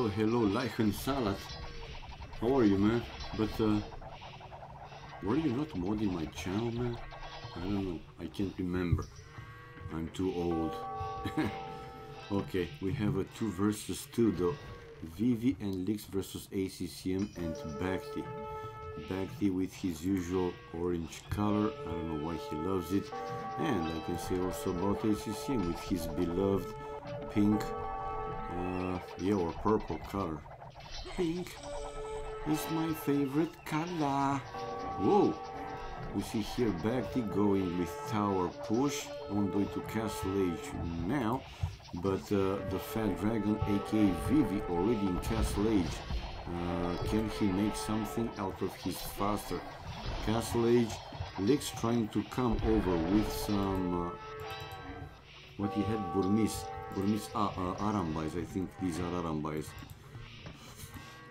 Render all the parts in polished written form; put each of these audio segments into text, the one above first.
hello, Lichen Salad. How are you, man? But, were you not modding my channel, man? I don't know. I can't remember. I'm too old. Okay, we have a 2 versus 2 though. Vivi and Lix versus ACCM and Bhakti. Bhakti with his usual orange color. I don't know why he loves it. And I can say also about ACCM with his beloved pink, yeah, or purple color. Pink is my favorite color. Whoa! We see here Bhakti going with tower push on the way to Castle Age now, but the Fat Dragon, aka Vivi, already in Castle Age. Can he make something out of his faster Castle Age? Lix trying to come over with some what he had, Burmese Arambais. I think these are Arambais.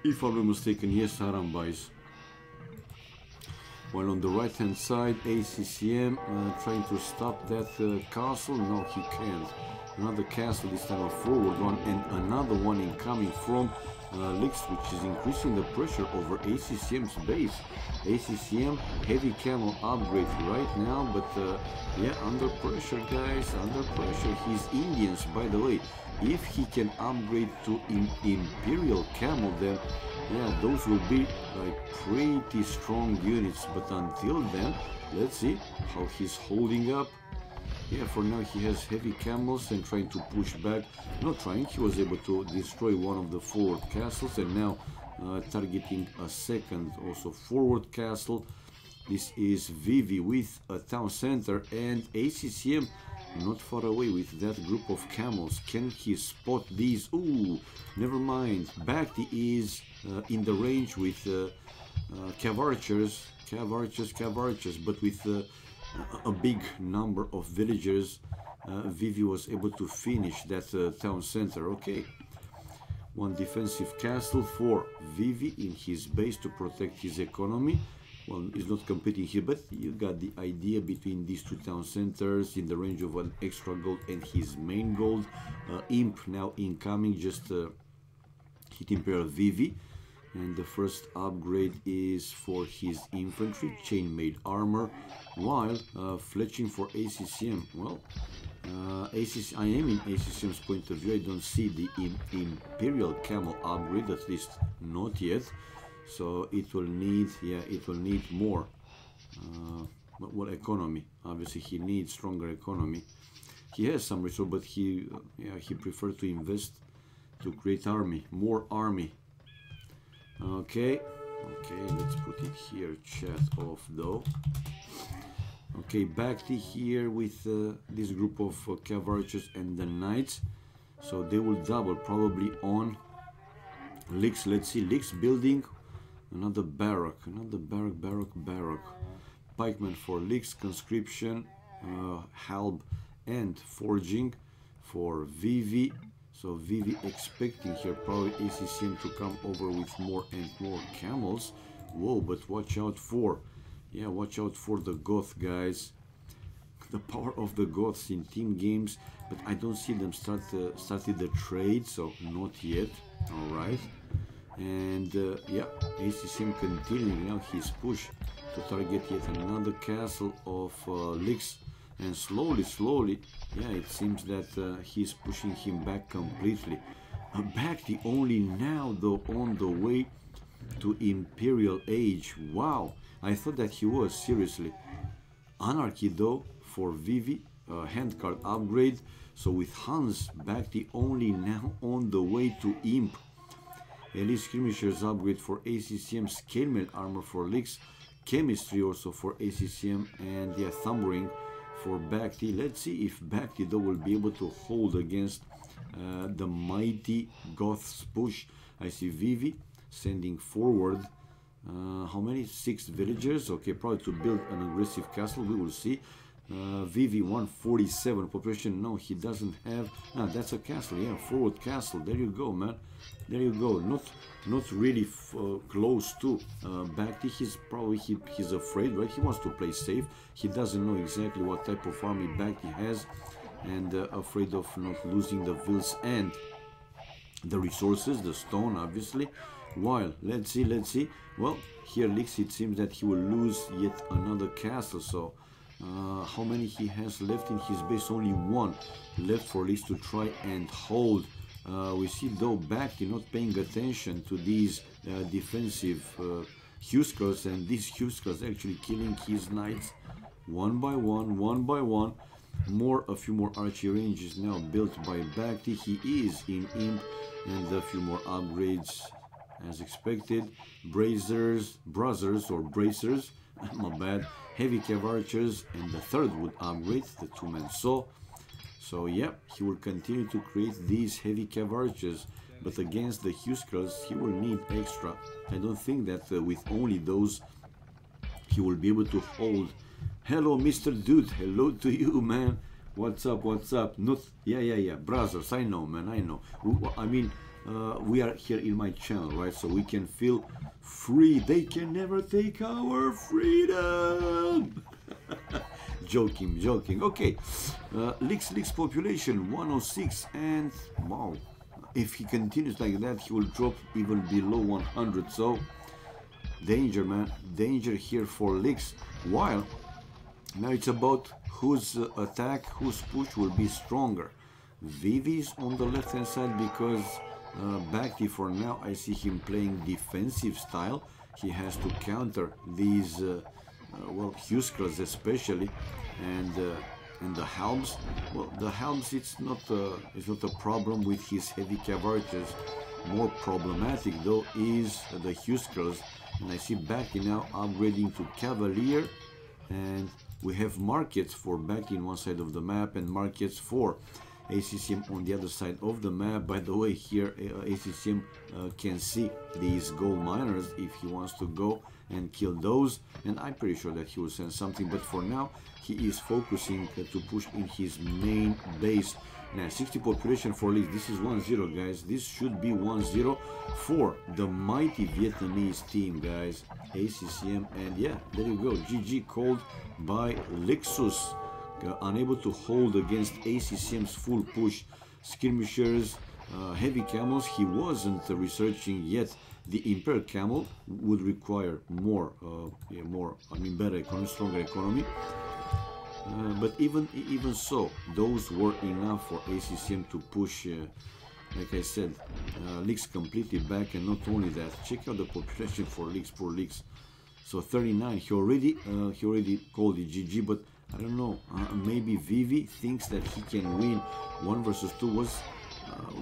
If I'm not mistaken, yes, Arambais. While on the right hand side, ACCM trying to stop that castle. No, he can't. Another castle, this time a forward one, and another one incoming from Lix, which is increasing the pressure over ACCM's base. ACCM heavy camel upgrade right now, but yeah, under pressure, guys, under pressure. He's Indians, by the way. If he can upgrade to Imperial camel, then yeah, those will be like pretty strong units. But until then, let's see how he's holding up. Yeah, for now he has heavy camels and trying to push back. Not trying, he was able to destroy one of the forward castles, and now targeting a second also forward castle. This is Vivi with a town center, and ACCM not far away with that group of camels. Can he spot these? Ooh, never mind. Bhakti is in the range with cav archers, but with a big number of villagers. Vivi was able to finish that town center. Okay, one defensive castle for Vivi in his base to protect his economy. Well, he's not competing here, but you got the idea between these two town centers in the range of an extra gold and his main gold. Imp now incoming, just hit Imperial Vivi. And the first upgrade is for his infantry, chainmail armor, while fletching for ACCM. Well, I am in ACCM's point of view. I don't see the Imperial camel upgrade, at least not yet. So it will need, yeah, it will need more. Well, economy. Obviously, he needs stronger economy. He has some resource, but he preferred to invest to create army, more army. Okay, let's put it here, chat off though. Okay, Bhakti here with this group of cav archers and the knights. So they will double probably on Lix. Let's see, Lix building another barrack. Pikemen for Lix, conscription, halb and forging for Vivi. So Vivi expecting here probably ACCM to come over with more and more camels. Whoa, but watch out for, yeah, watch out for the Goth guys. The power of the Goths in team games, but I don't see them started the trade, so not yet. All right, and yeah, ACCM continuing now his push to target yet another castle of Lix. And slowly, yeah, it seems that he's pushing him back completely. Bhakti only now, though, on the way to Imperial Age. Wow, I thought that he was, seriously. Anarchy, though, for Vivi, handcard upgrade. So with Hans, Bhakti only now on the way to Imp. Elite Skirmishers upgrade for ACCM, scale mail armor for Lix, chemistry also for ACCM, and yeah, thumb ring for Bhakti. Let's see if Bhakti though will be able to hold against the mighty Goths push. I see Vivi sending forward how many? 6 villagers. Okay, probably to build an aggressive castle. We will see. Vivi 147 population. No, he doesn't have. No, that's a castle. Yeah, forward castle. There you go, man. There you go. Not really close to Bhakti. He's probably he's afraid, right? He wants to play safe. He doesn't know exactly what type of army Bhakti has, and afraid of not losing the Vils and the resources, the stone, obviously. While, let's see. Well, here Lix, it seems that he will lose yet another castle. So, how many he has left in his base? Only one left for Lix to try and hold. We see though Bacti not paying attention to these defensive Huskers, and these Huskers actually killing his knights one by one. A few more archery ranges now built by Bacti. He is in Imp, and a few more upgrades as expected. Bracers, my bad. Heavy cav archers, and the third would upgrade, the two-man saw. So yeah, he will continue to create these heavy cav archers, but against the Huskers he will need extra. I don't think that with only those he will be able to hold. Hello, Mr. Dude. Hello to you, man. What's up? Not, yeah. Brothers, I know, man. I know. I mean, we are here in my channel, right? So we can feel free. They can never take our freedom. Joking. Okay. Lix population 106, and wow. If he continues like that, he will drop even below 100. So danger, man. Danger here for Lix. While now it's about whose attack, whose push will be stronger. Vivi's on the left hand side because Bacti, for now I see him playing defensive style. He has to counter these well, Huskers especially, and the Helms. Well, the Helms, it's not a problem with his heavy cav archers. More problematic though is the Huskers, and I see Bacti now upgrading to Cavalier, and we have markets for Bacti in one side of the map and markets for ACCM on the other side of the map. By the way, here ACCM can see these gold miners if he wants to go and kill those, and I'm pretty sure that he will send something, but for now he is focusing to push in his main base. Now 60 population for Lix. This is 1-0, guys. This should be 1-0 for the mighty Vietnamese team, guys. ACCM, and yeah, there you go. GG called by Lixus. Unable to hold against ACCM's full push. Skirmishers, heavy camels. He wasn't researching yet. The Imperial camel would require more, better economy, stronger economy. But even so, those were enough for ACCM to push. Like I said, Lix completely back, and not only that, check out the population for Lix, poor Lix. So 39. He already called it GG, but I don't know. Maybe Vivi thinks that he can win 1 versus 2.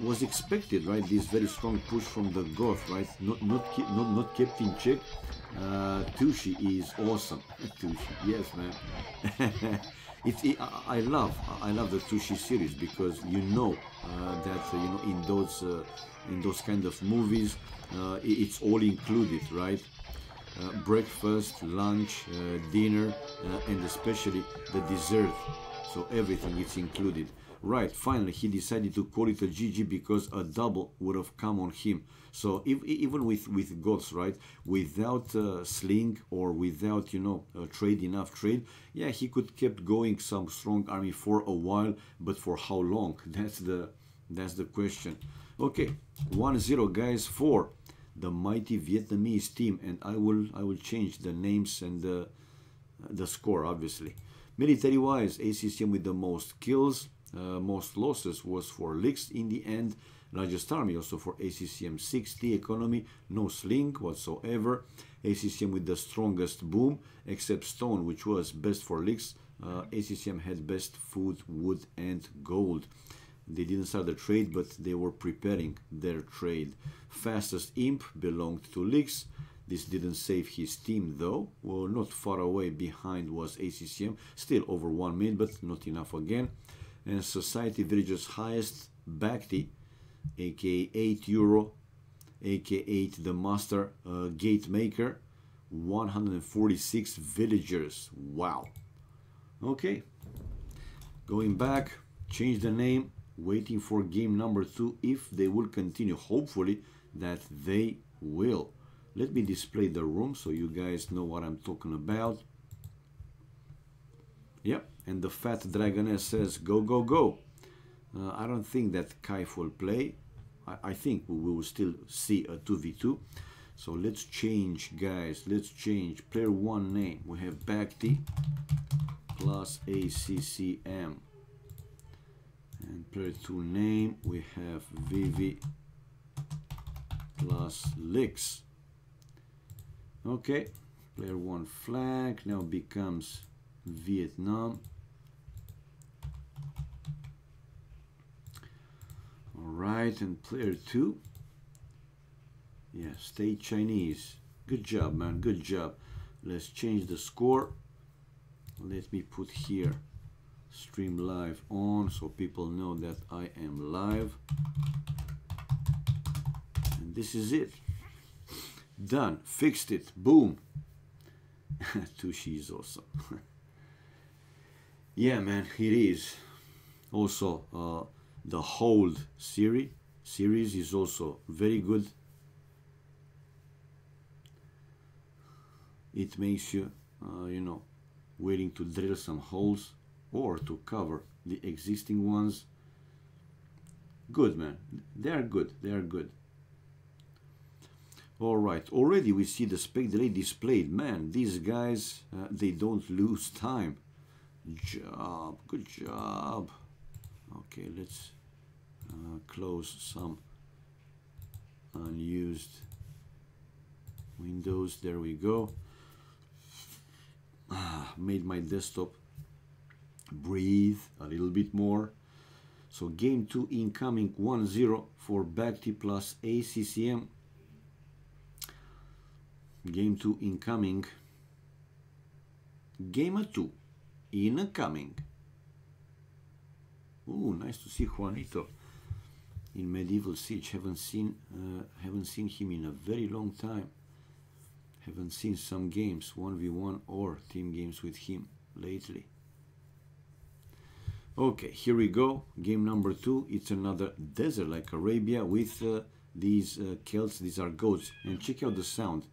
Was expected, right? This very strong push from the Goth, right? Not kept in check. Tushi is awesome. Tushi, yes, man. I love the Tushi series because you know that in those kind of movies it's all included, right? Breakfast, lunch, dinner, and especially the dessert. So everything is included. Right, finally he decided to call it a GG because a double would have come on him. So even with Goths, right, without sling or without enough trade, yeah, he could kept going some strong army for a while, but for how long? That's the question. Okay, 1-0, guys, for the mighty Vietnamese team, and I will change the names and the score, obviously. Military wise, ACCM with the most kills. Most losses was for Lix in the end. Largest army also for ACCM, 60 economy, no sling whatsoever. ACCM with the strongest boom, except stone, which was best for Lix. ACCM had best food, wood, and gold. They didn't start the trade, but they were preparing their trade. Fastest imp belonged to Lix. This didn't save his team though. Well, not far away behind was ACCM, still over 1 minute, but not enough again. And society villagers highest, Bacti, aka 8 euro, aka the master gate maker, 146 villagers. Wow. Okay, going back, change the name, waiting for game number 2 if they will continue. Hopefully that they will. Let me display the room so you guys know what I'm talking about. Yep, and the fat dragoness says go go go. I don't think that Kaif will play. I think we will still see a 2v2. So let's change, guys. Let's change. Player 1 name. We have Bhakti plus ACCM. And player 2 name, we have Vivi plus Lix. Okay. Player 1 flag now becomes Vietnam. Alright, and player 2. Yeah, stay Chinese. Good job, man. Good job. Let's change the score. Let me put here stream live on so people know that I am live. And this is it. Done. Fixed it. Boom. Tushi is awesome. Yeah, man, it is. Also, the Hold series is also very good. It makes you, you know, willing to drill some holes or to cover the existing ones. Good, man. They are good. They are good. All right. Already we see the spec delay displayed. Man, these guys, they don't lose time. Good job. Good job. Okay, let's close some unused windows. There we go. Made my desktop breathe a little bit more. So game 2 incoming 1-0 for Bhakti plus ACCM. Game 2 incoming. Game 2 incoming. Ooh, nice to see Juanito in Medieval Siege. Haven't seen him in a very long time. Haven't seen some games, 1v1 or team games with him lately. Okay, here we go. Game number 2. It's another desert like Arabia with these Celts. These are goats. And check out the sound.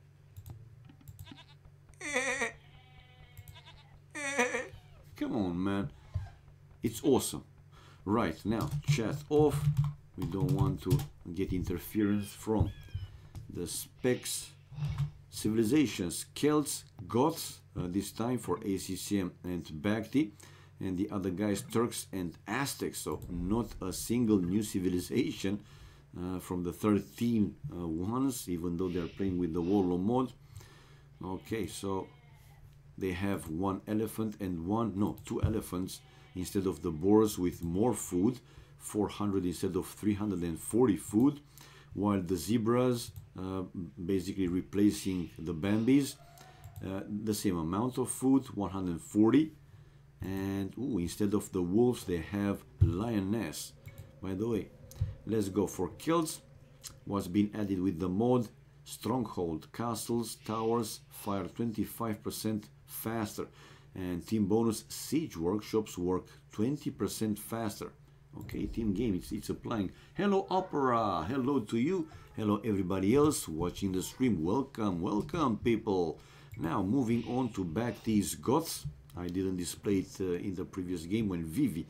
Come on, man. It's awesome. Right, now, chat off. We don't want to get interference from the specs. Civilizations, Celts, Goths, this time for ACCM and Bhakti, and the other guys, Turks and Aztecs. So not a single new civilization from the 13 ones, even though they're playing with the Warlord mode. Okay, so they have one elephant and two elephants instead of the boars with more food, 400 instead of 340 food, while the zebras basically replacing the Bambis, the same amount of food, 140, and instead of the wolves they have lioness. By the way, let's go for Celts. What's been added with the mod: stronghold, castles, towers fire 25% faster, and team bonus siege workshops work 20% faster. Okay, team game, it's applying. Hello Opera, hello to you, hello everybody else watching the stream. Welcome, welcome people. Now moving on to Bhakti's Goths. I didn't display it in the previous game when Vivi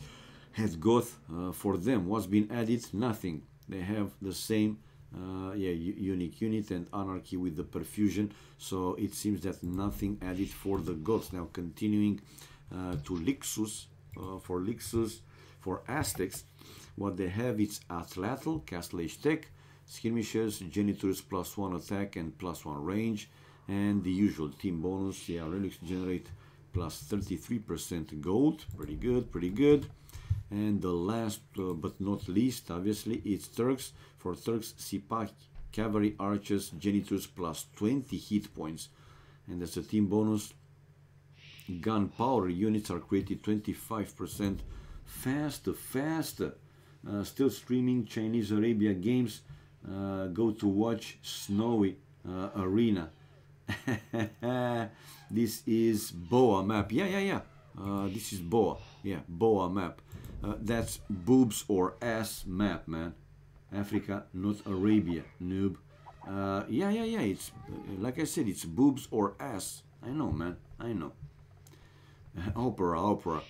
had Goth. For them, what's been added? Nothing. They have the same unique unit and anarchy with the perfusion, so it seems that nothing added for the Goths. Now continuing to Lixus, for Aztecs, what they have is Atlatl, Castle Age Tech, Skirmishers, Genitors +1 attack and +1 range, and the usual team bonus. Yeah, relics generate +33% gold. Pretty good, pretty good. And the last but not least, obviously, it's Turks. For Turks, Sipak, Cavalry Archers, Genitors +20 hit points. And that's a team bonus. Gunpowder units are created 25% faster. Still streaming Chinese Arabia games. Go to watch Snowy Arena. This is Boa map. Yeah. This is Boa. Yeah, Boa map. That's boobs or ass map, man. Africa, not Arabia, noob. Yeah. It's like I said, it's boobs or ass. I know, man. I know. Opera.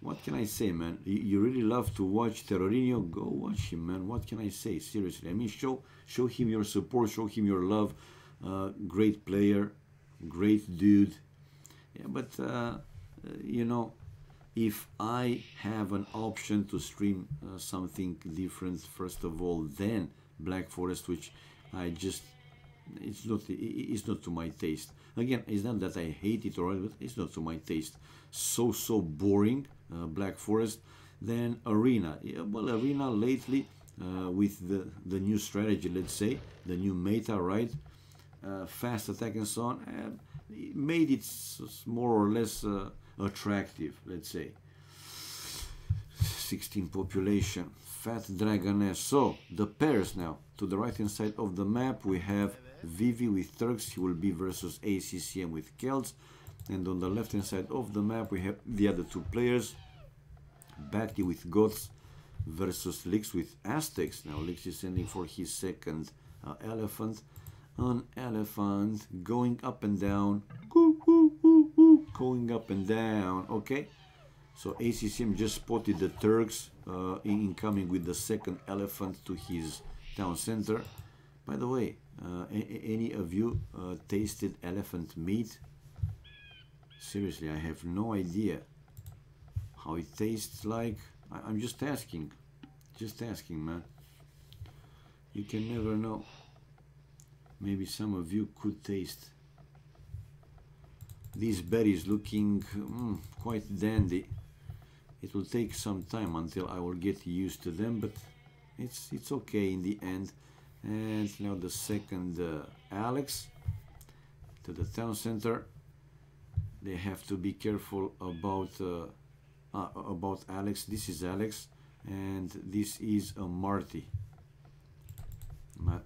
what can I say, man? You really love to watch Terrorinho? Go watch him, man. What can I say? Seriously, I mean, show him your support, show him your love. Great player, great dude. Yeah, but you know, if I have an option to stream something different, first of all, than Black Forest, which I just it's not to my taste. Again, it's not that I hate it or but it's not to my taste. So boring, Black Forest. Then Arena. Yeah, well, Arena lately with the new strategy, let's say, the new meta, right? Fast attack and so on, made it more or less attractive, let's say. 16 population, Fat Dragoness. So the pairs now, to the right hand side of the map we have Vivi with Turks, he will be versus ACCM with Celts, and on the left hand side of the map we have the other two players, Bacti with Goths versus Lix with Aztecs. Now Lix is sending for his second elephant. An elephant going up and down, going up and down. Okay, so ACCM just spotted the Turks incoming with the second elephant to his town center. By the way, any of you tasted elephant meat? Seriously, I have no idea how it tastes like. I'm just asking, man. You can never know. Maybe some of you could taste. These berries looking quite dandy. It will take some time until I will get used to them, but it's okay in the end. And now the second Alex to the town center. They have to be careful about Alex. This is Alex, and this is a Marty.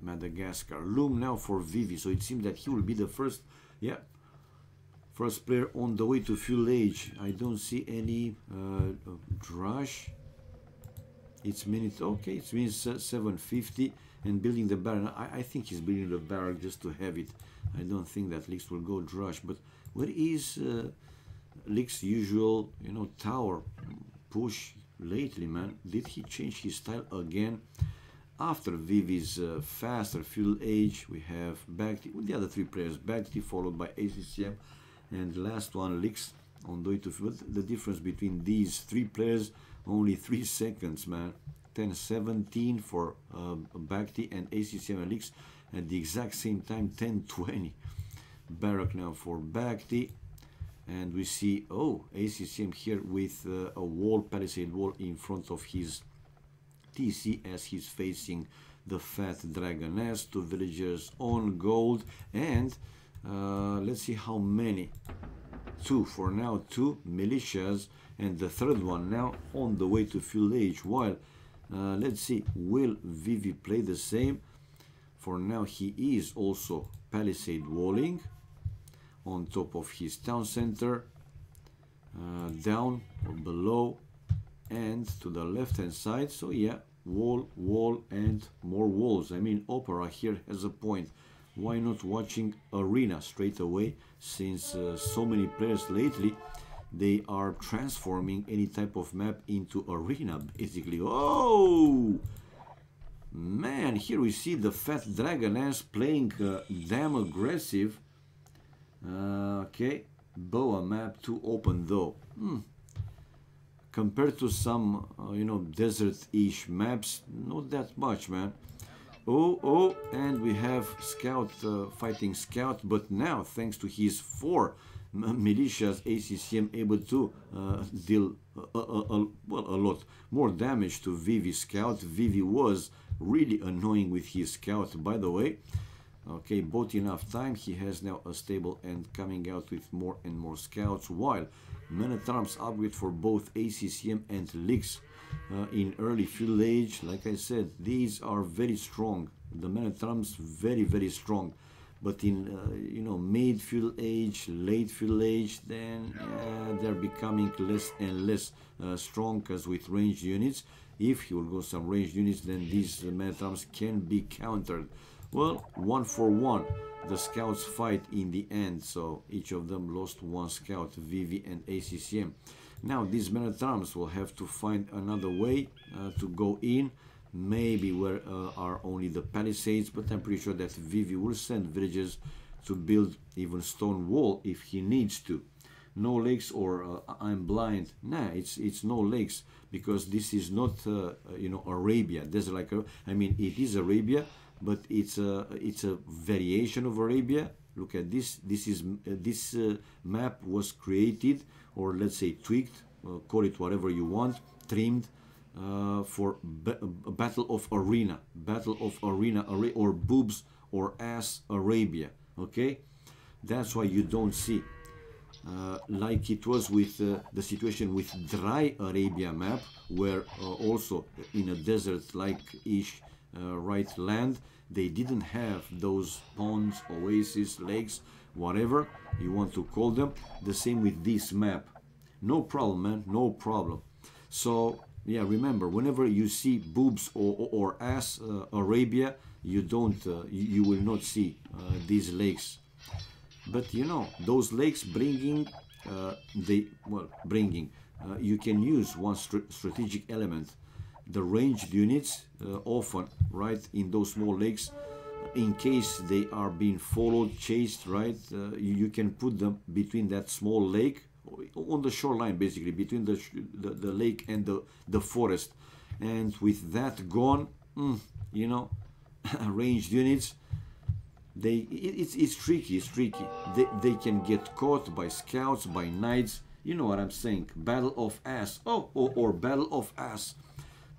Madagascar. Loom now for Vivi, so it seems that he will be the first, yeah, first player on the way to fuel age. I don't see any Drush. It's minute, okay, it's minute 750, and building the barrack. I think he's building the barrack just to have it. I don't think that Lix will go Drush, but where is Lix's usual, you know, tower push lately, man? Did he change his style again? After Vivi's faster fuel age, we have Bacti with the other three players, Bacti followed by ACCM, and the last one, Lix, on the way to fuel. The difference between these three players, only 3 seconds, man. 10:17 for Bacti and ACCM and Lix at the exact same time, 10:20. Barrack now for Bacti, and we see, oh, ACCM here with a wall, palisade wall in front of his TC as he's facing the Fat Dragoness. 2 villagers on gold, and let's see how many. 2 for now, 2 militias, and the third one now on the way to fuel age. While let's see, will Vivi play the same? For now he is also palisade walling on top of his town center, down or below and to the left hand side. So yeah, wall and more walls. I mean, Opera here has a point. Why not watching Arena straight away, since so many players lately, they are transforming any type of map into Arena basically. Oh man, here we see the Fat Dragoness playing damn aggressive. Okay, Boa map too open though. Compared to some, you know, desert-ish maps, not that much, man. Oh, and we have Scout fighting Scout, but now, thanks to his 4 militias, ACCM able to deal a lot more damage to Vivi Scout. Vivi was really annoying with his Scout, by the way. Okay, bought enough time. He has now a stable and coming out with more and more scouts, while Man at Arms upgrade for both ACCM and Lix in early field age. Like I said, these are very strong. The Man at Arms very strong, but in you know, mid field age, late field age, then they're becoming less and less strong, because with ranged units, if he will go some ranged units, then these Man at Arms can be countered. Well, 1 for 1, the scouts fight in the end, so each of them lost 1 scout, Vivi and ACCM. Now these men at arms will have to find another way to go in, maybe where are only the palisades, but I'm pretty sure that Vivi will send villagers to build even stone wall if he needs to. No lakes or I'm blind. Nah, it's no lakes, because this is not you know, Arabia. There's like I mean, it is Arabia, but it's a variation of Arabia. Look at this. This map was created, or let's say tweaked, call it whatever you want, trimmed for Battle of Arena, or boobs or ass Arabia. Okay, that's why you don't see like it was with the situation with dry Arabia map, where also in a desert-like ish right land, they didn't have those ponds, oases, lakes, whatever you want to call them. The same with this map. No problem, man, no problem. So yeah, remember, whenever you see boobs or ass Arabia, you don't you will not see these lakes. But you know, those lakes bringing you can use one strategic element, the ranged units, often right in those small lakes, in case they are being followed, chased, right, you can put them between that small lake, on the shoreline, basically between the lake and the forest. And with that gone, you know, ranged units, it's tricky. They can get caught by scouts, by knights. You know what I'm saying? Battle of ass. Or battle of ass.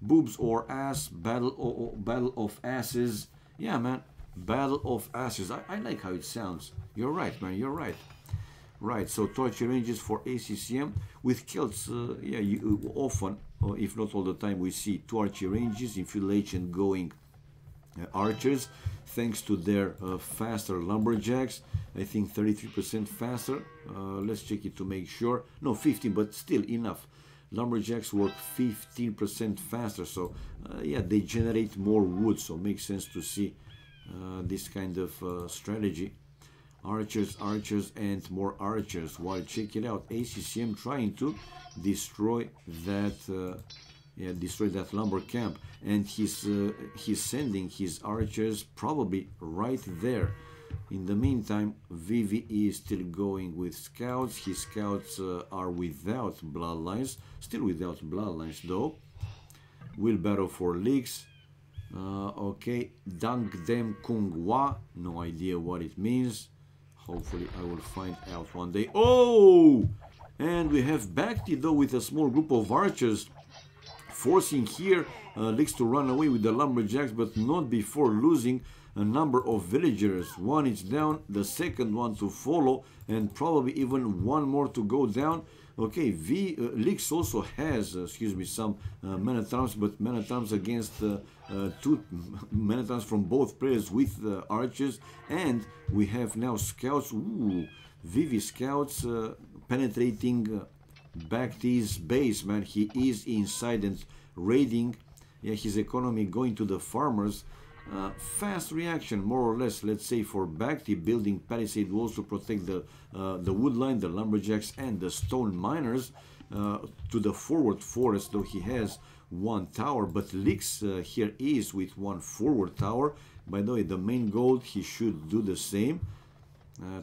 Boobs or ass. Battle of asses. Yeah, man. Battle of asses. I like how it sounds. You're right, man. You're right. Right. So torture ranges for ACCM with Celts. Yeah, you often, if not all the time, we see two archer ranges, infiltration going archers, thanks to their faster lumberjacks. I think 33% faster. Let's check it to make sure. No, 15, but still enough. Lumberjacks work 15% faster, so yeah, they generate more wood, so makes sense to see this kind of strategy. Archers, and more archers. While check it out, ACCM trying to destroy that destroy that lumber camp, and he's sending his archers probably right there. In the meantime, Vivi is still going with scouts. His scouts are without bloodlines, still without bloodlines though. Wheelbarrow for leaks. Okay, Dang Dem Kung Wa, no idea what it means. Hopefully I will find out one day. Oh, and we have Bhakti though with a small group of archers, forcing here Leaks to run away with the lumberjacks, but not before losing a number of villagers. One is down, the second one to follow, and probably even one more to go down. Okay, Leaks also has, some men-at-arms, but men-at-arms against two men-at-arms from both players with archers, and we have now scouts. Ooh, Vivi scouts penetrating Bhakti's base, man. He is inside and raiding. Yeah, his economy going to the farmers. Fast reaction, more or less, let's say, for Bhakti, building palisade walls to protect the woodline, the lumberjacks, and the stone miners to the forward forest, though he has one tower. But Leaks here is with one forward tower. By the way, the main goal, he should do the same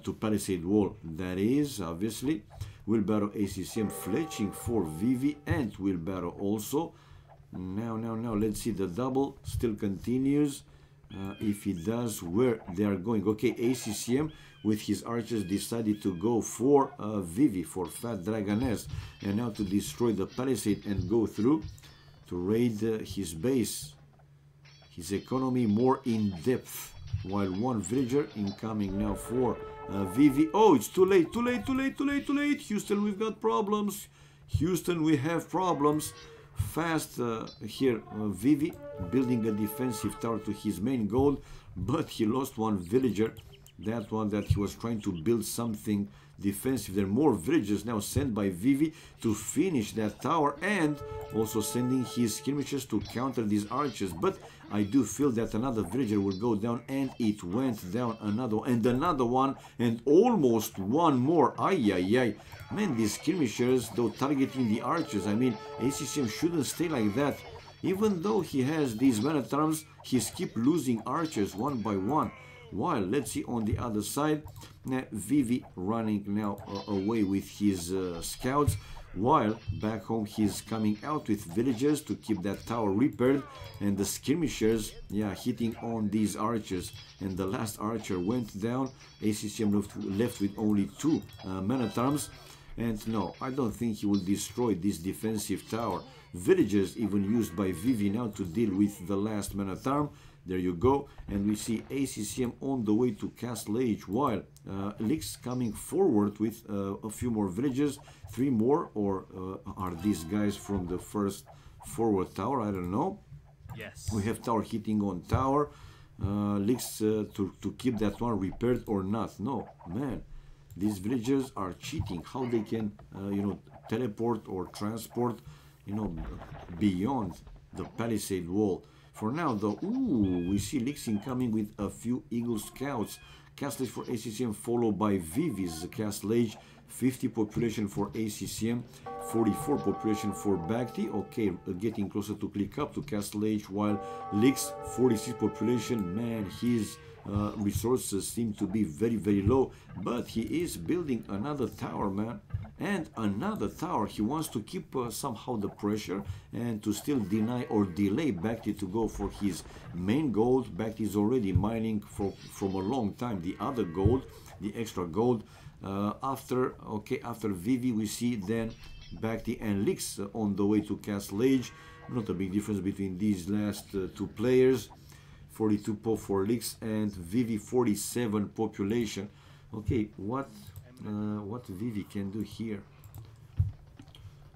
to palisade wall. That is, obviously, Wheelbarrow ACCM fletching for Vivi and Wheelbarrow also. Now, let's see, the double still continues. If it does, where they are going. Okay, ACCM with his archers decided to go for Vivi, for Fat Dragoness, and now to destroy the palisade and go through to raid his base, his economy more in depth. While one villager incoming now for Vivi. Oh, it's too late. Houston, we've got problems. Houston, we have problems. Fast here, Vivi building a defensive tower to his main goal, but he lost one villager that one that he was trying to build something defensive. There are more villagers now sent by Vivi to finish that tower, and also sending his skirmishers to counter these archers. But I do feel that another villager will go down, and it went down. Another one, and almost one more. Ay, ay, ay. Man, these skirmishers, though targeting the archers, I mean, ACCM shouldn't stay like that. Even though he has these mana terms, he's keep losing archers one by one. While, let's see on the other side, Vivi running now away with his scouts, while back home he's coming out with villagers to keep that tower repaired, and the skirmishers, yeah, hitting on these archers, and the last archer went down. ACCM left with only 2 mana terms, and no, I don't think he will destroy this defensive tower. Villagers even used by Vivi now to deal with the last mana term. There you go, and we see ACCM on the way to Castle Age, while Lix coming forward with a few more villages, 3 more, or are these guys from the first forward tower? I don't know. Yes. We have tower hitting on tower. Lix to keep that one repaired or not. No, man, these villagers are cheating. How they can, you know, teleport or transport, you know, beyond the palisade wall. For now, though, ooh, we see Lixin coming with a few Eagle Scouts. Castle Age for ACCM, followed by Vivi's Castle Age. 50 population for ACCM, 44 population for Bhakti. Okay, getting closer to click up to Castle Age, while Lix, 46 population. Man, his resources seem to be very, very low. But he is building another tower, man. And another tower. He wants to keep somehow the pressure and to still deny or delay Bhakti to go for his main gold. Bhakti is already mining from a long time the other gold, the extra gold. After Vivi, we see then Bhakti and Lix on the way to Castle Age. Not a big difference between these last 2 players. 42 pop for Lix and Vivi 47 population. Okay, what Vivi can do here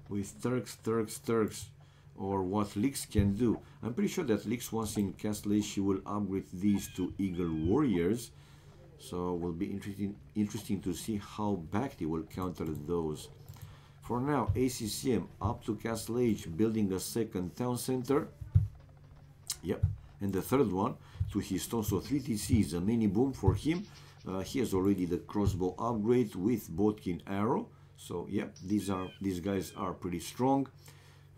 with Turks, or what Lix can do. I'm pretty sure that Lix, once in Castle Age, she will upgrade these to Eagle Warriors, so will be interesting to see how Bhakti will counter those. For now, ACCM up to Castle Age, building a second town center. Yep, and the third one to his stone, so 3 TC is a mini boom for him. He has already the crossbow upgrade with Bodkin arrow. So yeah, these guys are pretty strong.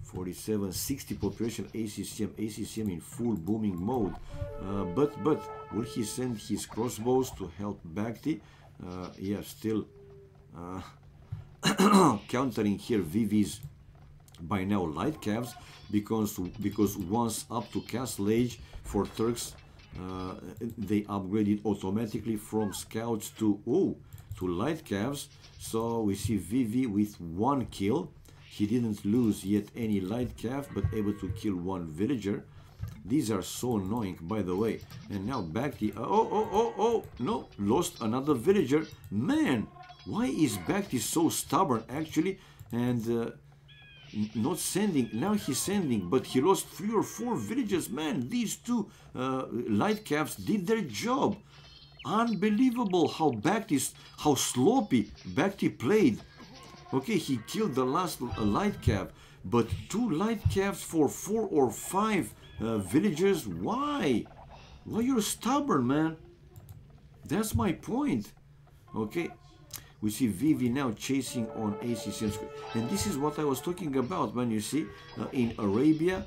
47, 60 population ACCM in full booming mode. But will he send his crossbows to help Bhakti? Yeah, still countering here Vivi's by now light calves, because once up to Castle Age for Turks, they upgraded automatically from scouts to light calves. So we see Vivi with 1 kill. He didn't lose yet any light calf, but able to kill 1 villager. These are so annoying, by the way. And now Bhakti, no, lost another villager. Man, why is Bhakti so stubborn actually, and not sending? Now he's sending, but he lost 3 or 4 villages. Man, these 2 light calves did their job. Unbelievable how sloppy Bhakti played. Okay, he killed the last light calf, but 2 light calves for 4 or 5 villagers. Why you're stubborn, man? That's my point. Okay, we see Vivi now chasing on ACCM, and this is what I was talking about. When you see in Arabia,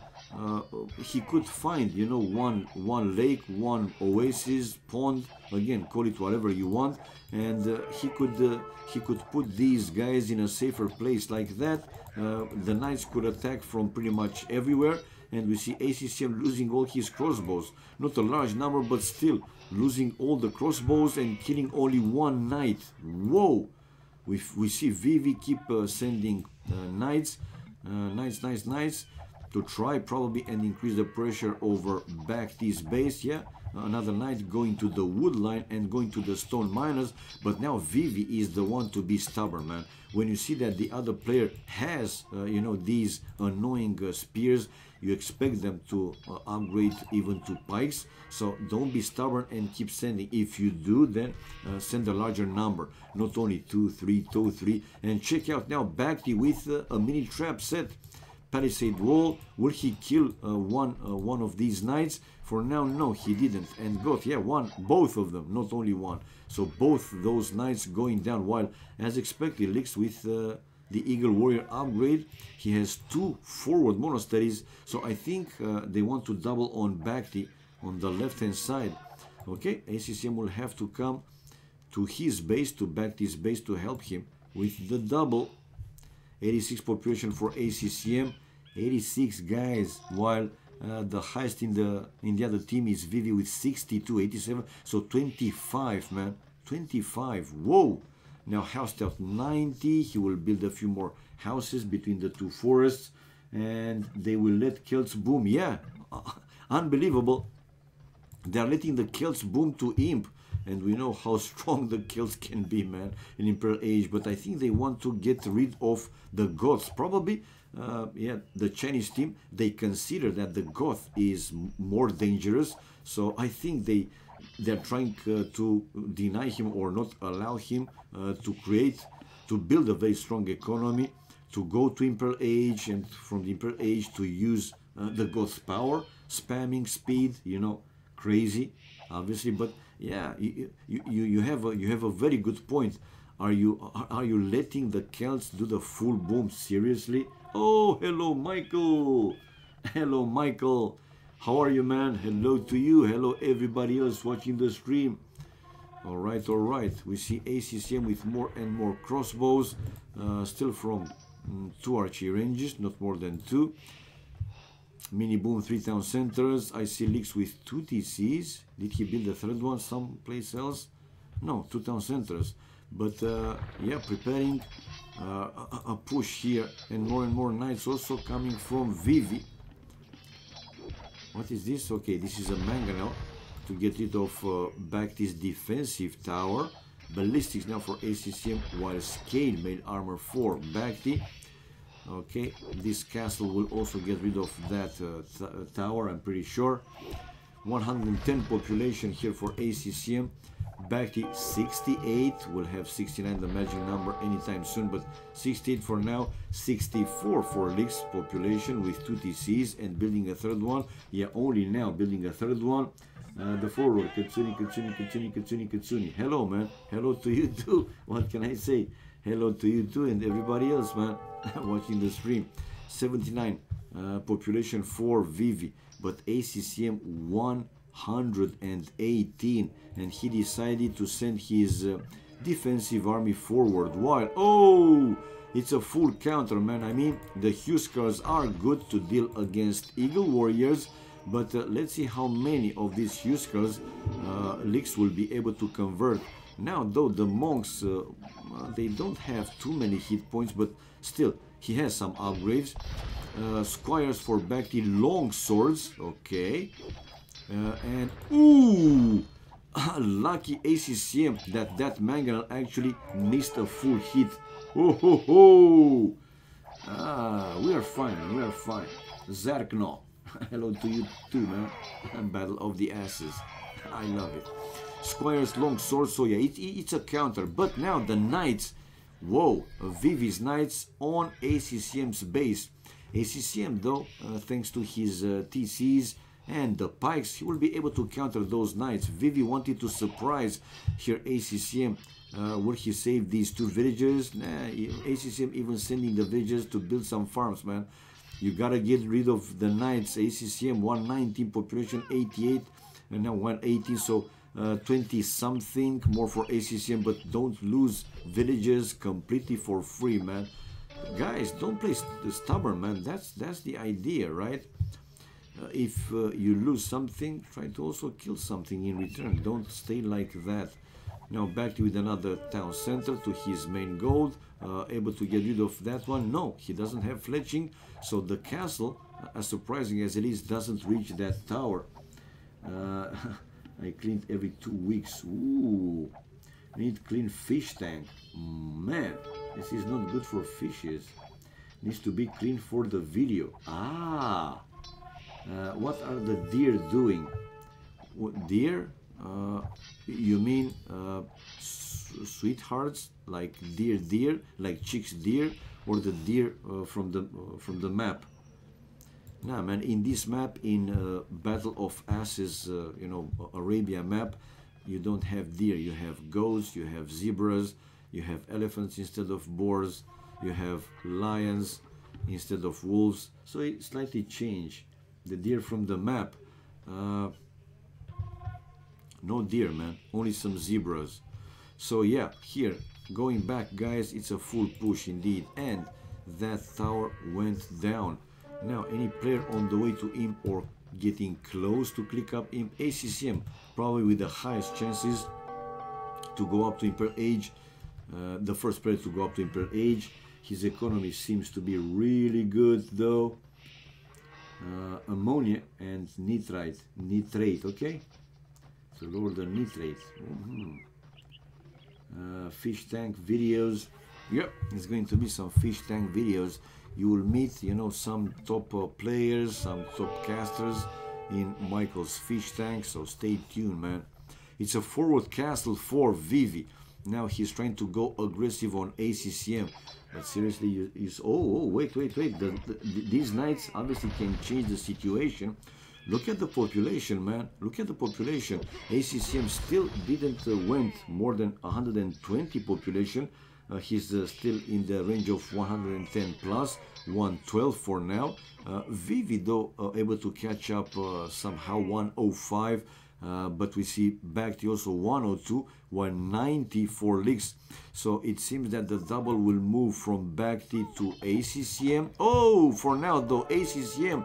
he could find, you know, one lake, one oasis, pond, again, call it whatever you want, and he could put these guys in a safer place like that. The knights could attack from pretty much everywhere, and we see ACCM losing all his crossbows. Not a large number, but still losing all the crossbows and killing only 1 knight. Whoa! We see Vivi keep sending knights, knights to try probably and increase the pressure over Bhakti's base. Yeah, another knight going to the wood line and going to the stone miners, but now Vivi is the one to be stubborn, man. When you see that the other player has you know, these annoying spears, you expect them to upgrade even to pikes. So don't be stubborn and keep sending. If you do, then send a larger number, not only 2, 3, 2, 3. And check out now Bhakti with a mini trap set. Palisade wall. Will he kill one of these knights? For now, no, he didn't. And got, yeah, both of them, not only one. So both those knights going down, while as expected, Lix with the Eagle Warrior upgrade, he has 2 forward monasteries. So I think they want to double on Bhakti on the left hand side. Okay, ACCM will have to come to his base, to Bhakti's base, to help him with the double. 86 population for ACCM, 86 guys, while the highest in the other team is Vivi with 62, 87, so 25, man, 25, whoa. Now house stealth 90, he will build a few more houses between the 2 forests, and they will let Celts boom, yeah, unbelievable. They are letting the Celts boom to Imp, and we know how strong the Celts can be, man, in Imperial Age. But I think they want to get rid of the Goths. Probably, yeah, the Chinese team, they consider that the Goth is more dangerous. So I think they're trying to deny him or not allow him to build a very strong economy, to go to Imperial Age, and from the Imperial Age to use the Goths' power, spamming speed, you know, crazy, obviously. But yeah, you have a very good point. Are you letting the Celts do the full boom? Seriously? Oh, hello Michael. Hello Michael. How are you, man? Hello to you. Hello everybody else watching the stream. All right. We see ACCM with more and more crossbows, still from 2 archery ranges, not more than 2. Mini boom, 3 town centers. I see Lix with 2 TCs. Did he build a third one someplace else? No, 2 town centers. But yeah, preparing a push here, and more knights also coming from Vivi. What is this? Okay, this is a mangonel to get rid of Bhakti's defensive tower. Ballistics now for ACCM, while scale mail armor for Bhakti. Okay, this castle will also get rid of that tower, I'm pretty sure. 110 population here for ACCM. Bhakti 68, will have 69, the magic number, anytime soon, but 68 for now. 64 for Lix population with 2 TCs and building a third one. Yeah, only now building a third one. The forward, Katsuni. Hello, man. Hello to you too. What can I say? Hello to you too, and everybody else, man, watching the stream. 79 population for Vivi, but ACCM 118, and he decided to send his defensive army forward. While, oh, it's a full counter, man. I mean, the Huskars are good to deal against Eagle Warriors, but let's see how many of these Huskars Lix will be able to convert. Now, though, the monks, they don't have too many hit points, but still, he has some upgrades. Squires for Bhakti, long swords, okay. And, ooh, lucky ACCM that mangonel actually missed a full hit. Oh, ho, ho. We are fine, Zerkno, hello to you too, man. Battle of the Asses, I love it. Squires, long sword, so yeah, it's a counter. But now the knights, whoa, Vivi's knights on ACCM's base. ACCM, though, thanks to his TCs and the pikes, he will be able to counter those knights. Vivi wanted to surprise here ACCM. Will he save these 2 villagers? Nah, ACCM even sending the villagers to build some farms, man. You gotta get rid of the knights. ACCM 119 population, 88, and now 118, so 20 something more for ACCM, but don't lose villages completely for free, man. Guys, don't play stubborn, man. That's the idea, right? If you lose something, try to also kill something in return. Don't stay like that. Now back with another town center to his main goal. Able to get rid of that one? No, he doesn't have fletching, so the castle, as surprising as it is, doesn't reach that tower. I cleaned every 2 weeks. Ooh, I need clean fish tank. Man, this is not good for fishes. Needs to be clean for the video. Ah, What are the deer doing? Deer? You mean sweethearts, like deer, like chicks deer, or the deer from the map? Nah, man. In this map, in Battle of Asses, you know, Arabia map, you don't have deer. You have goats, you have zebras, you have elephants instead of boars, you have lions instead of wolves. So it slightly changed. The deer from the map. No deer, man. Only some zebras. So yeah, here, going back, guys, it's a full push indeed. And that tower went down. Now, any player on the way to imp or getting close to click up imp, ACCM, probably with the highest chances to go up to Imperial Age. The first player to go up to Imperial Age. His economy seems to be really good, though. Ammonia and nitrate, okay? So lower the nitrate. Fish tank videos. Yep, it's going to be some fish tank videos. You will meet, you know, some top players, some top casters in Michael's fish tank. So stay tuned, man. It's a forward castle for Vivi. Now he's trying to go aggressive on ACCM. But seriously, wait. These knights obviously can change the situation. Look at the population, man. Look at the population. ACCM still didn't went more than 120 population. He's still in the range of 110 plus, 112 for now. Vivi, though, able to catch up somehow 105. But we see Bhakti also 102, 190 for leaks. So it seems that the double will move from Bhakti to ACCM. Oh, for now though, ACCM,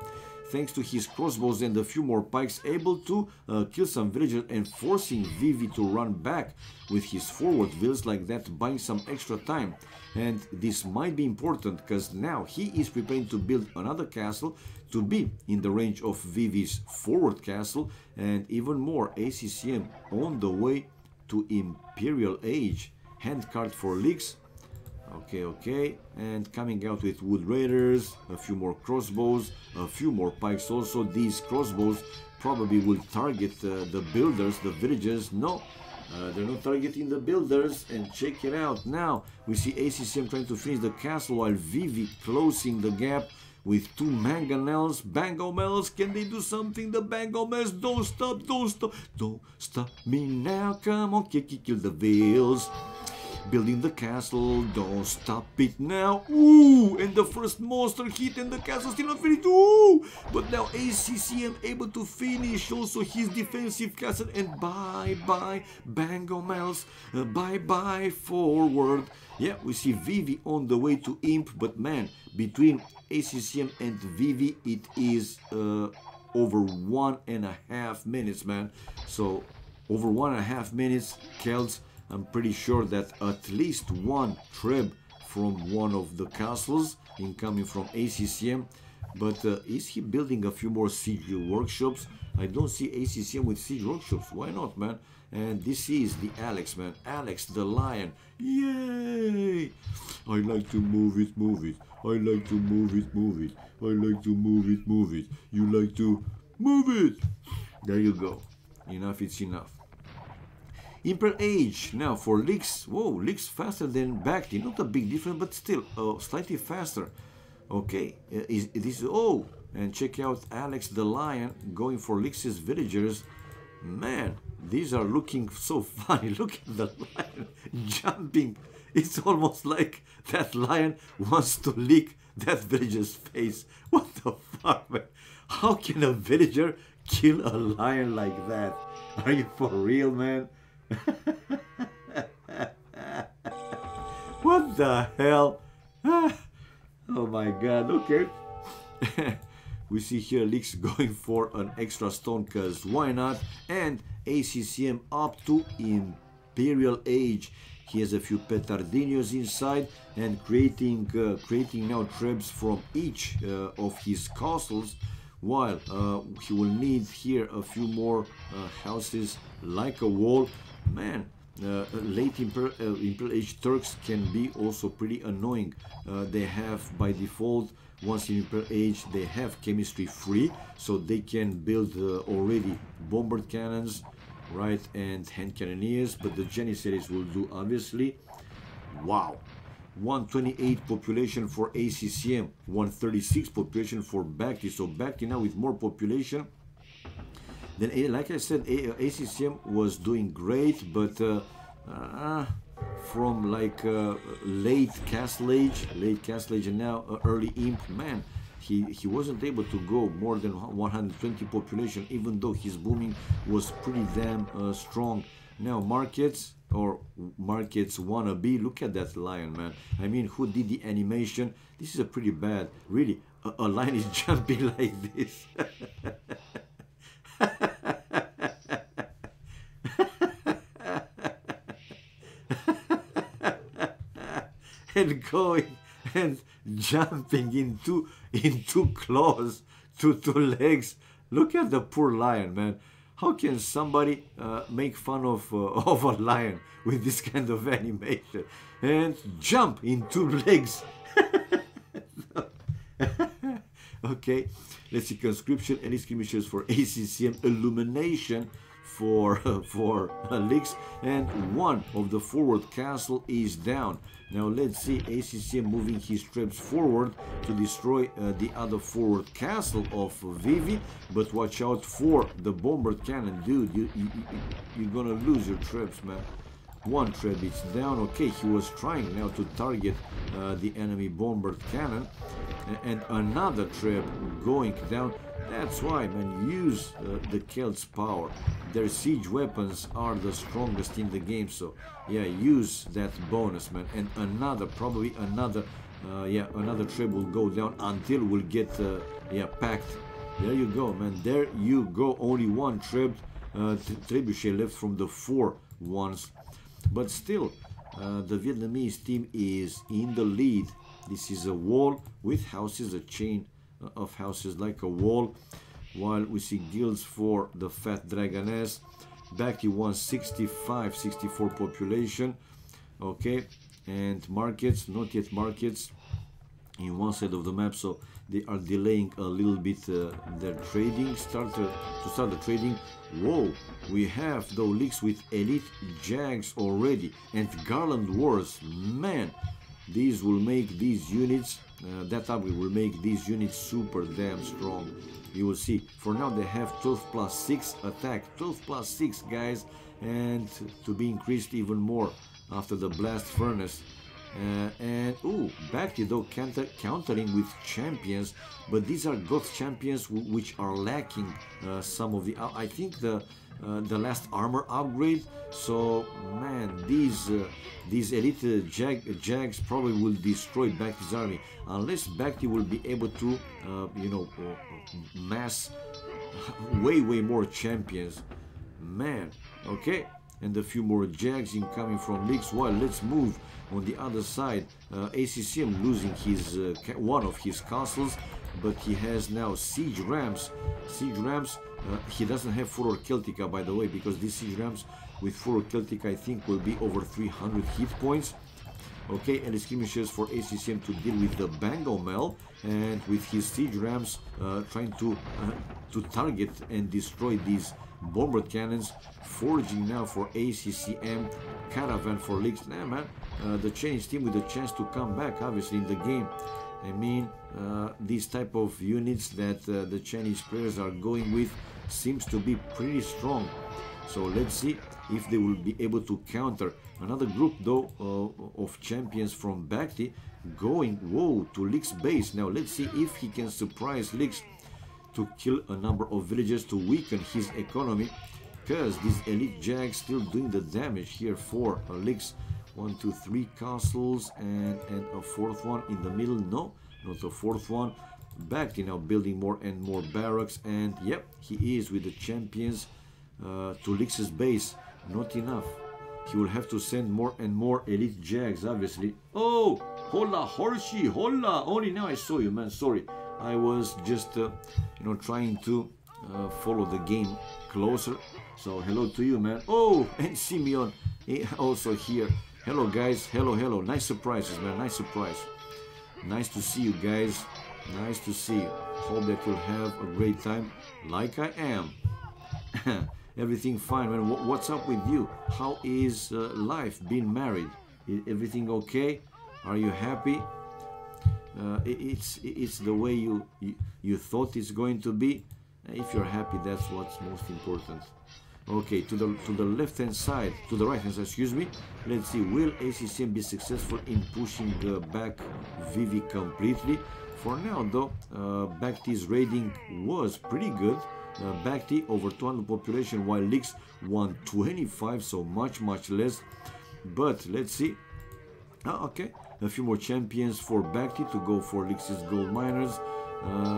thanks to his crossbows and a few more pikes, able to kill some villagers and forcing Vivi to run back with his forward villas like that, buying some extra time. And this might be important because now he is preparing to build another castle to be in the range of Vivi's forward castle, and even more, ACCM on the way to Imperial Age. Handcart for leaks. Okay, and coming out with wood raiders, a few more crossbows, a few more pikes also. These crossbows probably will target the builders, the villagers. No, they're not targeting the builders. And check it out, now we see ACCM trying to finish the castle while Vivi closing the gap with two mangonels. Bangomels, can they do something? The Bangomels, don't stop me now, come on, kill the veils. Building the castle, don't stop it now. Ooh, and the first monster hit and the castle still not finished. Ooh, but now ACCM able to finish also his defensive castle. And bye Bangomels, bye forward. Yeah, we see Vivi on the way to imp, but man, between ACCM and Vivi it is over 1.5 minutes, man. So over 1.5 minutes, Kells, I'm pretty sure that at least one trib from one of the castles incoming from ACCM. But is he building a few more siege workshops? I don't see ACCM with siege workshops. Why not, man? And this is the Alex, man. Alex the lion. Yay! I like to move it. I like to move it. I like to move it. You like to move it. There you go. Enough, it's enough. Imperial Age, now for leaks. Whoa, leaks faster than Bhakti. Not a big difference, but still slightly faster. Okay, oh, and check out Alex the Lion going for Lix's villagers. Man, these are looking so funny. Look at the lion jumping. It's almost like that lion wants to lick that villager's face. What the fuck, man? How can a villager kill a lion like that? Are you for real, man? What the hell? Oh my god, okay. We see here Lix going for an extra stone, cause why not? And ACCM up to Imperial Age. He has a few petardinos inside and creating now trebs from each of his castles, while he will need here a few more houses like a wall. Man, late Imperial Age Turks can be also pretty annoying. They have by default, once in Imperial Age, they have chemistry free, so they can build already bombard cannons, right, and hand cannoneers, but the Janissaries will do obviously. Wow, 128 population for ACCM, 136 population for Bakhti. So Bakhti now with more population. Then, like I said, ACCM was doing great, but from like late Castle Age, and now early Imp, man, he wasn't able to go more than 120 population, even though his booming was pretty damn strong. Now markets, or markets wannabe, look at that lion, man. I mean, who did the animation? This is a pretty bad, really, a lion is jumping like this. And going and jumping into claws, to legs. Look at the poor lion, man. How can somebody make fun of a lion with this kind of animation? And jump into legs. Okay, let's see. Conscription, elite skirmishers for ACCM, illumination for leaks, and one of the forward castle is down. Now let's see ACCM moving his troops forward to destroy the other forward castle of Vivi, but watch out for the bombard cannon, dude. You're gonna lose your troops, man. One trap is down. Okay, he was trying now to target the enemy bombard cannon, and another trap going down. That's why, man, use the Celts' power. Their siege weapons are the strongest in the game, so yeah, use that bonus, man. And another, probably another, another trap will go down until we'll get packed. There you go, man. There you go. Only one trapped trebuchet left from the 4 ones. But still, the Vietnamese team is in the lead. This is a wall with houses, a chain of houses like a wall, while we see guilds for the Fat Dragoness. Bakhti 165, 64 population. Okay, and markets, not yet markets in one side of the map, so they are delaying a little bit their trading. To start the trading. Whoa, we have the leaks with elite jags already, and Garland Wars. Man, these will make these units, that upgrade will make these units super damn strong. You will see. For now they have 12+6 attack, 12+6 guys, and to be increased even more after the blast furnace. And Bakhti though countering with champions, but these are Goth champions which are lacking some of the, I think the last armor upgrade. So man, these elite jags probably will destroy Bakhti's army, unless Bakhti will be able to mass way more champions, man. Okay, and a few more jags incoming from leaks. Well, let's move on the other side. ACCM losing his one of his castles, but he has now siege rams. He doesn't have Furor Celtica, by the way, because these siege rams with Furor Celtica I think will be over 300 hit points. Okay, and skirmishers for ACCM to deal with the Bangalmel, and with his siege rams trying to target and destroy these bombard cannons. Forging now for ACCM, caravan for leaks. Nah, man, the Chinese team with a chance to come back, obviously, in the game. I mean, these type of units that the Chinese players are going with seems to be pretty strong. So let's see if they will be able to counter. Another group though of champions from Bakhti going, whoa, to Lick's base. Now let's see if he can surprise Lick's to kill a number of villagers to weaken his economy, because these elite jags still doing the damage here for Lick's. 1, 2, 3 castles and a 4th one in the middle. No, not the 4th one. Bakhti now building more and more barracks, and yep, he is with the champions to Lick's base. Not enough. He will have to send more and more elite jags, obviously. Oh, hola, Horsey, hola. Only now I saw you, man. Sorry, I was just trying to follow the game closer. So hello to you, man. Oh, and Simeon Also here, hello guys, hello, nice surprises, man, nice surprise. Nice to see you guys, nice to see you. Hope that you'll have a great time, like I am. Everything fine, man. What's up with you? How is life, being married? Everything okay? Are you happy? It's the way you thought it's going to be. If you're happy, that's what's most important. Okay, to the left hand side, to the right hand side, excuse me. Let's see, will ACCM be successful in pushing back Vivi completely? For now though, Bhakti's rating was pretty good. Bhakti over 200 population, while Lix 125, so much less. But let's see. Okay, a few more champions for Bhakti to go for Lix's gold miners.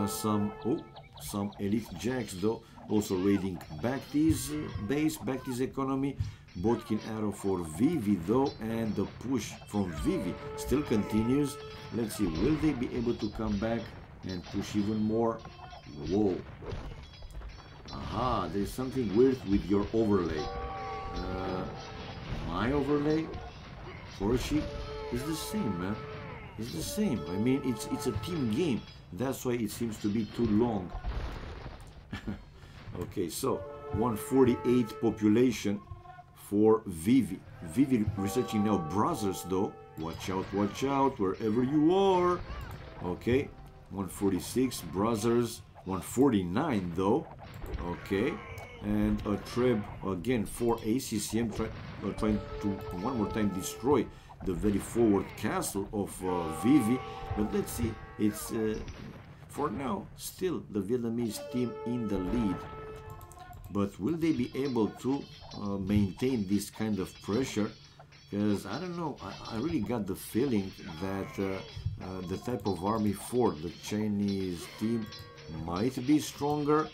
Some elite jacks though, also raiding Bhakti's base, Bhakti's economy. Botkin arrow for Vivi though, and the push from Vivi still continues. Let's see, will they be able to come back and push even more? Whoa. Aha, there's something weird with your overlay. My overlay, Horsey, is the same, man. It's the same. I mean, it's a team game. That's why it seems to be too long. Okay, so 148 population for Vivi. Vivi researching now brothers though. Watch out, wherever you are. Okay, 146 brothers, 149 though. Okay, and a treb again for ACCM trying to one more time destroy the very forward castle of Vivi. But let's see, it's for now still the Vietnamese team in the lead. But will they be able to maintain this kind of pressure? Because I don't know, I really got the feeling that the type of army for the Chinese team might be stronger.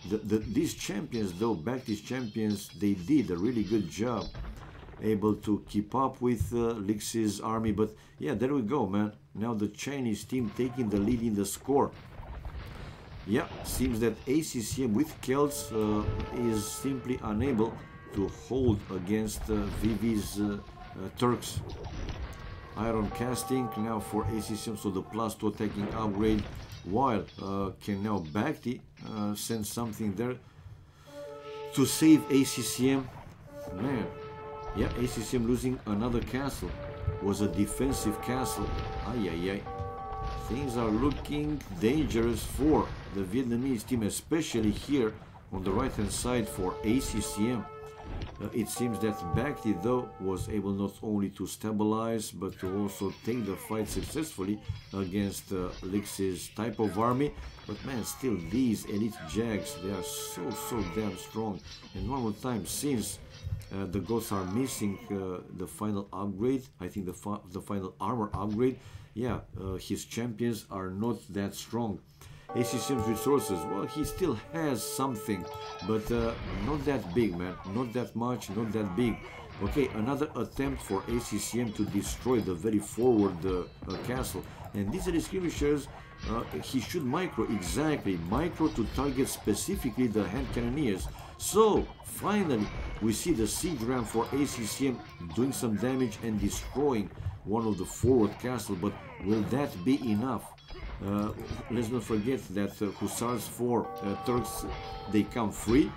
These champions though, Bhakti's champions, they did a really good job, able to keep up with Lix's army. But yeah, there we go, man. Now the Chinese team taking the lead in the score. Yeah, seems that ACCM with Celts is simply unable to hold against Vivi's Turks. Iron casting now for ACCM, so the +2 attacking upgrade, while can now Bhakti send something there to save ACCM. Man, yeah, ACCM losing another castle. Was a defensive castle. Ay. Things are looking dangerous for the Vietnamese team, especially here on the right hand side for ACCM. It seems that Bhakti though was able not only to stabilize but to also take the fight successfully against Lix's type of army. But man, still these elite jags, they are so damn strong. And one more time, since the ghosts are missing the final upgrade, I think the final armor upgrade, yeah, his champions are not that strong. ACCM's resources, well, he still has something, but not that big, man. Not that much, not that big. Okay, another attempt for ACCM to destroy the very forward castle. And these are the skirmishers. He should micro, exactly, micro to target specifically the hand cannoneers. So, finally, we see the siege ram for ACCM doing some damage and destroying one of the forward castle, but will that be enough? Let's not forget that Hussars for Turks, they come free.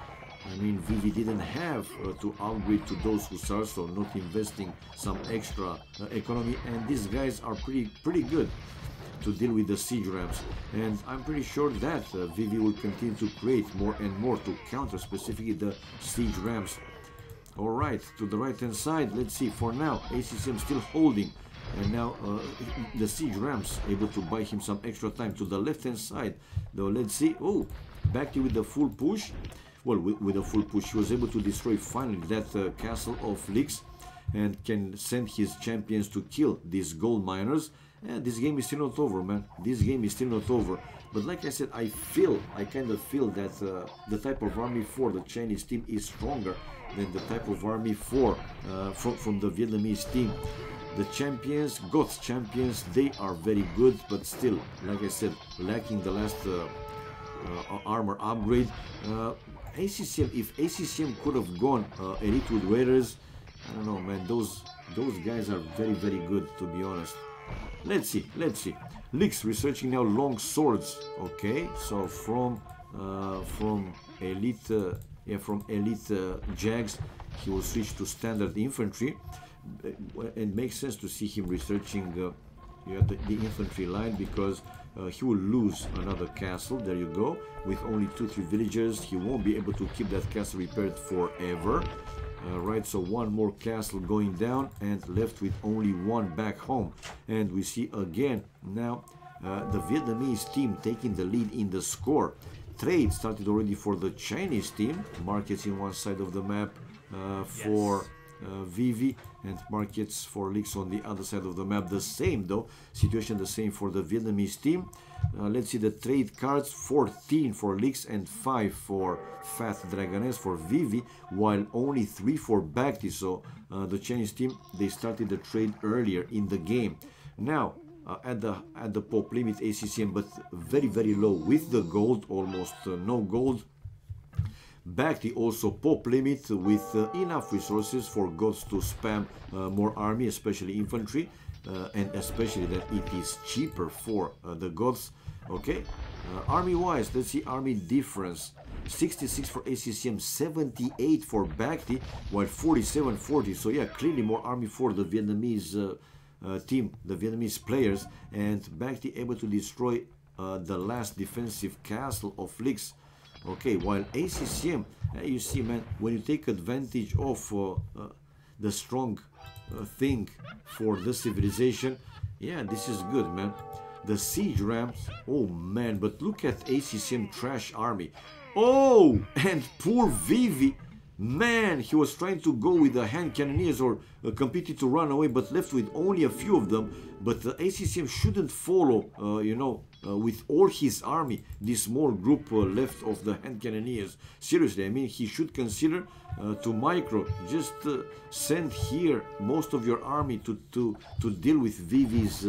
I mean, Vivi didn't have to upgrade to those Hussars, so not investing some extra economy, and these guys are pretty good to deal with the siege rams. And I'm pretty sure that Vivi will continue to create more and more to counter specifically the siege rams. Alright, to the right hand side, let's see, for now ACCM still holding, and now the siege rams able to buy him some extra time. To the left hand side though, let's see, oh, Bhakti with the full push. Well, with a full push he was able to destroy finally that castle of Lix and can send his champions to kill these gold miners. And this game is still not over, man. This game is still not over. But like I said, I kind of feel that the type of army for the Chinese team is stronger than the type of army for from the Vietnamese team. The champions, Goth's champions, they are very good, but still, like I said, lacking the last armor upgrade. ACCM, if ACCM could have gone Elite with Raiders, I don't know, man. Those guys are very, very good, to be honest. Let's see. Lix researching now long swords. Okay, so from elite, Jags, he will switch to standard infantry. It makes sense to see him researching the infantry line, because he will lose another castle. There you go. With only 2-3 villagers, he won't be able to keep that castle repaired forever. Right, so one more castle going down and left with only one back home. And we see again now the Vietnamese team taking the lead in the score. Trade started already for the Chinese team. Markets in one side of the map for Vivi, and markets for Lix on the other side of the map. The same though, situation the same for the Vietnamese team. Let's see the trade cards: 14 for Lix and 5 for Fat Dragoness for Vivi, while only 3 for Bacti. So the Chinese team, they started the trade earlier in the game. Now at the pop limit ACCM, but very, very low with the gold, almost no gold. Bacti also pop limit with enough resources for gods to spam more army, especially infantry, and especially that it is cheaper for the gods. Okay, army wise, let's see army difference: 66 for ACCM, 78 for Bacti, while 47-40. So yeah, clearly more army for the Vietnamese team, the Vietnamese players, and Bacti able to destroy the last defensive castle of Lix. Okay, while ACCM, you see, man, when you take advantage of the strong thing for the civilization, yeah, this is good, man. The siege ramps, oh man, but look at ACCM trash army. Oh, and poor Vivi, man, he was trying to go with the hand cannoneers or competed to run away, but left with only a few of them. But the ACCM shouldn't follow, with all his army, this small group left of the hand cannoneers. Seriously, I mean, he should consider to micro, just send here most of your army to deal with Vivi's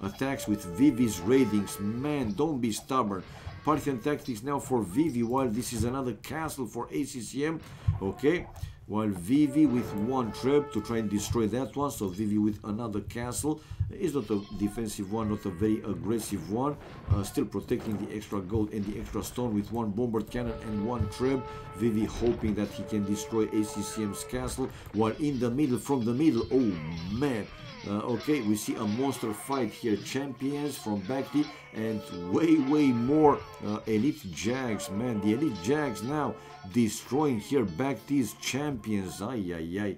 attacks, with Vivi's raidings. Man, don't be stubborn. Parthian tactics now for Vivi, while this is another castle for ACCM. Okay, while Vivi with one trap to try and destroy that one. So Vivi with another castle is not a defensive one, not a very aggressive one, still protecting the extra gold and the extra stone with one bombard cannon and one trap. Vivi hoping that he can destroy ACCM's castle, while in the middle, from the middle, oh man, okay, we see a monster fight here. Champions from Bacti and way more elite Jags, man. The elite Jags now destroying here Bacti's champions. Ay.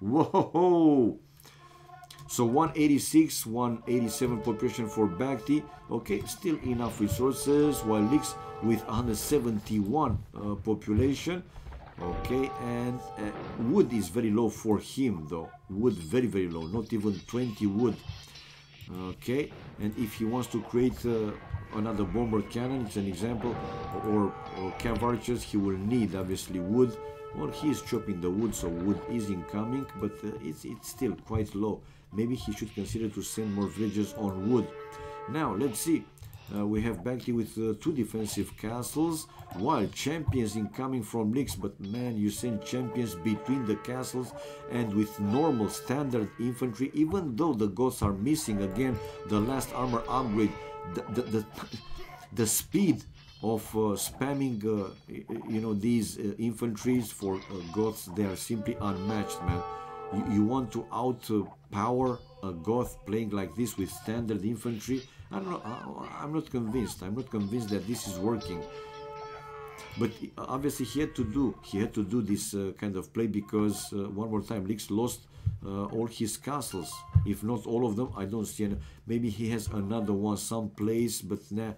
Whoa. So 186, 187 population for Bacti. Okay, still enough resources, while Lix with 171 population. Okay, and wood is very low for him though. Wood very low, not even 20 wood. Okay, and if he wants to create another bomber cannon, it's an example, or cav archers, he will need obviously wood. Well, he is chopping the wood, so wood is incoming, but it's still quite low. Maybe he should consider to send more villagers on wood. Now let's see. We have Bacti with 2 defensive castles, while champions incoming from Lix. But man, you send champions between the castles and with normal standard infantry, even though the gods are missing again the last armor upgrade. The speed of spamming these infantries for goths, they are simply unmatched, man. You want to outpower a goth playing like this with standard infantry? I don't know. I'm not convinced. I'm not convinced that this is working. But obviously he had to do this kind of play, because one more time, Lix lost all his castles, if not all of them. I don't see any. Maybe he has another one someplace, but nah.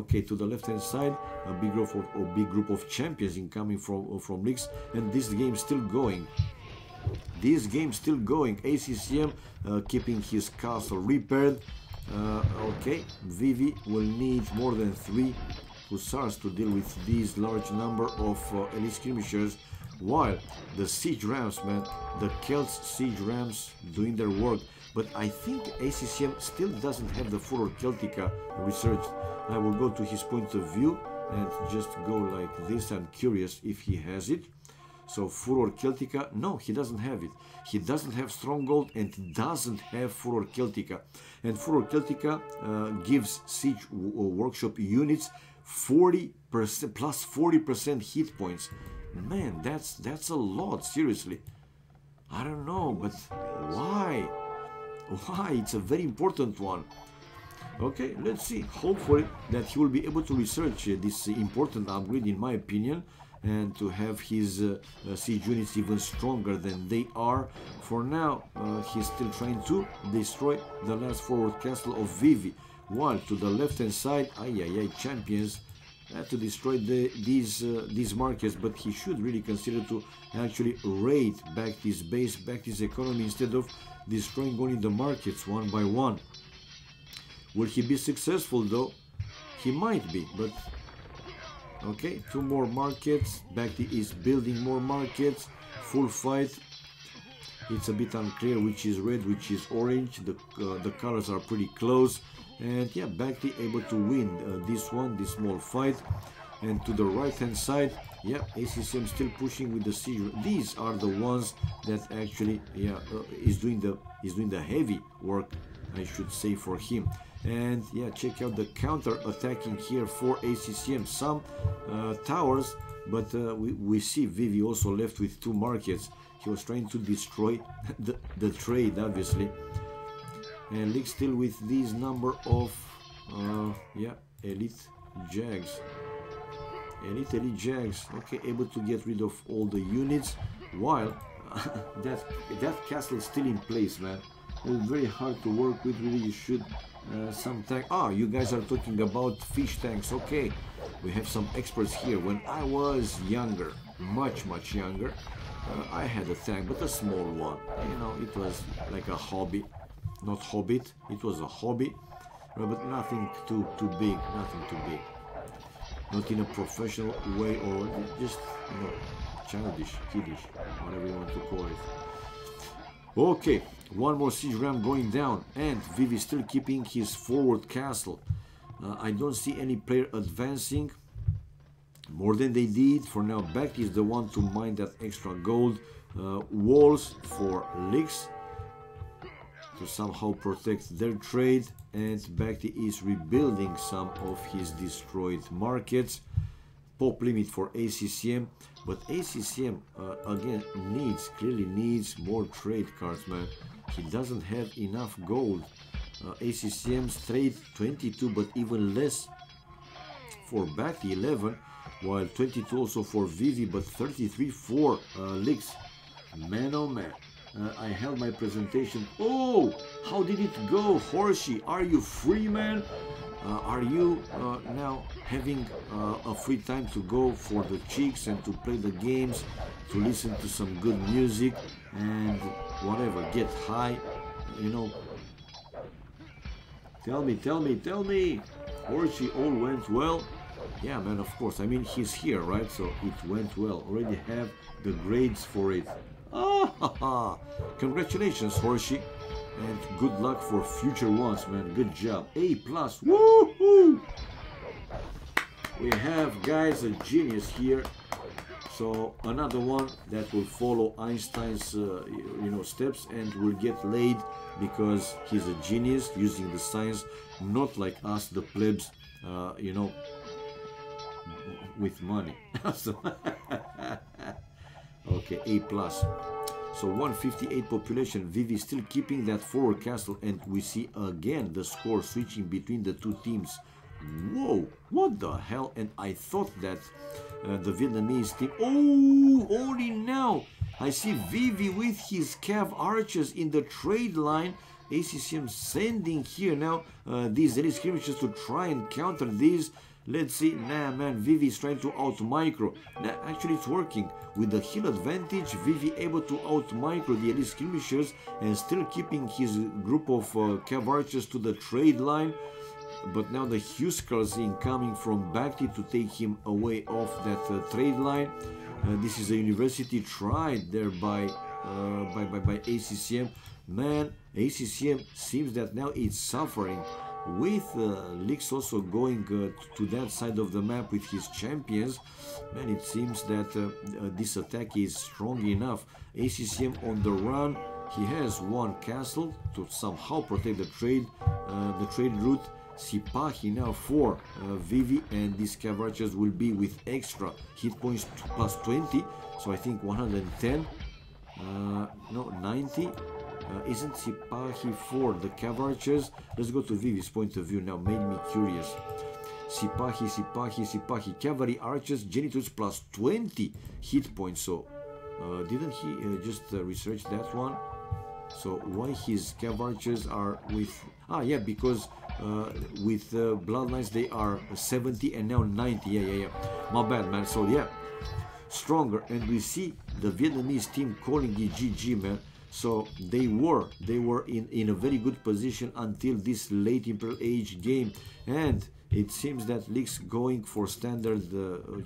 Okay, to the left hand side, a big group of champions incoming from Lix, and this game still going. This game still going. ACCM keeping his castle repaired. Okay, Vivi will need more than 3 hussars to deal with these large number of elite skirmishers, while the siege rams, man, the Celts siege rams doing their work. But I think ACCM still doesn't have the Furor Celtica researched. I will go to his point of view and just go like this. I'm curious if he has it. So Furor Celtica, no, he doesn't have it. He doesn't have Stronghold and doesn't have Furor Celtica. And Furor Celtica gives Siege Workshop units 40% plus 40% hit points. Man, that's a lot, seriously. I don't know, but why? Why? It's a very important one. Okay, let's see. Hopefully that he will be able to research this important upgrade, in my opinion, and to have his siege units even stronger than they are. For now, he's still trying to destroy the last forward castle of Vivi, while to the left hand side, champions to destroy these markets, but he should really consider to actually raid back this base, back this economy, instead of destroying only the markets one by one. Will he be successful though? He might be, but okay, 2 more markets. Bakti is building more markets. Full fight. It's a bit unclear which is red, which is orange. The colors are pretty close. And yeah, Bakti able to win this one, this small fight. And to the right hand side, yeah, ACCM still pushing with the siege. These are the ones that actually, yeah, is doing the heavy work, I should say, for him. And yeah, check out the counter attacking here for ACCM. Some towers, but we see Vivi also left with 2 markets. He was trying to destroy the trade, obviously. And League still with these number of elite jags. Elite jags. Okay, able to get rid of all the units, while that castle is still in place, man. It's very hard to work with. Really, you should some tank. Ah, you guys are talking about fish tanks. Okay, we have some experts here. When I was younger, much younger, I had a tank, but a small one. You know, it was like a hobby, not hobbit. It was a hobby, but nothing too big. Nothing too big. Not in a professional way, or just, you know, childish, kiddish, whatever you want to call it. Okay, one more siege ram going down, and Vivi still keeping his forward castle. I don't see any player advancing more than they did. For now, Bakti is the one to mine that extra gold. Walls for Lix to somehow protect their trade, and Bakti is rebuilding some of his destroyed markets. Pop limit for ACCM, but ACCM again clearly needs more trade cards, man. He doesn't have enough gold. ACCM's trade 22, but even less for Bakti, 11, while 22 also for Vivi, but 33 for Lix. Man, oh man. I held my presentation. Oh, how did it go, Horsey? Are you free, man? Are you now having a free time to go for the chicks and to play the games, to listen to some good music and whatever, get high, you know? Tell me, Horsey, all went well? Yeah, man, of course. I mean, he's here, right? So it went well. Already have the grades for it. Ah, congratulations, Horsey, and good luck for future ones, man. Good job. A+. Woohoo! We have, guys, a genius here. So another one that will follow Einstein's, steps and will get laid because he's a genius using the science, not like us, the plebs, with money. So okay, A+. So 158 population. Vivi still keeping that forward castle, and we see again the score switching between the 2 teams. Whoa, what the hell? And I thought that the Vietnamese team... Oh, only now I see Vivi with his cav archers in the trade line. ACCM sending here now these elite skirmishes to try and counter these. Let's see. Nah, man, Vivi is trying to out-micro. Nah, actually it's working. With the hill advantage, Vivi able to out-micro the elite skirmishers and still keeping his group of cav archers to the trade line. But now the Huskars incoming from Bakti to take him away off that trade line. This is a university tried there by ACCM. Man, ACCM seems that now it's suffering. with Lix also going to that side of the map with his champions, man, it seems that this attack is strong enough. ACCM on the run. He has one castle to somehow protect the trade route. Sipahi now for Vivi, and these Cavarchas will be with extra hit points plus 20, so I think 110, no, 90. Isn't Sipahi for the Cavarchas? Let's go to Vivi's point of view now, made me curious. Sipahi, cavalry archers, genitors plus 20 hit points, so didn't he just research that one? So why his Cavarchas are with... Ah, yeah, because with Bloodlines they are 70 and now 90. Yeah. My bad, man. So yeah, stronger. And we see the Vietnamese team calling it GG, man. So they were in a very good position until this late Imperial Age game. And it seems that Lix going for standard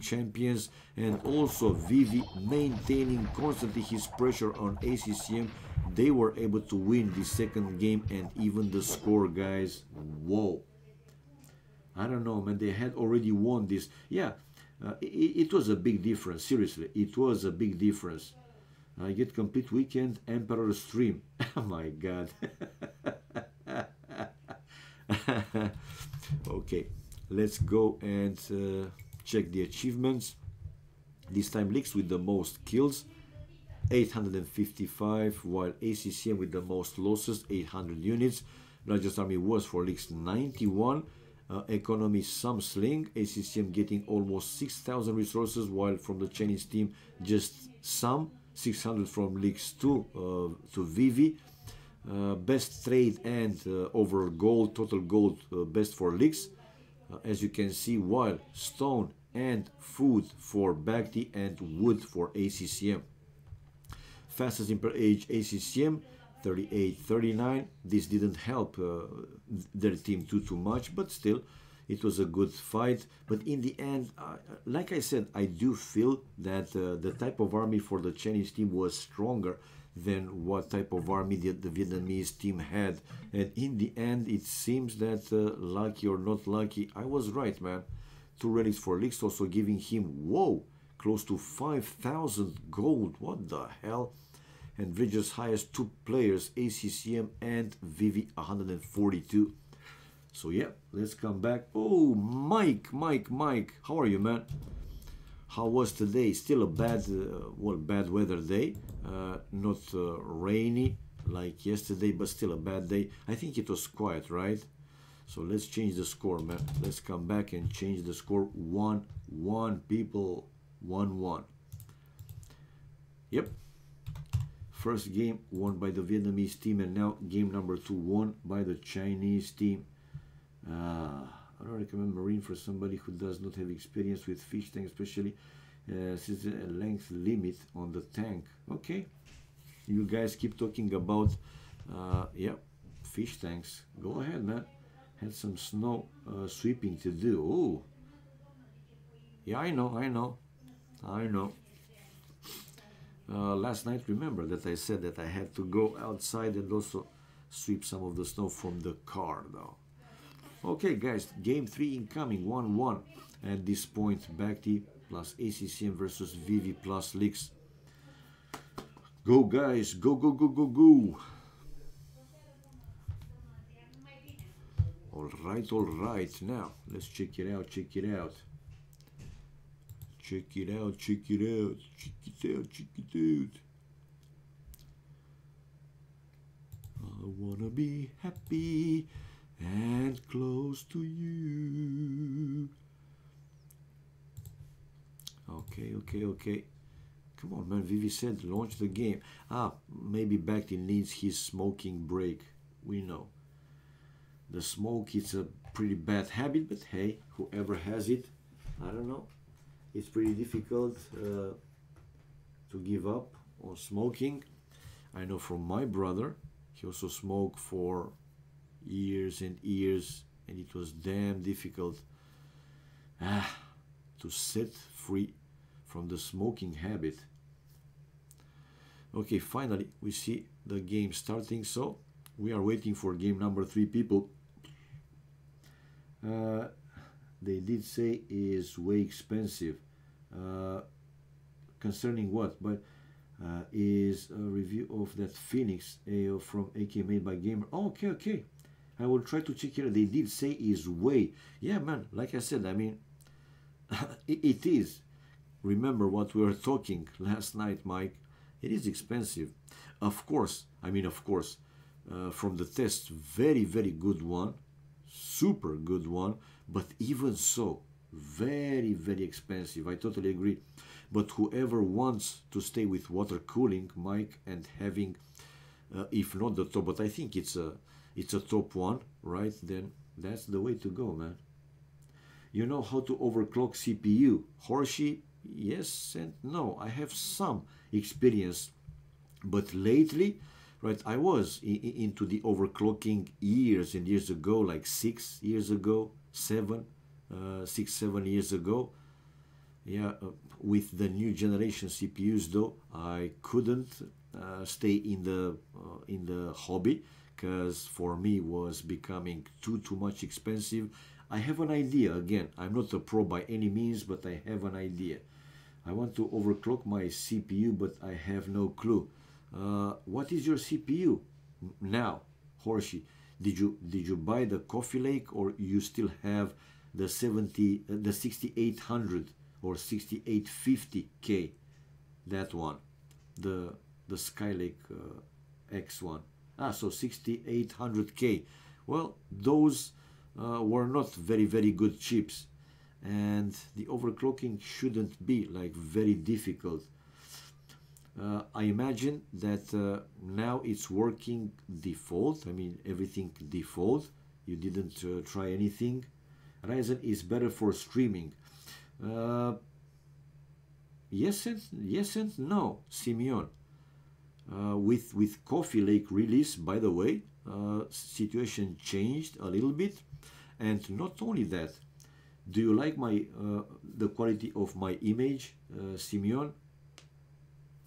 champions, and also Vivi maintaining constantly his pressure on ACCM. They were able to win the second game, and even the score, guys. Whoa. I don't know, man. They had already won this. Yeah, it was a big difference. Seriously, it was a big difference. I get complete weekend Emperor stream. Oh my God. Okay, let's go and check the achievements. This time Lix with the most kills, 855, while ACCM with the most losses, 800 units. Largest army was for Lix 91. Economy some sling, ACCM getting almost 6,000 resources, while from the Chinese team just some, 600 from Lix to Vivi. Best trade and overall gold, total gold, best for Lix. As you can see, while stone and food for Bhakti and wood for ACCM. Fastest Imperial Age ACCM 38-39. This didn't help their team too much, but still it was a good fight. But in the end, like I said, I do feel that the type of army for the Chinese team was stronger than what type of army the Vietnamese team had. And in the end, it seems that lucky or not lucky, I was right, man. 2 relics for Lix, also giving him, whoa, close to 5,000 gold. What the hell? And Bridges highest 2 players, ACCM and Vivi, 142. So yeah, let's come back. Oh, Mike, how are you, man? How was today? Still a bad, bad weather day. Not rainy like yesterday, but still a bad day. I think it was quiet, right? So let's change the score, man. Let's come back and change the score. 1-1, people. 1-1. Yep. First game won by the Vietnamese team, and now game number 2 won by the Chinese team. I don't recommend Marine for somebody who does not have experience with fish tank, especially since the length limit on the tank. Okay, you guys keep talking about yeah, fish tanks. Go ahead, man. Had some snow sweeping to do. Oh, yeah, I know. Last night, remember that I said that I had to go outside and also sweep some of the snow from the car, though. Okay, guys, game 3 incoming, 1-1. At this point, Bhakti plus ACCM versus Vivi plus Lix. Go, guys, go. All right. Now, let's check it out. Check it out. I wanna be happy and close to you. Okay. Come on, man. Vivi said launch the game. Maybe Bhakti needs his smoking break. We know. The smoke is a pretty bad habit, but hey, whoever has it, I don't know. It's pretty difficult to give up on smoking. I know from my brother, he also smoked for years and years, and it was damn difficult to set free from the smoking habit. Okay, finally we see the game starting, so we are waiting for game number 3, people. They did say is way expensive. Concerning what? But is a review of that Phoenix AO from AK made by Gamer. Oh, okay, okay. I will try to check here. They did say is way. Yeah, man. Like I said, I mean, it is. Remember what we were talking last night, Mike. It is expensive. Of course. I mean, of course. From the test, very, very good one. Super good one. But even so, very, very expensive. I totally agree. But whoever wants to stay with water cooling, Mike, and having, if not the top, but I think it's a top one, right? Then that's the way to go, man. You know how to overclock CPU, Horsey? Yes and no. I have some experience, but lately, right? I was into the overclocking years and years ago, like 6 years ago, 7 years ago. Yeah, with the new generation CPUs though, I couldn't stay in the hobby because for me was becoming too much expensive. I have an idea. Again, I'm not a pro by any means, but I have an idea. I want to overclock my CPU, but I have no clue. What is your CPU now, Horsey? Did you buy the Coffee Lake, or you still have the 6800 or 6850K? That one, the Skylake X1. So 6800K. Well, those were not very good chips, and the overclocking shouldn't be like very difficult. I imagine that now it's working default. I mean, everything default. You didn't try anything. Ryzen is better for streaming. Yes and no, Simeon. With Coffee Lake release, by the way, situation changed a little bit. And not only that, do you like my the quality of my image, Simeon?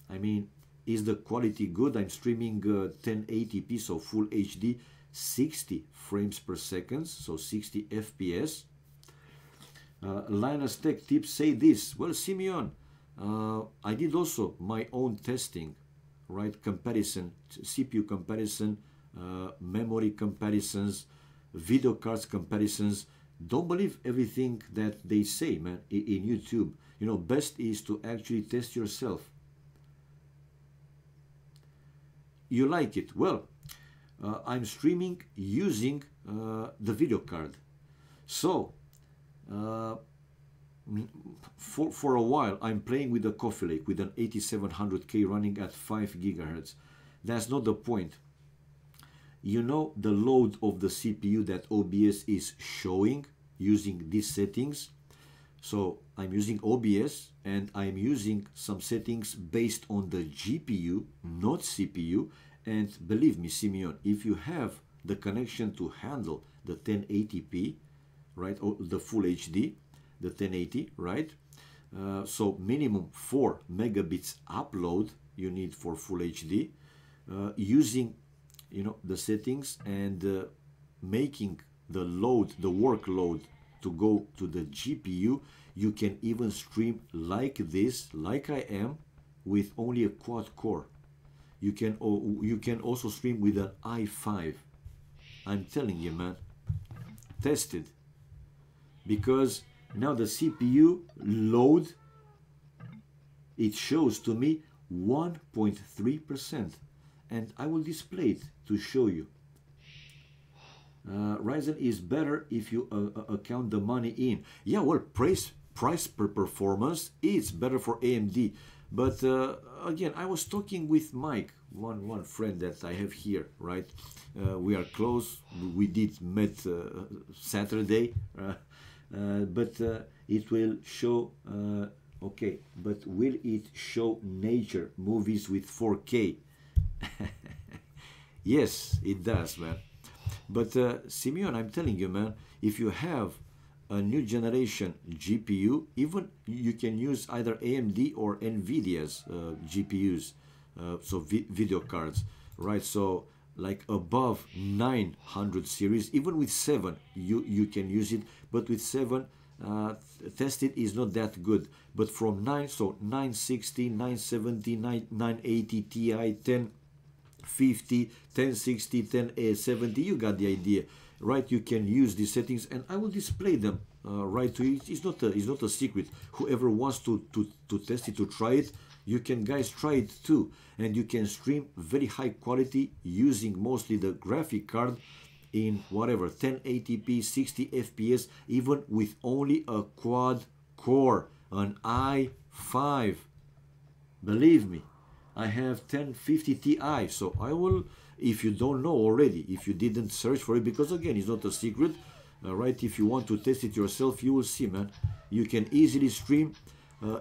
I mean, is the quality good? I'm streaming 1080p, so full HD, 60 frames per second, so 60 FPS. Linus Tech Tips say this. Well, Simeon, I did also my own testing, right? Comparison, CPU comparison, memory comparisons, video cards comparisons. Don't believe everything that they say, man, in YouTube. You know, best is to actually test yourself. You like it? Well, I'm streaming using the video card. So, for a while, I'm playing with the Coffee Lake with an 8700K running at 5 gigahertz. That's not the point. You know the load of the CPU that OBS is showing using these settings. So I'm using OBS and I'm using some settings based on the GPU, not CPU. And believe me, Simeon, if you have the connection to handle the 1080p, right, or the full HD, the 1080, right? So minimum 4 megabits upload you need for full HD. Using, you know, the settings and making the load, the workload to go to the GPU, you can even stream like this, like I am, with only a quad core. You can also stream with an i5. I'm telling you, man, test it. Because now the CPU load, it shows to me 1.3%. And I will display it to show you. Ryzen is better if you account the money in. Yeah, well, price per performance is better for AMD. But again, I was talking with Mike, one friend that I have here, right? We are close. We did met Saturday, but it will show. Okay, but will it show nature movies with 4K? Yes, it does, man. But Simeon, I'm telling you, man, if you have a new generation GPU, even you can use either AMD or NVIDIA's GPUs, so video cards, right? So like above 900 series. Even with 7 you can use it, but with 7 tested is not that good. But from 9, so 960, 970, 980 Ti, 1050, 1060, 1070, you got the idea, right? You can use these settings, and I will display them right to you. It's not a secret. Whoever wants to test it, to try it, you can guys try it too. And you can stream very high quality using mostly the graphic card in whatever 1080p, 60 fps, even with only a quad core, an i5. Believe me, I have 1050 Ti, so I will, if you don't know already, if you didn't search for it, because again, it's not a secret, right? If you want to test it yourself, you will see, man. You can easily stream,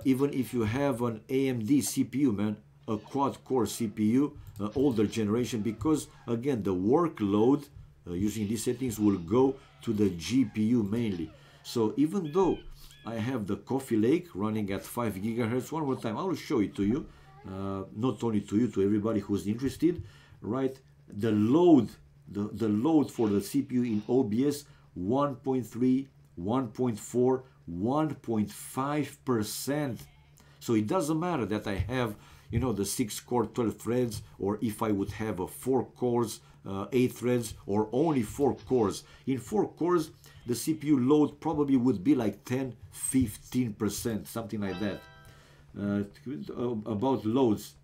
even if you have an AMD CPU, man, a quad-core CPU, older generation, because again, the workload using these settings will go to the GPU mainly. So even though I have the Coffee Lake running at 5 gigahertz, one more time, I will show it to you. Not only to you, to everybody who's interested, right? The load, the load for the CPU in OBS, 1.3, 1.4, 1.5%. So it doesn't matter that I have, you know, the 6-core 12 threads, or if I would have a 4 cores, 8 threads, or only 4 cores. In 4 cores, the CPU load probably would be like 10-15%, something like that. About loads.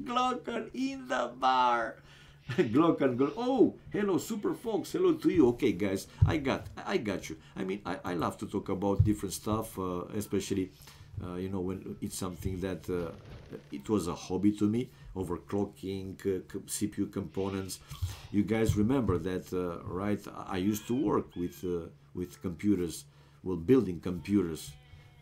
Glocken in the bar. Glocken, oh, hello, Super Folks, hello to you. Okay, guys, I got you. I mean, I love to talk about different stuff, especially, you know, when it's something that it was a hobby to me, overclocking, CPU components. You guys remember that, right? I used to work with computers, well, building computers,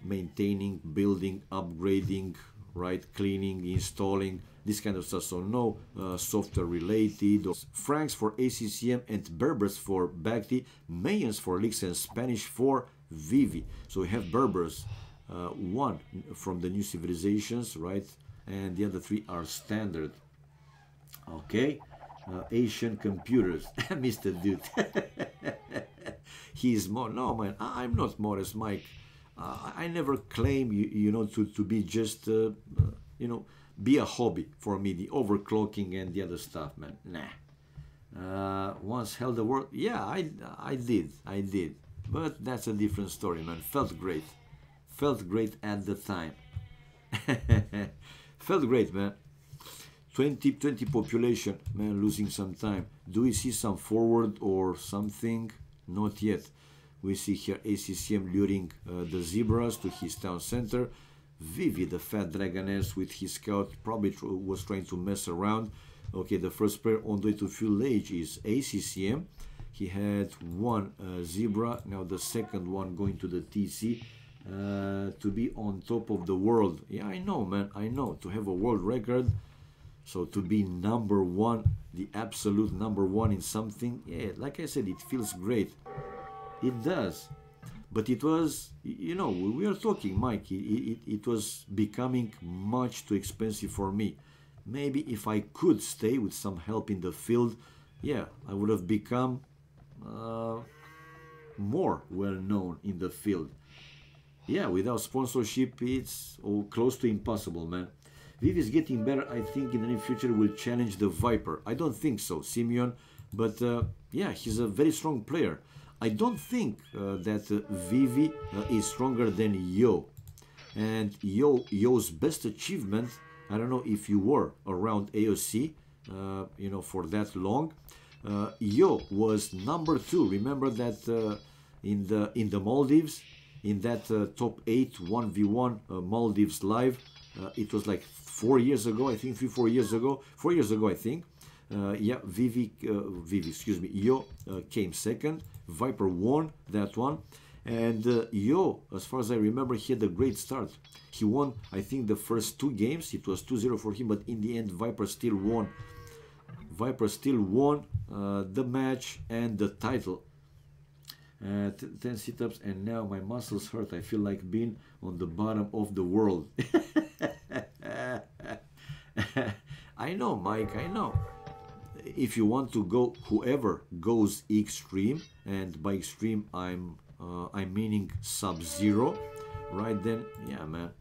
maintaining, building, upgrading, right, cleaning, installing, this kind of stuff. So no software related. Francs for ACCM and Berbers for Bacti, Mayans for Leaks, and Spanish for Vivi. So we have Berbers, one from the New Civilizations, right, and the other 3 are standard. Okay, Asian computers. Mr. Dude. He's more, no man, I'm not modest, Mike. I never claim, you know, to be just, you know, be a hobby for me, the overclocking and the other stuff, man. Nah. Once held the world, yeah, I did. But that's a different story, man. Felt great at the time. Felt great, man. 20 population, man, losing some time. Do we see some forward or something? Not yet. We see here ACCM luring the zebras to his town center. Vivi, the fat dragoness with his scout, probably was trying to mess around. Okay, the first player on the way to fuel age is ACCM. He had 1 zebra, now the second one going to the TC to be on top of the world. Yeah, I know, man, I know. To have a world record, so to be number 1, the absolute number 1 in something, yeah, like I said, it feels great. It does. But it was, you know, we are talking, Mike, it was becoming much too expensive for me. Maybe if I could stay with some help in the field, yeah, I would have become more well known in the field. Yeah, without sponsorship, it's close to impossible, man. Viv is getting better. I think in the near future will challenge the Viper. I don't think so, Simeon, but yeah, he's a very strong player. I don't think that Vivi is stronger than Yo. And Yo's best achievement, I don't know if you were around AoC, you know, for that long. Yo was number 2. Remember that in the Maldives, in that top 8 1v1 Maldives live, it was like 4 years ago, I think, 3-4 years ago, 4 years ago, I think. Yeah, Yo came second. Viper won that one, and Yo, as far as I remember, he had a great start. He won, I think, the first 2 games. It was 2-0 for him, but in the end, Viper still won. Viper still won the match and the title. 10 sit-ups, and now my muscles hurt. I feel like being on the bottom of the world. I know, Mike, I know. If you want to go, whoever goes extreme, and by extreme I'm meaning sub-zero, right? Then yeah, man,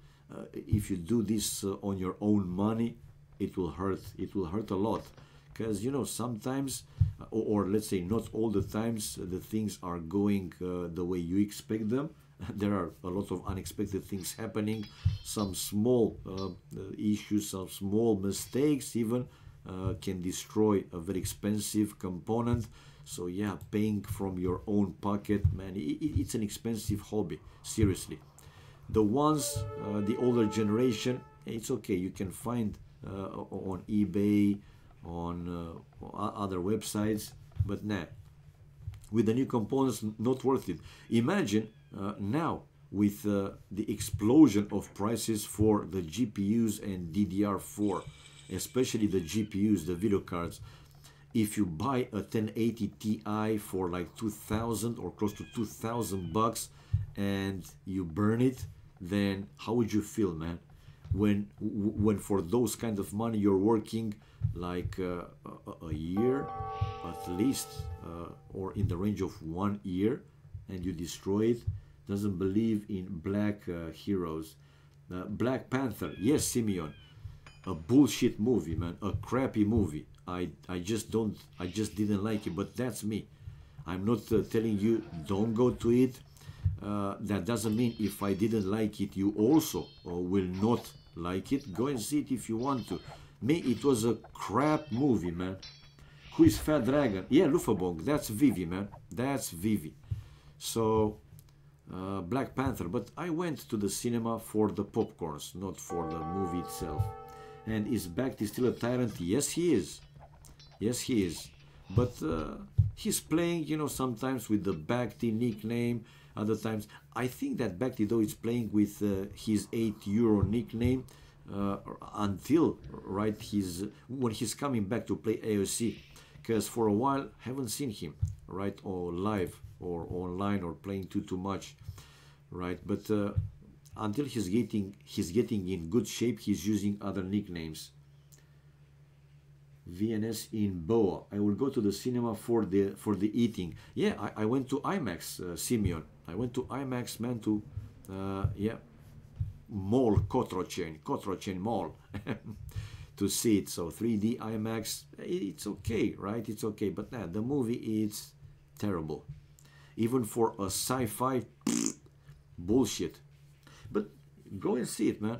if you do this on your own money, it will hurt. It will hurt a lot, because you know sometimes, or let's say not all the times, the things are going the way you expect them. There are a lot of unexpected things happening, some small issues, some small mistakes even can destroy a very expensive component. So yeah, paying from your own pocket, man, it's an expensive hobby, seriously. The ones, the older generation, it's okay, you can find on eBay, on other websites, but nah, with the new components, not worth it. Imagine now with the explosion of prices for the GPUs and DDR4, especially the GPUs, the video cards. If you buy a 1080 Ti for like 2,000 or close to 2,000 bucks and you burn it, then how would you feel, man? When for those kind of money you're working like a year at least, or in the range of 1 year, and you destroy it. Doesn't believe in black heroes. Black Panther, yes, Simeon, a bullshit movie, man, a crappy movie. I just didn't like it, but that's me. I'm not telling you don't go to it. That doesn't mean if I didn't like it, you also will not like it. Go and see it if you want to. Me, it was a crap movie, man. Who is Fat Dragon? Yeah, Lufabong. That's Vivi, man. That's Vivi. So, Black Panther. But I went to the cinema for the popcorns, not for the movie itself. And is Bacti still a tyrant? Yes, he is. Yes, he is. But he's playing, you know, sometimes with the Bacti nickname. Other times, I think that Bacti, though, is playing with his €8 nickname until, right, when he's coming back to play AoC. Because for a while, haven't seen him, right, or live or online or playing too much, right? But until he's getting in good shape, he's using other nicknames. VNS in Boa. I will go to the cinema for the eating. Yeah, I went to IMAX, Simeon. I went to IMAX, man, to yeah, Mall Cotroceni Mall to see it. So 3D IMAX, it's okay, right? It's okay, but nah, the movie is terrible. Even for a sci-fi, bullshit. But go and see it, man.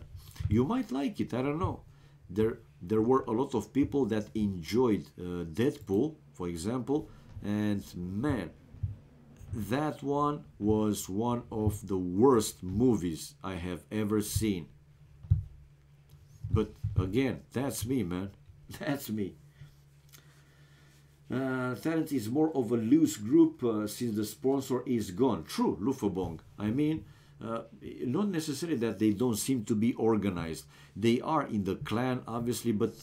You might like it. I don't know. There were a lot of people that enjoyed Deadpool, for example, and man, that one was one of the worst movies I have ever seen. But again, that's me, man. That's me. Talent is more of a loose group since the sponsor is gone. True, Lufabong. I mean, not necessarily that they don't seem to be organized. They are in the clan, obviously, but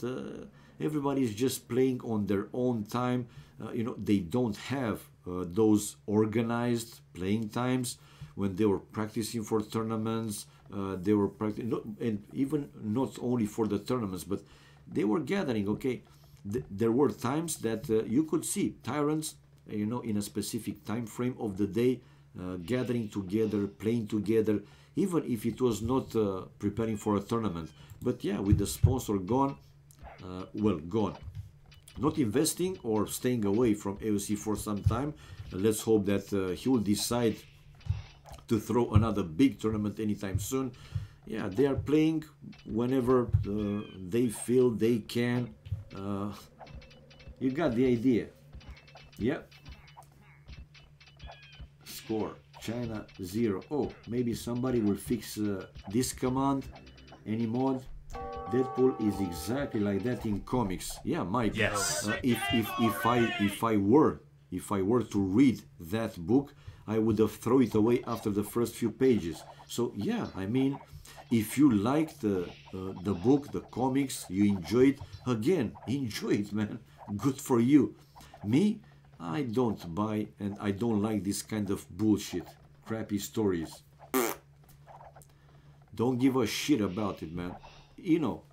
everybody is just playing on their own time. You know, they don't have those organized playing times when they were practicing for tournaments. They were practicing, and even not only for the tournaments, but they were gathering. Okay, there were times that you could see tyrants, you know, in a specific time frame of the day, gathering together, playing together, even if it was not preparing for a tournament. But yeah, with the sponsor gone, well, gone. Not investing or staying away from AoC for some time. Let's hope that he will decide to throw another big tournament anytime soon. Yeah, they are playing whenever they feel they can. You got the idea. Yep. Score. China 0. Oh, maybe somebody will fix this command. Any mod? Deadpool is exactly like that in comics. Yeah, Mike. Yes. If I were to read that book, I would have thrown it away after the first few pages. So yeah, I mean, if you like the book, the comics, you enjoy it, again, enjoy it, man. Good for you. Me, I don't buy and I don't like this kind of bullshit, crappy stories. Don't give a shit about it, man. You know,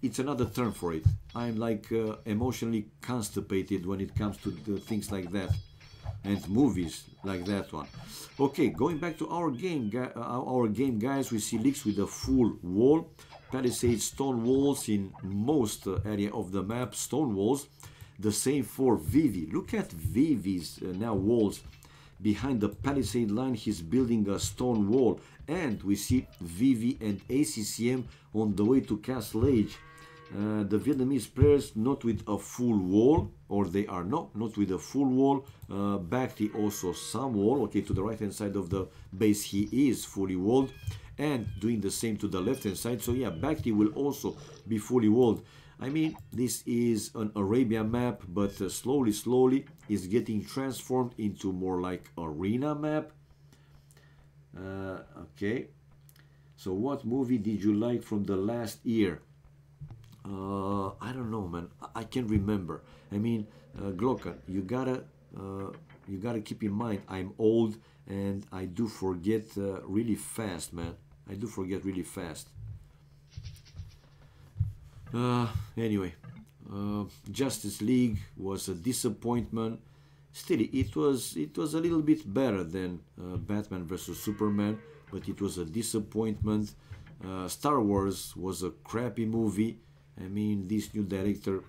it's another term for it. I'm like emotionally constipated when it comes to things like that, and movies like that one. Okay, going back to our game, guys, we see leaks with a full wall, palisade stone walls in most area of the map, stone walls. The same for Vivi. Look at Vivi's now walls. Behind the palisade line, he's building a stone wall, and we see Vivi and ACCM on the way to Castle Age. The Vietnamese players not with a full wall, or they are not with a full wall. Bakhti also some wall. Okay, to the right hand side of the base he is fully walled, and doing the same to the left hand side. So yeah, Bakhti will also be fully walled. I mean, this is an Arabia map, but slowly is getting transformed into more like arena map. Okay, so what movie did you like from the last year? I don't know, man. I can't remember. I mean, Glockan, you gotta keep in mind I'm old and I do forget really fast, man. I do forget really fast. Anyway, Justice League was a disappointment. Still, it was a little bit better than Batman vs Superman, but it was a disappointment. Star Wars was a crappy movie. I mean, this new director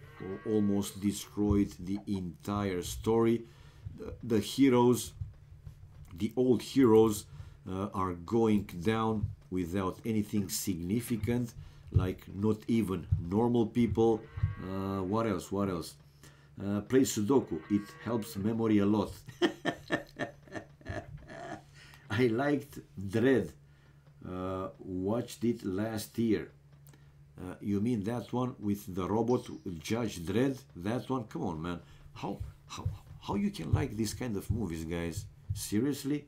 almost destroyed the entire story. The heroes, the old heroes, are going down without anything significant. Like not even normal people. What else? Play Sudoku. It helps memory a lot. I liked Dredd. Watched it last year. You mean that one with the robot Judge Dredd? That one? Come on, man. How you can like this kind of movies, guys? Seriously?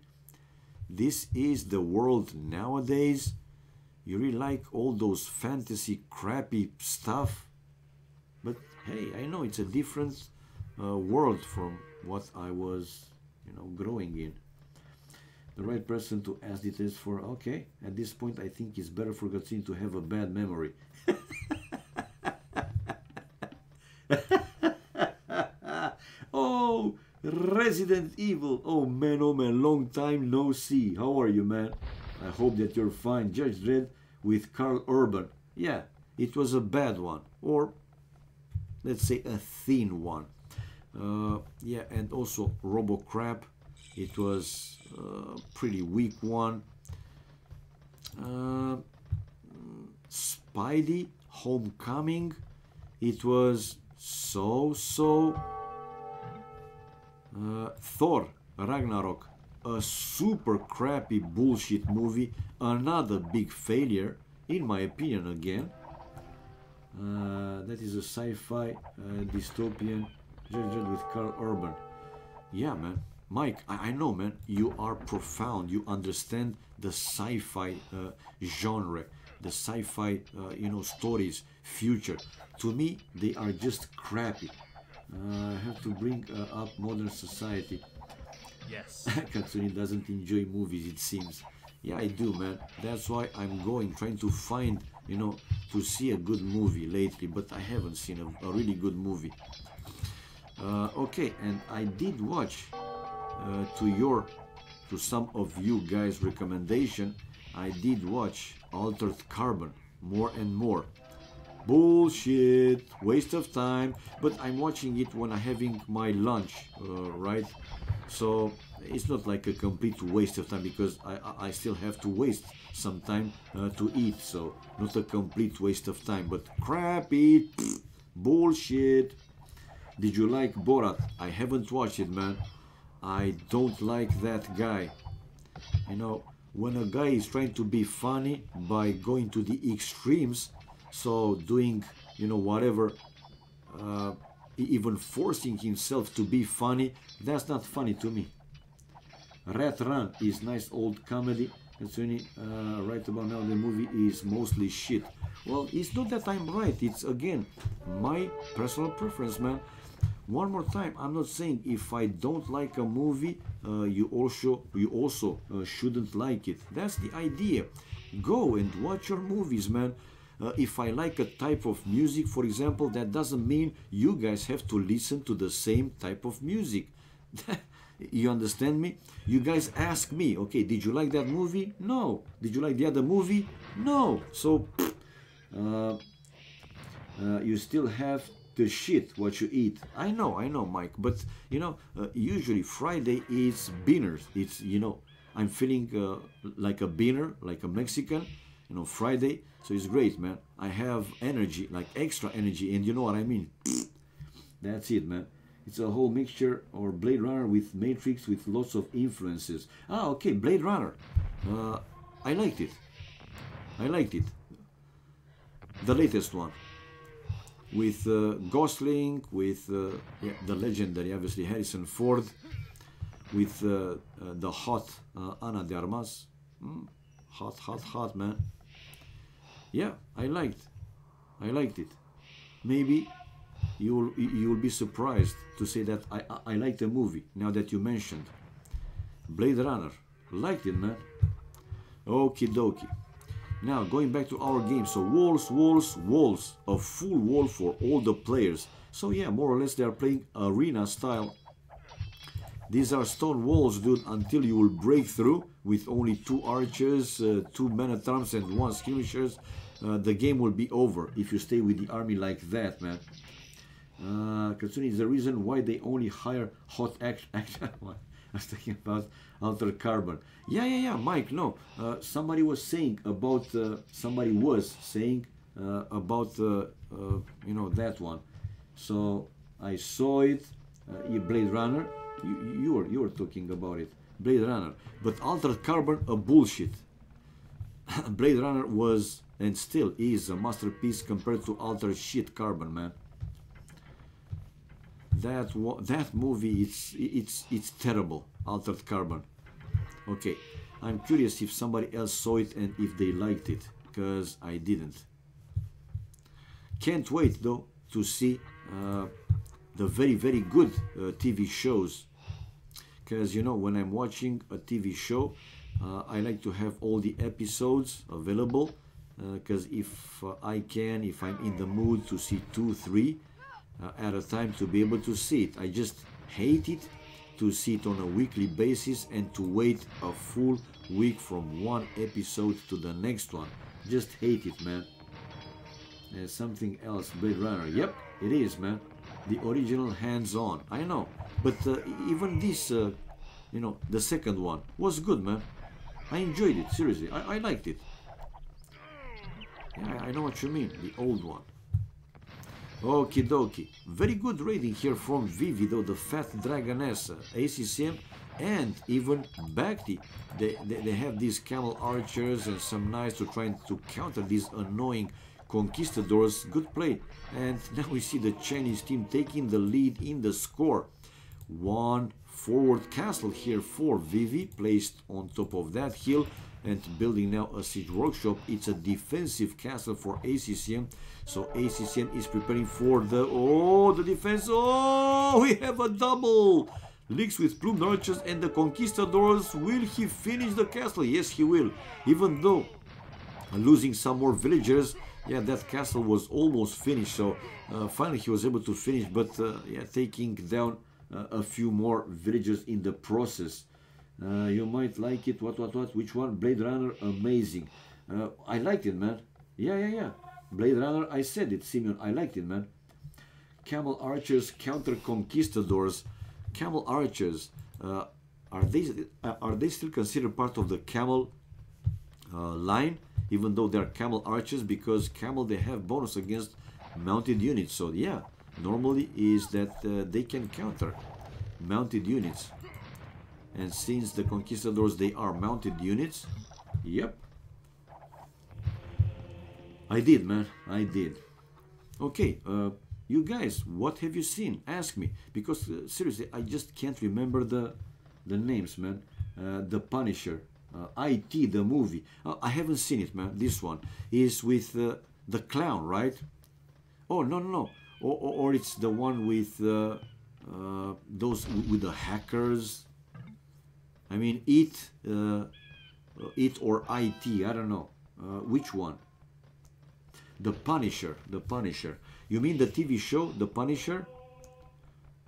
This is the world nowadays? You really like all those fantasy crappy stuff? But hey, I know it's a different world from what I was, growing in. The right person to ask details for, okay, at this point I think it's better for Gatsini to have a bad memory. Oh, Resident Evil. Oh man, long time no see. How are you, man? I hope that you're fine. Judge Dredd with Carl Urban. Yeah, it was a bad one. Or, let's say, a thin one. Yeah, and also RoboCrap. It was a pretty weak one. Spidey Homecoming. It was so. Thor Ragnarok. A super crappy bullshit movie. Another big failure, in my opinion, again. That is a sci-fi dystopian with Carl Urban. Yeah, man. Mike, I know, man. You are profound. You understand the sci-fi genre, the sci-fi, stories, future. To me, they are just crappy. I have to bring up modern society. Yes. Katsuni doesn't enjoy movies, it seems. Yeah, I do, man. That's why I'm trying to find, to see a good movie lately, but I haven't seen a really good movie. Okay, and I did watch, to some of you guys' recommendation, I did watch Altered Carbon more and more. Bullshit, waste of time, but I'm watching it when I'm having my lunch, right? So it's not like a complete waste of time because I still have to waste some time to eat, so not a complete waste of time, but crappy, bullshit. Did you like Borat? I haven't watched it, man. I don't like that guy. When a guy is trying to be funny by going to the extremes, so doing, whatever, even forcing himself to be funny, that's not funny to me. Rat Run is nice old comedy. It's only right about now the movie is mostly shit. Well, it's not that I'm right. It's, again, my personal preference, man. One more time, I'm not saying if I don't like a movie, you also shouldn't like it. That's the idea. Go and watch your movies, man. If I like a type of music, for example, that doesn't mean you guys have to listen to the same type of music. You understand me? You guys ask me, okay, did you like that movie? No. Did you like the other movie? No. So, you still have the shit what you eat. I know, Mike. But, you know, usually Friday is beaners. It's, you know, I'm feeling like a beaner, like a Mexican, you know, Friday. So it's great, man. I have energy, like extra energy. And you know what I mean? That's it, man. It's a whole mixture, or Blade Runner with Matrix with lots of influences. Ah, okay, Blade Runner. I liked it. I liked it. The latest one. With Gosling, with yeah, the legendary, obviously, Harrison Ford, with the hot Ana de Armas. Hot, man. Yeah, I liked it. Maybe you'll be surprised to say that I liked the movie, now that you mentioned. Blade Runner. Liked it, man. Okie dokie. Now, going back to our game. So, walls. A full wall for all the players. So, yeah, more or less they are playing arena style. These are stone walls, dude, until you will break through with only 2 archers, 2 men-at-arms, and 1 skirmishers. The game will be over if you stay with the army like that, man. Katsuni is the reason why they only hire hot action. I was talking about Altered Carbon. Yeah, Mike, no. Somebody was saying about, about, you know, that one. So I saw it, Blade Runner. You were talking about it, Blade Runner. But Altered Carbon, a bullshit. Blade Runner was, and still is, a masterpiece compared to Altered Shit Carbon, man. That movie, it's terrible. Altered Carbon. Okay, I'm curious if somebody else saw it and if they liked it, because I didn't. Can't wait though to see the very good TV shows, because you know, when I'm watching a TV show, I like to have all the episodes available, because if I'm in the mood to see 2, 3 at a time, to be able to see it. I just hate it to see it on a weekly basis and to wait a full week from one episode to the next one. Just hate it, man. And something else, Blade Runner. Yep, it is, man. The original hands-on. I know, but even this, you know, the second one was good, man. I enjoyed it, seriously. I liked it. Yeah, I know what you mean. The old one. Okie dokie. Very good rating here from Vivi, though, the Fat Dragoness, ACCM, and even Bhakti. They have these camel archers and some knights to try to counter these annoying conquistadors. Good play. And now we see the Chinese team taking the lead in the score. 1 forward castle here for Vivi, placed on top of that hill and building now a siege workshop. It's a defensive castle for ACCM. So ACCM is preparing for the defense. Oh, we have a double. Leaks with plumed archers and the conquistadors. Will he finish the castle? Yes, he will. Even though losing some more villagers, yeah, that castle was almost finished. So finally he was able to finish, but yeah, taking down a few more villagers in the process. You might like it. What? Which one? Blade Runner, amazing. I liked it, man. Yeah. Blade Runner, I said it, Simeon. I liked it, man. Camel archers counter conquistadors. Camel archers, are they still considered part of the camel line, even though they're camel archers? Because camel, they have bonus against mounted units. So yeah, normally is that they can counter mounted units. And since the conquistadors, they are mounted units, yep. I did, man. I did. Okay, you guys, what have you seen? Ask me, because seriously, I just can't remember the names, man. The Punisher, IT, the movie. I haven't seen it, man. This one is with the clown, right? Oh no. Or it's the one with those with the hackers. I mean, it or IT. I don't know which one. The Punisher, The Punisher. You mean the TV show, The Punisher?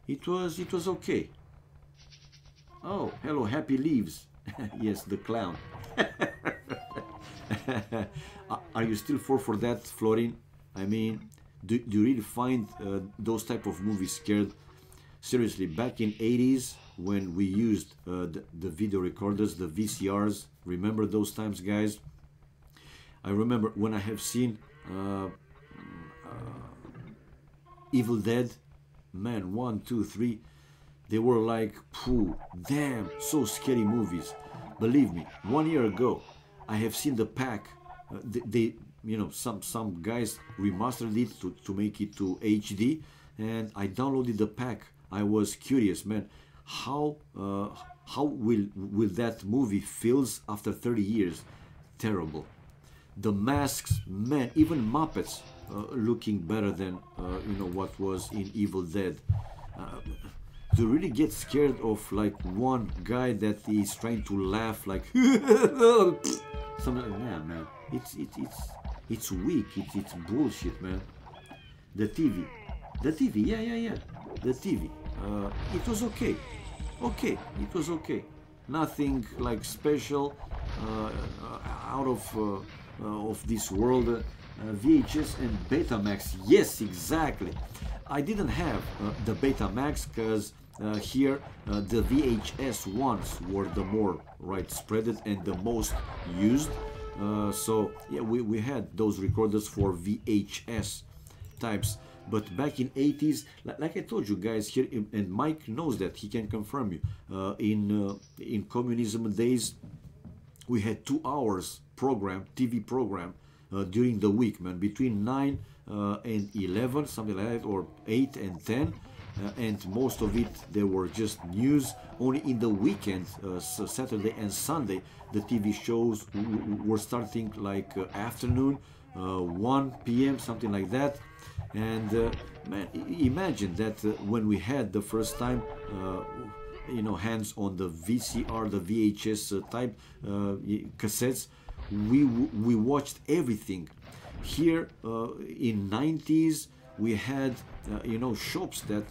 It was okay. Oh, hello, Happy Leaves. Yes, the clown. Are you still for that, Florin? I mean, do you really find those type of movies scared? Seriously, back in 80s when we used the video recorders, the VCRs, remember those times, guys? I remember when I have seen Evil Dead, man, 1, 2, 3, they were like, phew, damn, so scary movies. Believe me, 1 year ago, I have seen the pack. They you know, some guys remastered it to make it to HD, and I downloaded the pack. I was curious, man, how will that movie feels after 30 years? Terrible. The masks, man, even Muppets looking better than you know, what was in Evil Dead. Do you really get scared of like one guy that is trying to laugh like something like that, man? It's weak. It's bullshit, man. The TV, yeah. The TV. It was okay. Okay, it was okay. Nothing like special, out of this world. VHS and Betamax. Yes, exactly. I didn't have the Betamax because here the VHS ones were the more widespread and the most used. So yeah, we had those recorders for VHS types. But back in 80s, like I told you guys here, and Mike knows that, he can confirm you, in communism days, we had 2 hours program, TV program, during the week, man, between 9 and 11, something like that, or 8 and 10. And most of it, they were just news. Only in the weekend, so Saturday and Sunday, the TV shows were starting like afternoon, 1 p.m., something like that. And man, imagine that when we had the first time, you know, hands on the VCR, the VHS type cassettes, we watched everything. Here in 90s, we had you know, shops that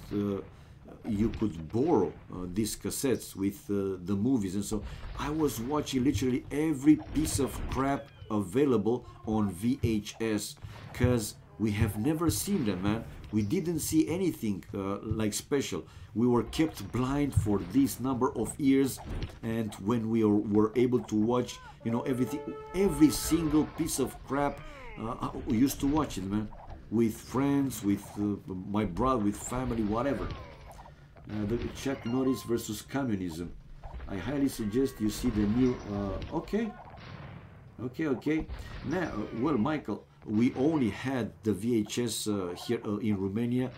you could borrow these cassettes with the movies, and so I was watching literally every piece of crap available on VHS, because we have never seen them, man. We didn't see anything like special. We were kept blind for this number of years, and when we were able to watch, you know, everything, every single piece of crap, we used to watch it, man, with friends, with my brother, with family, whatever. The Chuck Norris versus communism. I highly suggest you see the new. Okay. Now, well, Michael, we only had the VHS here in Romania,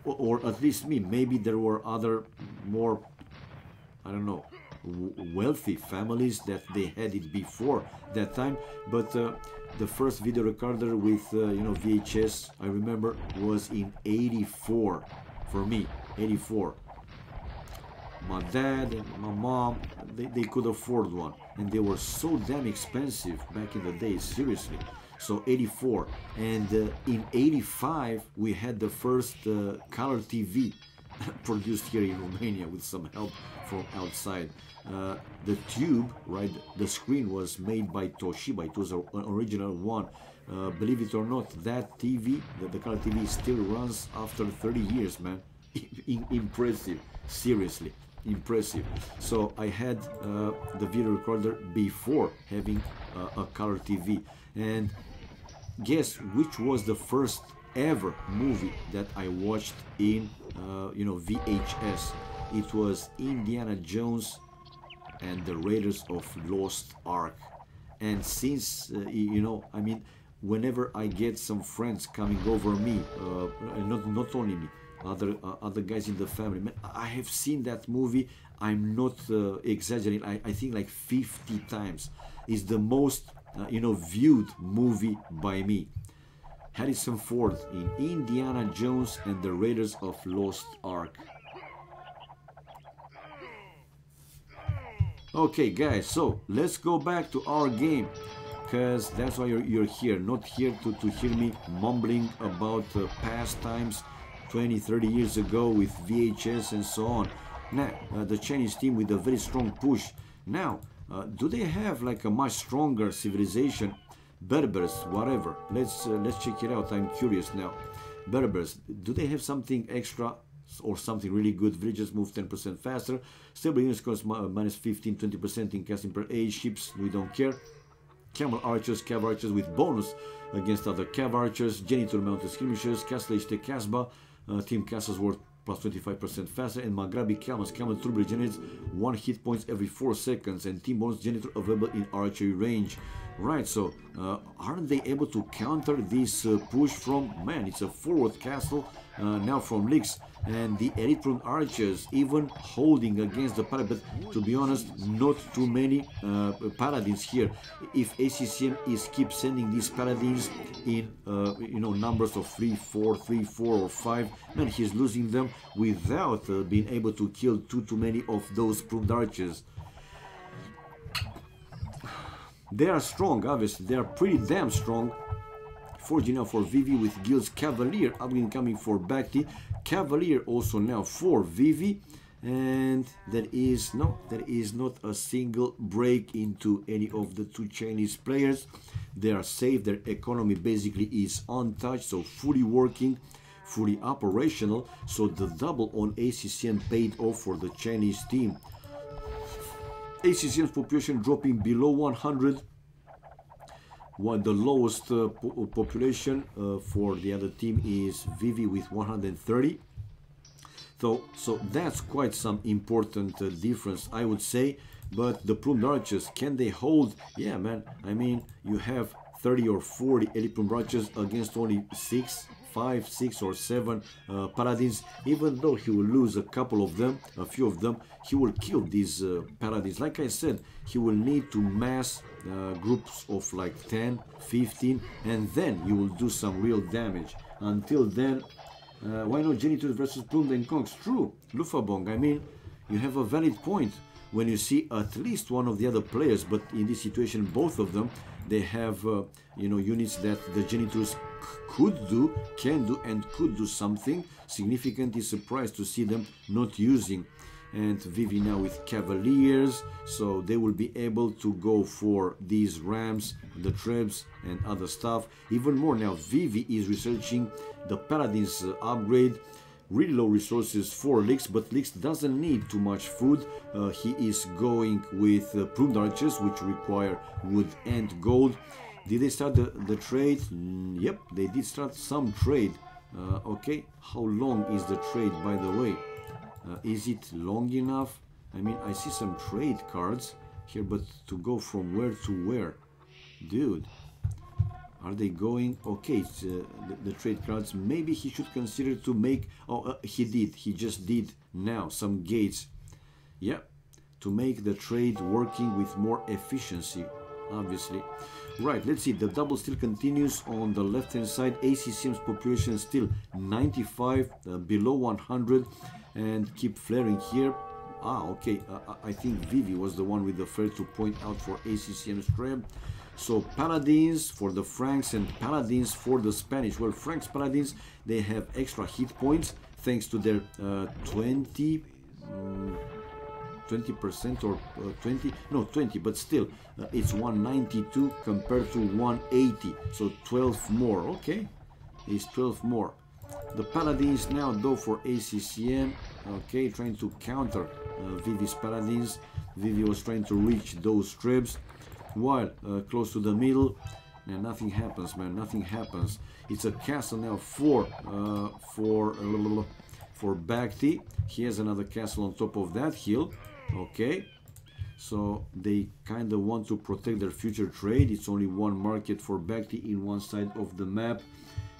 or at least me. Maybe there were other more, I don't know, wealthy families that they had it before that time. But the first video recorder with you know, VHS, I remember, was in '84 for me. '84. My dad and my mom, they could afford one, and they were so damn expensive back in the day, seriously. So '84, and in '85 we had the first color TV produced here in Romania with some help from outside. The tube, right, the screen was made by Toshiba. It was an original one. Believe it or not, that TV, the color TV, still runs after 30 years, man. Impressive, seriously. Impressive. So I had the video recorder before having a color TV. And guess which was the first ever movie that I watched in you know, VHS? It was Indiana Jones and the Raiders of Lost Ark. And since you know, I mean, whenever I get some friends coming over me, and not only me, other guys in the family, man, I have seen that movie. I'm not exaggerating. I think like 50 times. It's the most you know, viewed movie by me. Harrison Ford in Indiana Jones and the Raiders of Lost Ark. Okay, guys, so let's go back to our game. because that's why you're here, not here to hear me mumbling about past times 20-30 years ago with VHS and so on. Now the Chinese team with a very strong push. Now do they have like a much stronger civilization? Berbers, whatever, let's check it out. I'm curious now. Berbers, do they have something extra or something really good? Villages move 10% faster, stable units cost minus 15-20% in casting per age. Ships, we don't care. Camel archers, cav archers with bonus against other cav archers. Genitor mounted skirmishers, castle HT Casbah, team castles worth plus 25% faster, and Maghrabi camels, camel turbo regenerates 1 hit points every 4 seconds, and team bonus genitor available in archery range. Right, so aren't they able to counter this push from, man, it's a forward castle now from Lix, and the elite prone archers even holding against the parapet. To be honest, not too many paladins here. If ACCM is keep sending these paladins in you know, numbers of 3, 4, or 5, man, he's losing them without being able to kill too many of those pruned archers. They are strong, obviously, they are pretty damn strong. Forging now for Vivi with Guild's Cavalier, upgrade coming for Bhakti. Cavalier also now for Vivi, and there is not a single break into any of the 2 Chinese players. They are safe, their economy basically is untouched, so fully working, fully operational, so the double on ACCM paid off for the Chinese team. ACCM's population dropping below 100. The lowest population for the other team is Vivi with 130. So that's quite some important difference, I would say. But the pruned archers, can they hold? Yeah, man, I mean, you have 30 or 40 elite pruned archers against only 5, 6 or 7 paladins. Even though he will lose a couple of them, a few of them, he will kill these paladins. Like I said, he will need to mass groups of like 10, 15, and then you will do some real damage. Until then, why not Genitors versus Pruned and Kongs? True, Lufabong, I mean, you have a valid point. When you see at least one of the other players, but in this situation both of them, they have you know, units that the Genitors can do and could do something significantly. Surprised to see them not using. And Vivi now with Cavaliers, so they will be able to go for these rams, the trebs and other stuff. Even more now, Vivi is researching the Paladins upgrade. Really low resources for Lix, but Lix doesn't need too much food. He is going with pruned archers, which require wood and gold. Did they start the trade? Yep, they did start some trade. Okay, how long is the trade, by the way? Is it long enough? I mean, I see some trade cards here, but to go from where to where? Dude, are they going? Okay, it's, the trade cards. Maybe he should consider to make... Oh, he did. He just did now some gates. Yeah, to make the trade working with more efficiency, obviously. Right, let's see. The double still continues on the left-hand side. ACCM's population still 95, below 100, and keep flaring here. Ah, okay. I think Vivi was the one with the flare to point out for ACCM's trap. So Paladins for the Franks and Paladins for the Spanish. Well, Franks Paladins, they have extra hit points thanks to their 20% or 20, but still it's 192 compared to 180, so 12 more. Okay, it's 12 more. The Paladins now though for ACCM, okay, trying to counter Vivi's Paladins. Vivi was trying to reach those trebs while close to the middle, and nothing happens, man, nothing happens. It's a castle now for Bhakti. He has another castle on top of that hill. Okay, so they kind of want to protect their future trade. It's only one market for Bhakti in one side of the map.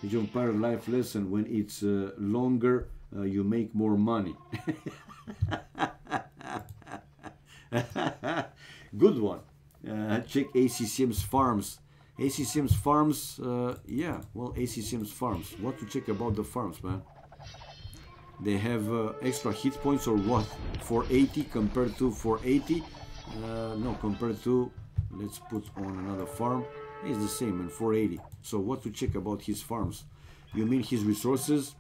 Age of Empire life lesson: when it's longer, you make more money. Good one. Check ACCM's farms. ACCM's farms, yeah, well, ACCM's farms. What to check about the farms, man? They have extra hit points or what? 480 compared to 480? No, compared to Let's put on another farm. It's the same, and 480. So what to check about his farms? You mean his resources?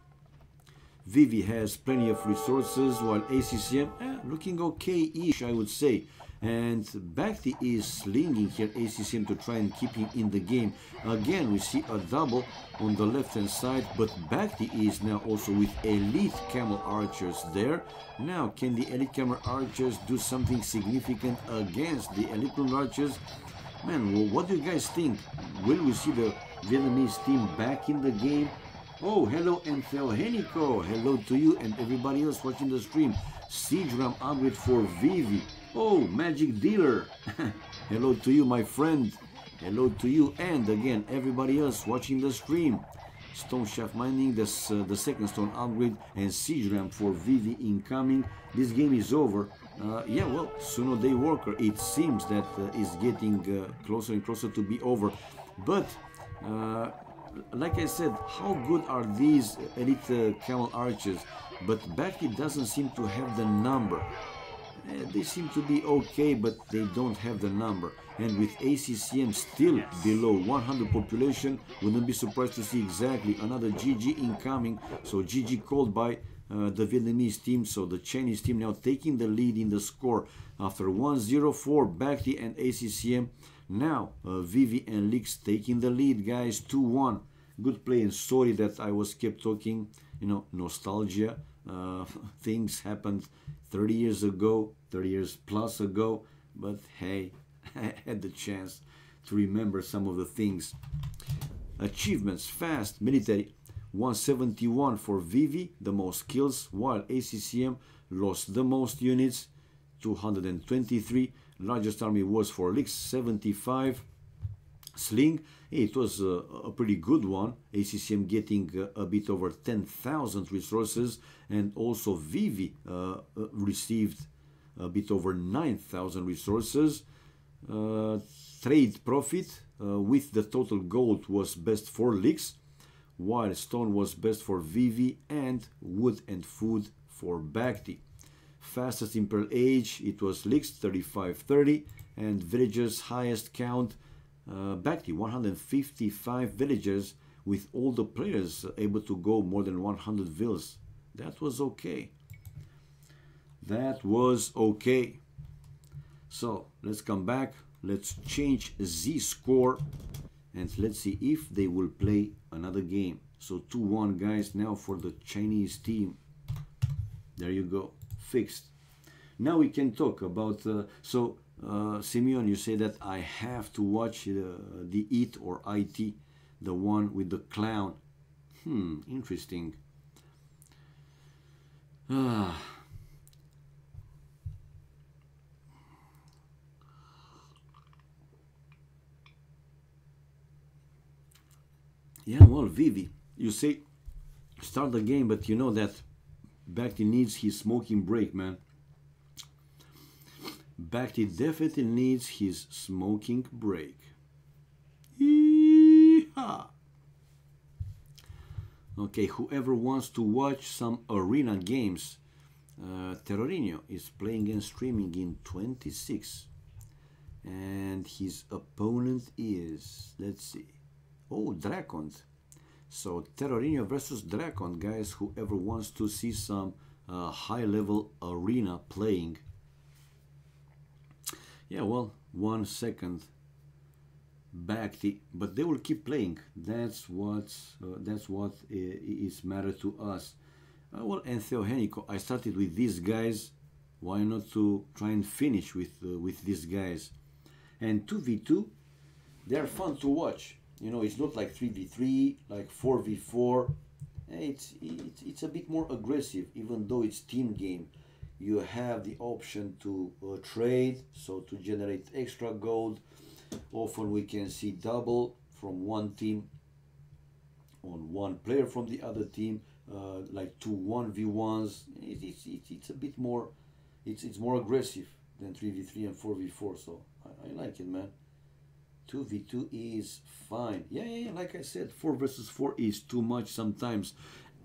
Vivi has plenty of resources, while ACCM looking okay-ish, I would say. And Bhakti is slinging here ACCM to try and keep him in the game. Again, we see a double on the left-hand side, but Bhakti is now also with elite camel archers there. Now, can the elite camel archers do something significant against the elite archers? Man, well, what do you guys think? Will we see the Vietnamese team back in the game? Oh, hello, Anthel-Henico. Hello to you and everybody else watching the stream. Siege Ram upgrade for Vivi. Oh, Magic Dealer. Hello to you, my friend. Hello to you and again everybody else watching the stream. Stone Shaft Mining, the second stone upgrade, and Siege Ramp for Vivi incoming. This game is over. Yeah, well, Suno Day Worker, it seems that is getting closer and closer to be over. But like I said, how good are these elite camel archers? But Bhakti doesn't seem to have the number. They seem to be okay, but they don't have the number. And with ACCM still below 100 population, wouldn't be surprised to see exactly another GG incoming. So GG called by the Vietnamese team. So the Chinese team now taking the lead in the score after 1-0 for Bhakti and ACCM. Now Vivi and Lix taking the lead, guys. 2-1. Good play, and sorry that I was kept talking, you know, nostalgia. Things happened 30 years ago, 30 years plus ago, but hey, I had the chance to remember some of the things. Achievements, fast, military, 171 for Vivi, the most kills, while ACCM lost the most units, 223. Largest army was for Lix, 75. Sling, it was a pretty good one. ACCM getting a bit over 10,000 resources, and also Vivi received a bit over 9,000 resources. Trade profit with the total gold was best for Lix, while stone was best for Vivi, and wood and food for Bhakti. Fastest Imperial Age, it was Lix, 3530, and villagers highest count, Bhakti, 155 villagers, with all the players able to go more than 100 vills. That was okay. That was okay. So let's come back. Let's change Z score and let's see if they will play another game. So 2-1, guys, now for the Chinese team. There you go, fixed. Now we can talk about Simeon, you say that I have to watch the IT or IT, the one with the clown. Interesting. Yeah, well, Vivi, you say start the game, but you know that Bhakti needs his smoking break, man. Bhakti definitely needs his smoking break. Yee-haw. Okay, whoever wants to watch some arena games, Terrorinho is playing and streaming in 26. And his opponent is, let's see, oh, Dracon. So Terrorinho versus Dracon, guys, whoever wants to see some high-level arena playing. Yeah, well, 1 second, Bhakti, but they will keep playing. That's what is matter to us. Well, and Theohenico, I started with these guys. Why not to try and finish with these guys? And 2v2, they are fun to watch. You know, it's not like 3v3, like 4v4. It's a bit more aggressive, even though it's team game. You have the option to trade, so to generate extra gold. Often we can see double from one team on one player from the other team, like 2 1v1s. It's a bit more, it's more aggressive than 3v3 and 4v4. So I like it, man. 2v2 is fine. Yeah, like I said, 4 versus 4 is too much sometimes.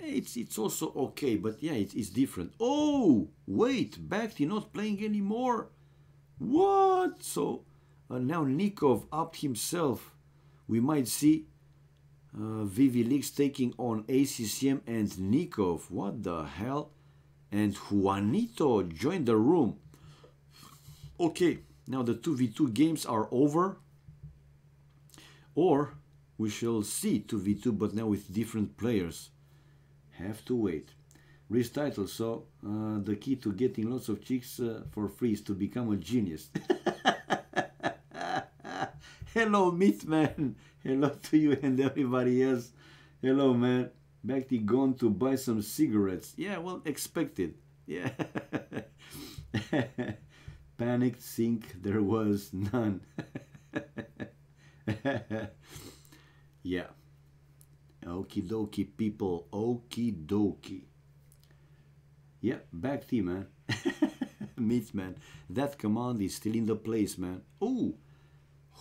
It's also okay, but yeah, it's different. Oh, wait, Bhakti not playing anymore. What? So Now Nikov upped himself. We might see Vivi Leaks taking on ACCM and Nikov. What the hell? And Juanito joined the room. Okay, now the 2v2 games are over. Or we shall see 2v2 but now with different players. Have to wait. Risk title, so the key to getting lots of chicks for free is to become a genius. Hello, Meatman. Hello to you and everybody else. Hello, man. Back gone to buy some cigarettes. Yeah, well, expected. Yeah. Panicked, think there was none. Yeah. Okie dokie, people. Okie dokie. Yeah, back to you, man. Meatman. That command is still in the place, man. Oh,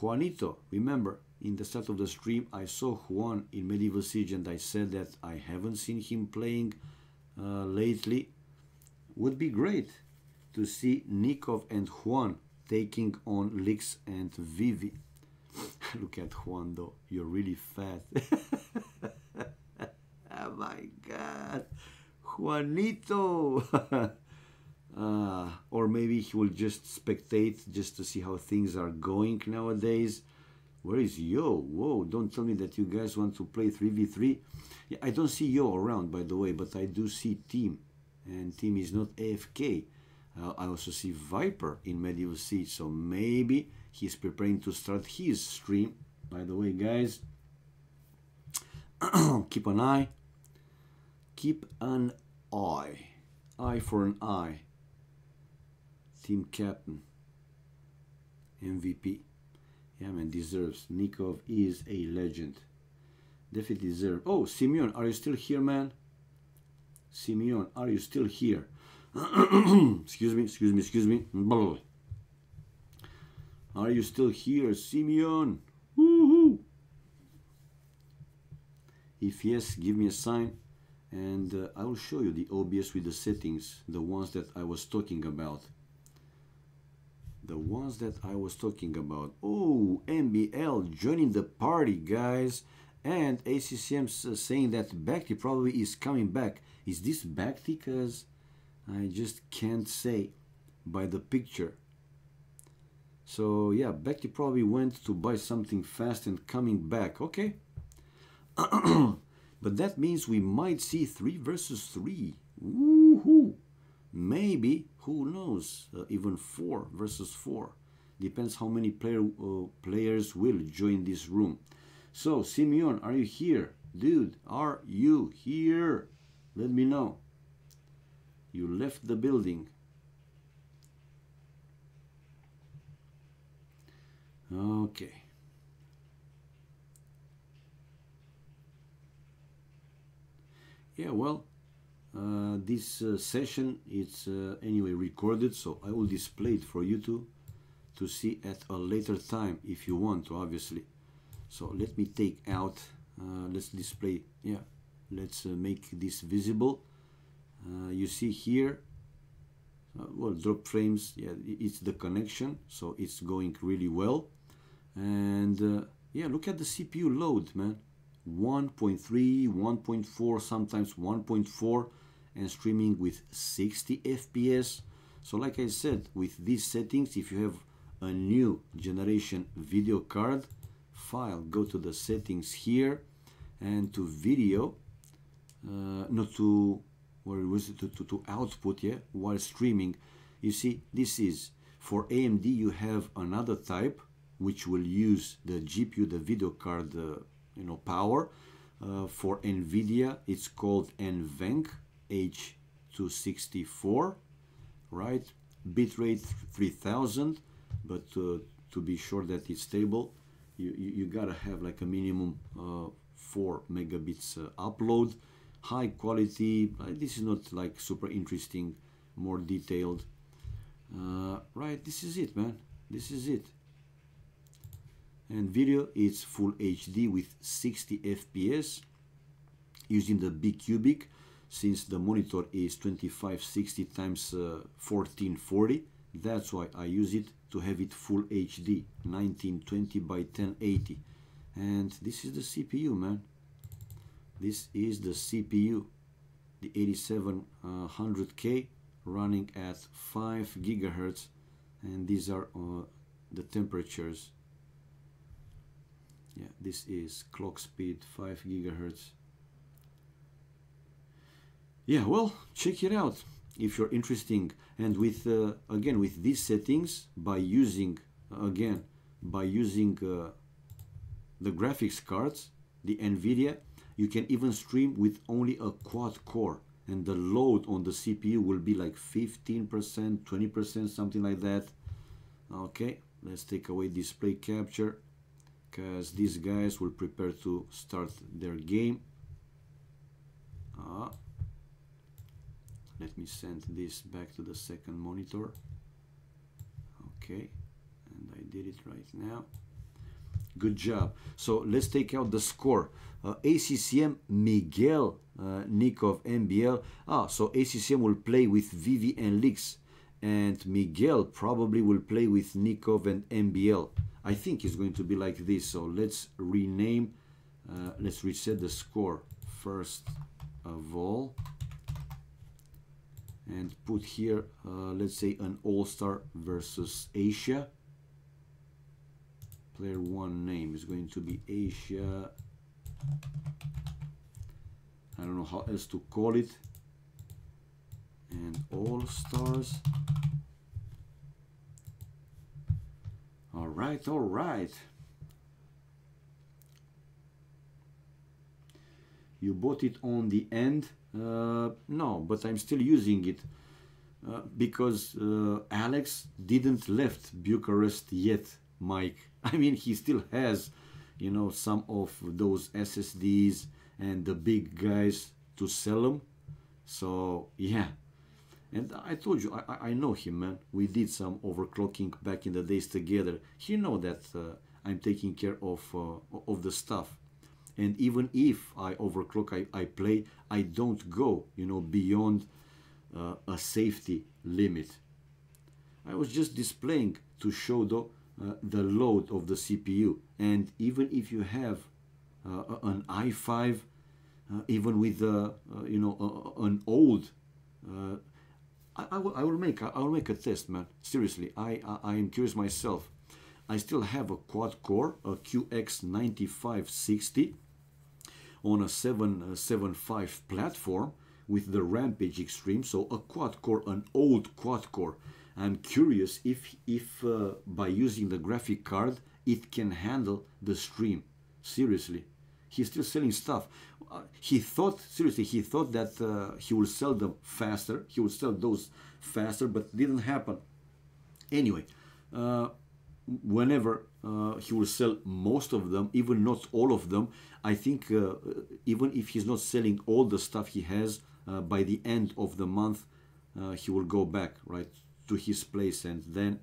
Juanito. Remember, in the start of the stream, I saw Juan in Medieval Siege and I said that I haven't seen him playing lately. Would be great to see Nikov and Juan taking on Lix and Vivi. Look at Juan, though. You're really fat. Oh my God. Juanito. Or maybe he will just spectate just to see how things are going nowadays. Where is Yo? Whoa, don't tell me that you guys want to play 3v3. Yeah, I don't see Yo around, by the way, but I do see Team. And Team is not AFK. I also see Viper in Medieval Siege, so maybe he's preparing to start his stream. By the way, guys, keep an eye. Keep an eye. Eye for an eye. Team captain. MVP. Yeah, man, deserves. Nikov is a legend. Definitely deserves. Oh, Simeon, are you still here, man? Simeon, are you still here? Excuse me. Are you still here, Simeon? Woohoo! If yes, give me a sign and I will show you the OBS with the settings, the ones that I was talking about. The ones that I was talking about. Oh, MBL joining the party, guys. And ACCM saying that Bhakti probably is coming back. Is this Bhakti? Because I just can't say by the picture. So yeah, Bhakti probably went to buy something fast and coming back. Okay. But that means we might see 3 versus 3. Woohoo! Maybe, who knows, even 4 versus 4. Depends how many players will join this room. So, Simeon, are you here? Dude, are you here? Let me know. You left the building. Okay. Yeah, well, this session it's anyway recorded, so I will display it for you to see at a later time if you want to, obviously. So let me take out, let's display, yeah, let's make this visible. You see here, well, drop frames, yeah, it's the connection, so it's going really well. And yeah, look at the CPU load, man. 1.3, 1.4, sometimes 1.4, and streaming with 60 FPS. So like I said, with these settings, if you have a new generation video card, file, go to the settings here and to video, not to, where was it, to output, yeah, while streaming. You see, this is for AMD, you have another type which will use the GPU, the video card, you know, power. For NVIDIA, it's called NVENC H264, right? Bitrate 3000, but to be sure that it's stable, you gotta have like a minimum 4 megabits upload. High quality, this is not like super interesting, more detailed. Right, this is it, man. This is it. And video is full HD with 60 FPS using the big cubic, since the monitor is 2560 times 1440 That's why I use it to have it full HD, 1920 by 1080. And this is the CPU, man. This is the CPU, the 8700K running at 5 gigahertz, and these are the temperatures. Yeah, this is clock speed 5 gigahertz. Yeah, well, check it out if you're interested. And with again, with these settings, by using the graphics cards, the NVIDIA, you can even stream with only a quad core, and the load on the CPU will be like 15%, 20%, something like that. Okay, let's take away display capture, because these guys will prepare to start their game. Let me send this back to the second monitor. Okay, and I did it right now. Good job. So let's take out the score. ACCM Miguel Nikov MBL. So ACCM will play with Vivi and Lix, and Miguel probably will play with Nikov and MBL. I think it's going to be like this. So let's rename, let's reset the score first of all, and put here, let's say an All-Star versus Asia. Player 1 name is going to be Asia. I don't know how else to call it. And All-Stars. All right, all right. You bought it on the end? No, but I'm still using it because Alex didn't left Bucharest yet, Mike. I mean, he still has, you know, some of those SSDs and the big guys to sell them. So yeah, and I told you, I know him, man. We did some overclocking back in the days together. He know that I'm taking care of the stuff. And even if I overclock, I play, I don't go, you know, beyond a safety limit. I was just displaying to show the load of the CPU. And even if you have an i5, even with you know, an old, I will make a test, man. Seriously, I am curious myself. I still have a quad core, a QX9560 on a 775 platform with the Rampage Extreme. So a quad core, an old quad core. I'm curious if by using the graphic card it can handle the stream. Seriously, he's still selling stuff. He thought that he will sell them faster. He will sell those faster, but didn't happen. Anyway, whenever he will sell most of them, even not all of them, I think even if he's not selling all the stuff he has, by the end of the month, he will go back, right, to his place, and then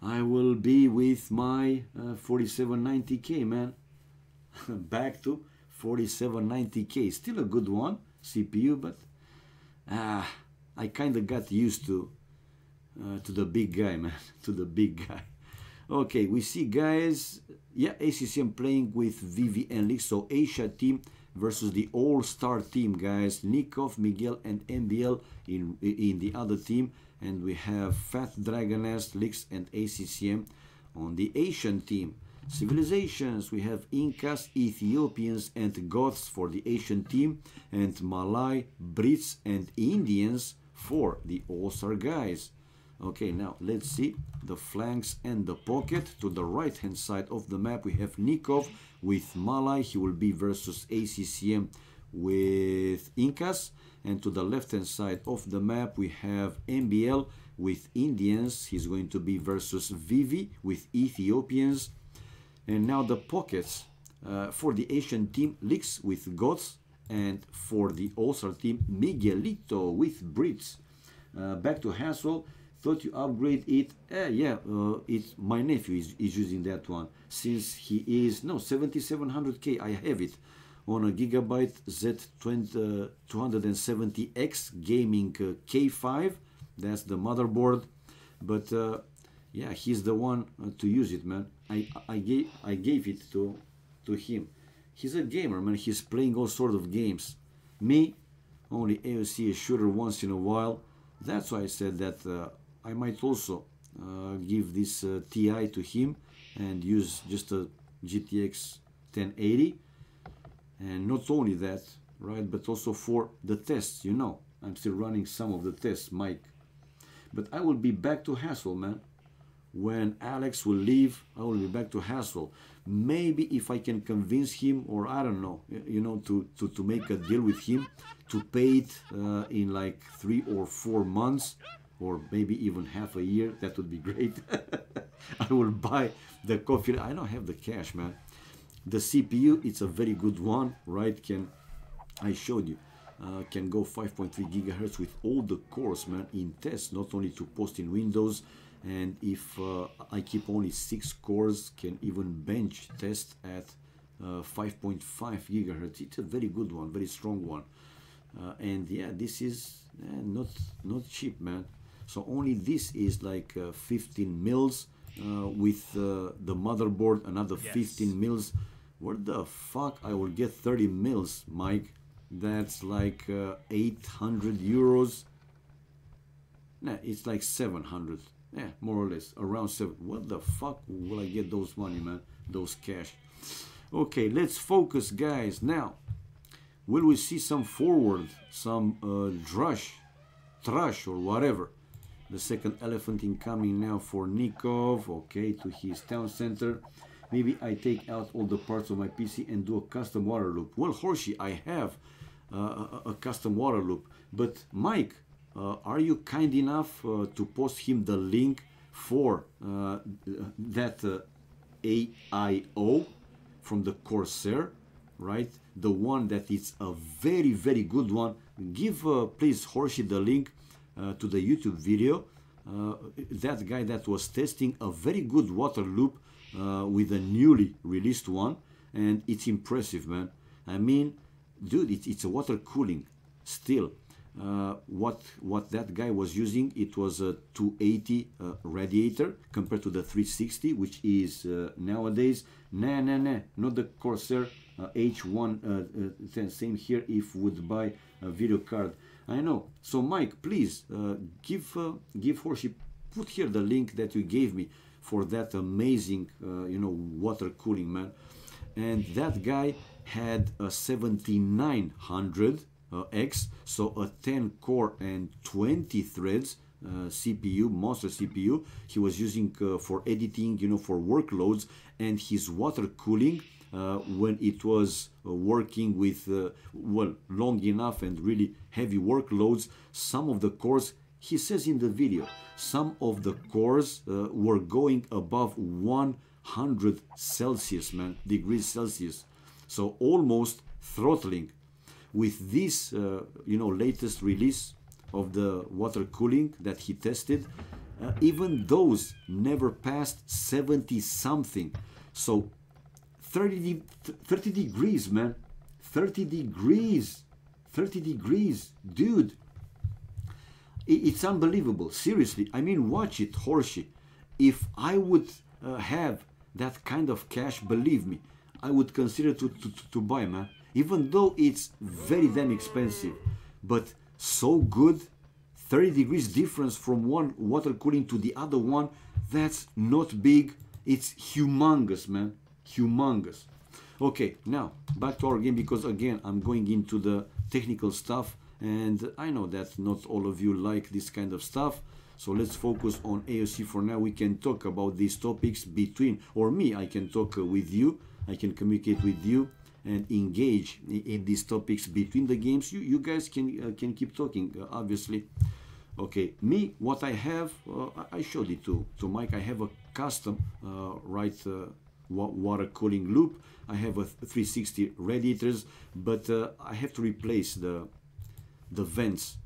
I will be with my 4790K, man. Back to 4790K. Still a good one, CPU, but I kind of got used to the big guy, man, to the big guy. Okay, we see, guys, yeah, ACCM playing with Vivi and Lix, so Asia team versus the All-Star team, guys. Nikov, Miguel, and MBL in the other team, and we have Fat Dragoness, Lix, and ACCM on the Asian team. Civilizations, we have Incas, Ethiopians, and Goths for the Asian team, and Malay, Brits, and Indians for the All-Star guys. Okay, now let's see the flanks and the pocket. To the right hand side of the map we have Nikov with Malay. He will be versus ACCM with Incas. And to the left hand side of the map we have MBL with Indians. He's going to be versus Vivi with Ethiopians. And now the pockets for the Asian team, Lix with Goths, and for the All-Star team, Miguelito with Brits. Back to Hassel. Thought you upgrade it. Yeah, it's my nephew is using that one, since he is, no, 7700K. I have it on a Gigabyte Z270X gaming K5. That's the motherboard. but yeah, he's the one to use it, man. I gave it to him. He's a gamer, man. He's playing all sort of games. Me, only AoC a shooter once in a while. That's why I said that I might also give this TI to him and use just a GTX 1080. And not only that, right, but also for the tests, you know. I'm still running some of the tests, Mike. But I will be back to Haswell, man. When Alex will leave, I will be back to Haswell. Maybe if I can convince him, or I don't know, you know, to make a deal with him, to pay it in like 3 or 4 months, or maybe even half a year, that would be great. I will buy the coffee. I don't have the cash, man. The CPU, it's a very good one, right? I showed you. Can go 5.3 gigahertz with all the cores, man, in tests, not only to post in Windows. And if I keep only 6 cores, can even bench test at 5.5 gigahertz. It's a very good one, very strong one. And yeah, this is not cheap, man. So only this is like 15 mils with the motherboard, another 15 mils. Where the fuck I will get 30 mils, Mike? That's like 800 euros. Nah, it's like 700. Yeah, more or less, around 7. What the fuck will I get those money, man? Those cash. Okay, let's focus, guys. Now, will we see some forward, some trash or whatever? The second elephant incoming now for Nikov. Okay, to his town center. Maybe I take out all the parts of my PC and do a custom water loop. Well, Horsey, I have a custom water loop. But Mike, are you kind enough to post him the link for that AIO from the Corsair, right? The one that is a very, very good one. Give, please, Horsey, the link to the YouTube video. That guy that was testing a very good water loop with a newly released one, and it's impressive, man. I mean, dude, it's a water cooling still. What that guy was using, it was a 280 radiator compared to the 360, which is nowadays not the Corsair H1 same here. If would buy a video card, I know. So Mike, please give Horsey, put here the link that you gave me for that amazing you know, water cooling, man. And that guy had a 7900 X, so a 10 core and 20 threads CPU, monster CPU. He was using for editing, you know, for workloads, and his water cooling when it was working with well, long enough and really heavy workloads, some of the cores, he says in the video, some of the cores were going above 100 Celsius, man, degrees Celsius. So almost throttling. With this, you know, latest release of the water cooling that he tested, even those never passed 70 something. So 30 degrees, man, 30 degrees, dude. It's unbelievable, seriously. I mean, watch it, Horsey. If I would have that kind of cash, believe me, I would consider to buy, man. Even though it's very damn expensive, but so good. 30 degrees difference from one water cooling to the other one, that's not big, it's humongous, man, humongous. Okay, now back to our game, because again I'm going into the technical stuff, and I know that not all of you like this kind of stuff, so let's focus on AoC for now. We can talk about these topics between, or me, I can talk with you, I can communicate with you and engage in these topics between the games. You guys can keep talking, obviously. Okay, me, what I have, I showed it to Mike. I have a custom water cooling loop. I have a 360 radiators, but I have to replace the vents.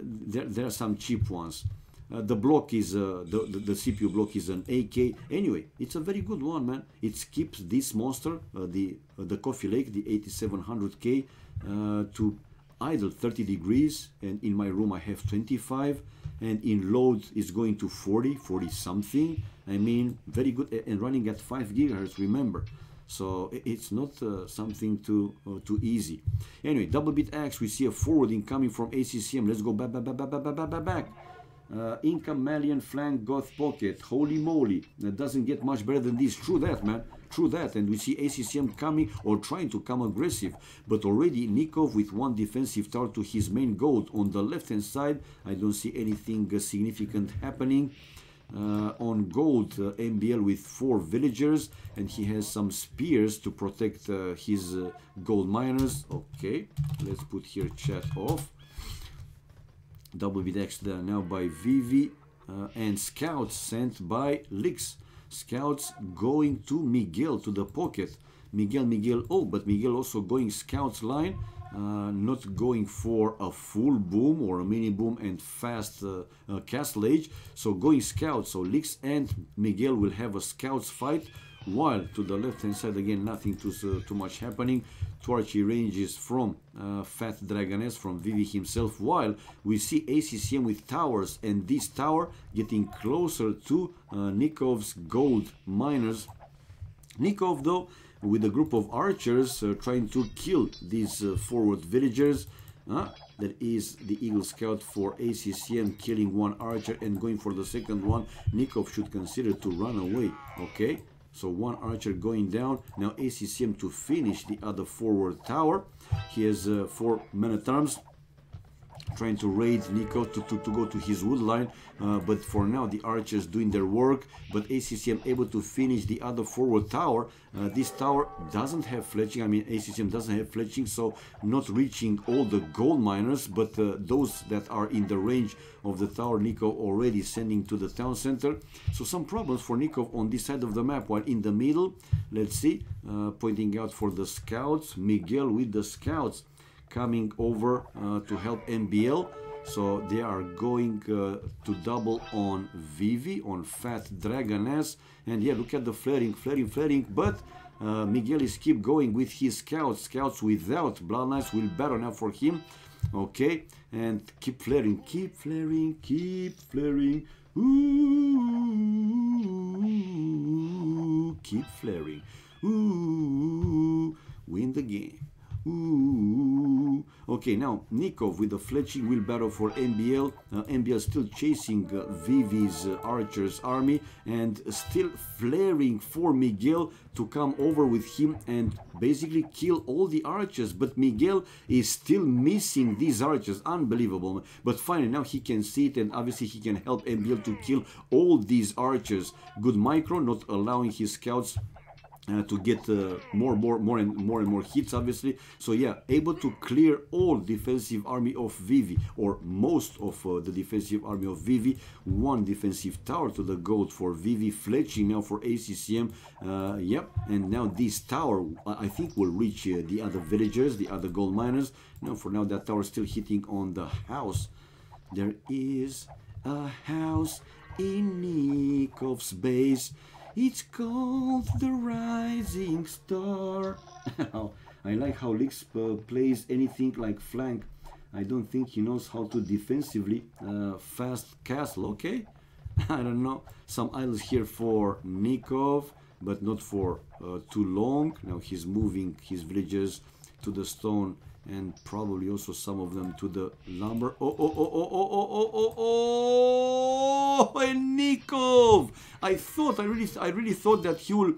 There are some cheap ones. The block is the CPU block is an AK. Anyway, it's a very good one, man. It keeps this monster, the Coffee Lake, the 8700K, to idle 30 degrees, and in my room I have 25, and in load is going to 40 something. I mean, very good, and running at 5 gigahertz, remember. So it's not something too easy. Anyway, double bit X, we see a forward incoming from ACCM. Let's go back. Income, Malian, flank, Goth, pocket. Holy moly, that doesn't get much better than this. True that, man. True that. And we see ACCM coming or trying to come aggressive. But already Nikov with one defensive tower to his main gold. On the left-hand side, I don't see anything significant happening. On gold, MBL with 4 villagers, and he has some spears to protect his gold miners. Okay, let's put here chat off. Double bit X there now by Vivi, and scouts sent by Lix. Scouts going to Miguel, to the pocket. Miguel, oh, but Miguel also going scouts line, not going for a full boom or a mini boom and fast castle age. So going scouts, so Lix and Miguel will have a scouts fight, while to the left hand side again nothing too much happening. Torchy ranges from Fat Dragoness, from Vivi himself, while we see ACCM with towers, and this tower getting closer to Nikov's gold miners. Nikov though with a group of archers trying to kill these forward villagers. That is the Eagle Scout for ACCM killing one archer and going for the second one. Nikov should consider to run away. Okay, so one archer going down. Now ACCM to finish the other forward tower. He has 4 men-at-arms trying to raid Nico to go to his wood line, but for now the archers doing their work, but ACCM able to finish the other forward tower. This tower doesn't have fletching, I mean ACCM doesn't have fletching, so not reaching all the gold miners, but those that are in the range of the tower Nico already sending to the town center. So some problems for Nico on this side of the map, while in the middle, let's see, pointing out for the scouts, Miguel with the scouts coming over to help MBL. So they are going to double on Vivi, on Fat Dragoness. And yeah, look at the flaring, but Miguel is keep going with his scouts. Scouts without Blood Knights will battle now for him. Okay, and keep flaring. Ooh, keep flaring. Ooh, win the game. Ooh. Okay, now Nikov with the fletching will battle for MBL. MBL still chasing Vivi's archers army and still flaring for Miguel to come over with him and basically kill all the archers, but Miguel is still missing these archers. Unbelievable. But finally now he can see it, and obviously he can help MBL to kill all these archers. Good micro, not allowing his scouts to get more and more hits, obviously. So yeah, able to clear all defensive army of Vivi, or most of the defensive army of Vivi. One defensive tower to the gold for Vivi, fletching now for ACCM. Yep, and now this tower I think will reach the other villagers, the other gold miners. Now for now that tower still hitting on the house. There is a house in Nikov's base. It's called the Rising Star. I like how Lix plays anything like flank. I don't think he knows how to defensively fast castle. Okay, I don't know. Some islands here for Nikov, but not for too long. Now he's moving his villagers to the stone, and probably also some of them to the lumber. And Nikov! I really thought that he will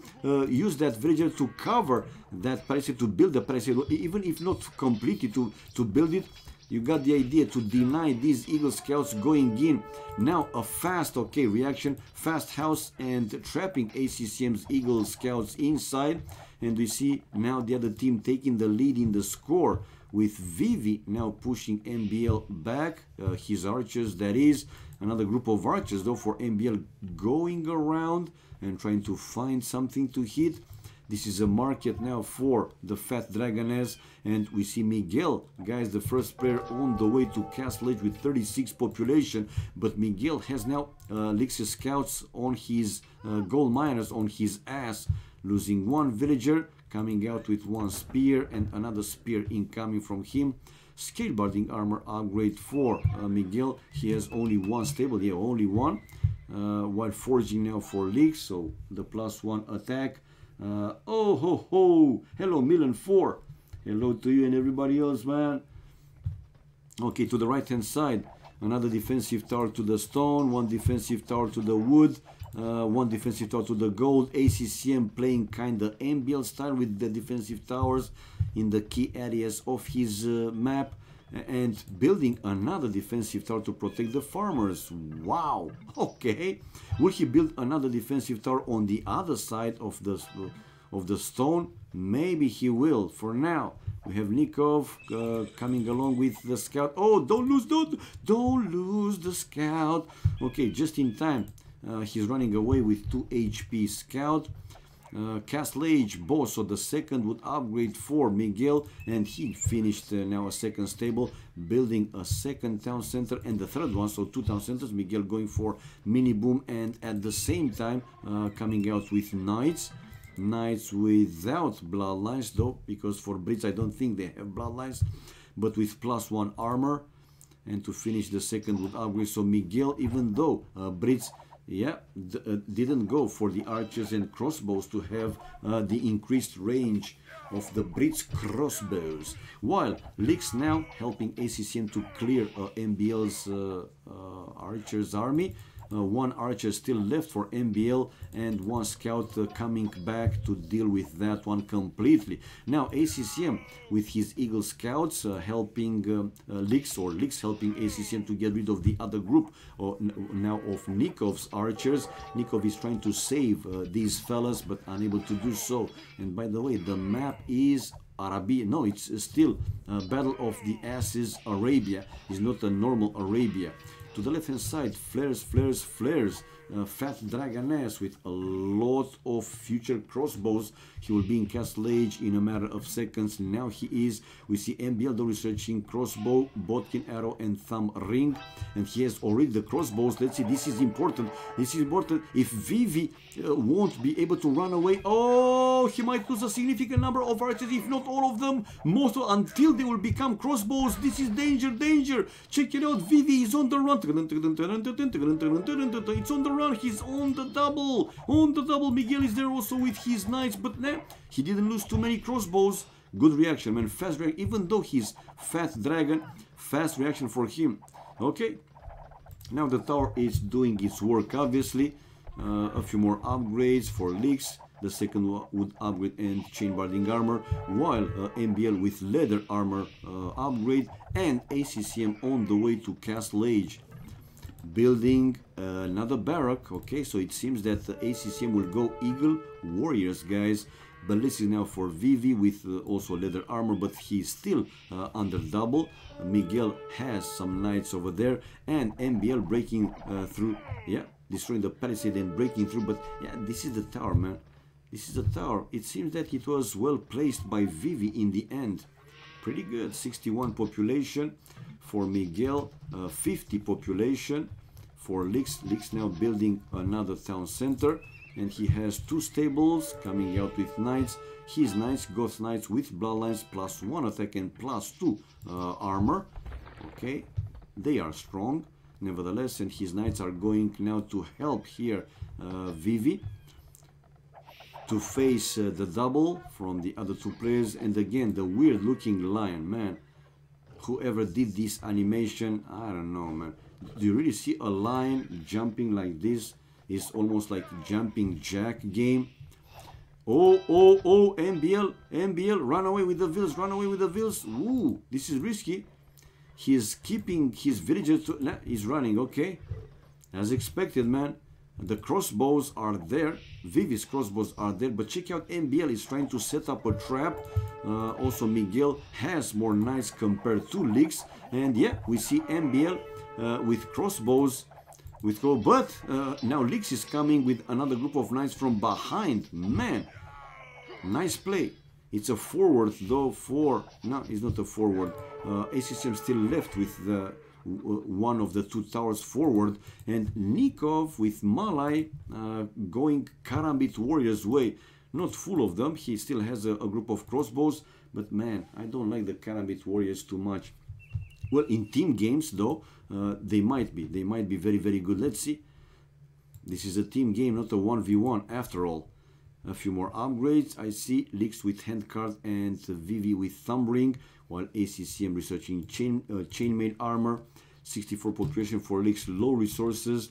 use that villager to cover that palisade, to build the palisade, even if not completely to build it. You got the idea, to deny these Eagle Scouts going in. Now a fast, okay, reaction, fast house and trapping ACCM's Eagle Scouts inside. And we see now the other team taking the lead in the score, with Vivi now pushing MBL back, his archers, that is. Another group of archers though for MBL going around and trying to find something to hit. This is a market now for the Fat Dragoness, and we see Miguel, guys, the first player on the way to Castle Age with 36 population, but Miguel has now Lix's scouts on his gold miners on his ass, losing one villager, coming out with one spear and another spear incoming from him. Skateboarding armor upgrade for Miguel. He has only one stable, yeah, only one. While forging now for Leaks, so the +1 attack. Oh ho ho! Hello Milan4. Hello to you and everybody else, man. Okay, to the right hand side, another defensive tower to the stone, one defensive tower to the wood, one defensive tower to the gold. ACCM playing kinda MBL style with the defensive towers in the key areas of his map, and building another defensive tower to protect the farmers. Wow, okay. Will he build another defensive tower on the other side of the stone? Maybe he will. For now, we have Nikov coming along with the scout. Oh, don't lose the scout. Okay, just in time. He's running away with 2 HP scout. Castle Age boss, so the second would upgrade for Miguel, and he finished now a second stable, building a second town center, and the third one, so 2 town centers. Miguel going for mini boom, and at the same time coming out with knights without bloodlines though, because for Brits I don't think they have bloodlines, but with +1 armor. And to finish the second would upgrade, so Miguel, even though Brits didn't go for the archers and crossbows to have the increased range of the Brits crossbows, while Leaks now helping ACCM to clear MBL's archers army. One archer still left for MBL, and one scout coming back to deal with that one completely. Now ACCM with his Eagle scouts helping Leaks, or Leaks helping ACCM to get rid of the other group now of Nikov's archers. Nikov is trying to save these fellas, but unable to do so. And by the way, the map is Arabia. No, it's still Battle of the Asses Arabia. It's not a normal Arabia. To the left hand side, flares, Fat Dragoness with a lot of future crossbows. He will be in Castle Age in a matter of seconds. Now he is. We see MBL though researching crossbow, Bodkin arrow and thumb ring, and he has already the crossbows. Let's see, this is important. This is important. If Vivi won't be able to run away, oh, he might lose a significant number of archers, if not all of them, most of, until they will become crossbows. This is danger. Check it out. Vivi is on the run. It's on the run. He's on the double. Miguel is there also with his knights, but nah, he didn't lose too many crossbows. Good reaction, man. Fast reaction. Even though he's fat dragon, fast reaction for him. Okay. Now the tower is doing its work, obviously. A few more upgrades for Leaks. The second would upgrade and chain barding armor, while MBL with leather armor upgrade, and ACCM on the way to Castle Age, building another barrack. Okay, so it seems that the ACCM will go Eagle Warriors, guys. But this is now for Vivi with also leather armor, but he's still under double. Miguel has some knights over there, and MBL breaking through, yeah, destroying the palisade and breaking through. But yeah, this is the tower, man. This is the tower. It seems that it was well placed by Vivi in the end. Pretty good. 61 population for Miguel, 50 population for Leaks. Leaks now building another town center, and he has 2 stables coming out with knights. His knights, Ghost Knights with bloodlines, +1 attack and +2 armor. Okay, they are strong nevertheless, and his knights are going now to help here Vivi to face the double from the other 2 players. And again, the weird looking lion, man. Whoever did this animation, I don't know, man. Do you really see a lion jumping like this? It's almost like jumping jack game. Oh, MBL, run away with the vills, Ooh, this is risky. He's keeping his villagers to, nah, he's running, okay. As expected, man. The crossbows are there. Vivi's crossbows are there. But check out, MBL is trying to set up a trap. Also, Miguel has more knights compared to Leaks. And yeah, we see MBL with crossbows. But now Leaks is coming with another group of knights from behind. Man, nice play. It's a forward though for... No, it's not a forward. ACCM still left with the... one of the 2 towers forward, and Nikov with Malai going Karambit Warriors way. Not full of them, he still has a group of crossbows, but man, I don't like the Karambit Warriors too much. Well, in team games, though, they might be. They might be very, very good. Let's see. This is a team game, not a 1v1 after all. A few more upgrades. I see Lix with handcard and Vivi with thumb ring, while ACCM researching chainmail armor. 64 population for Lix, low resources.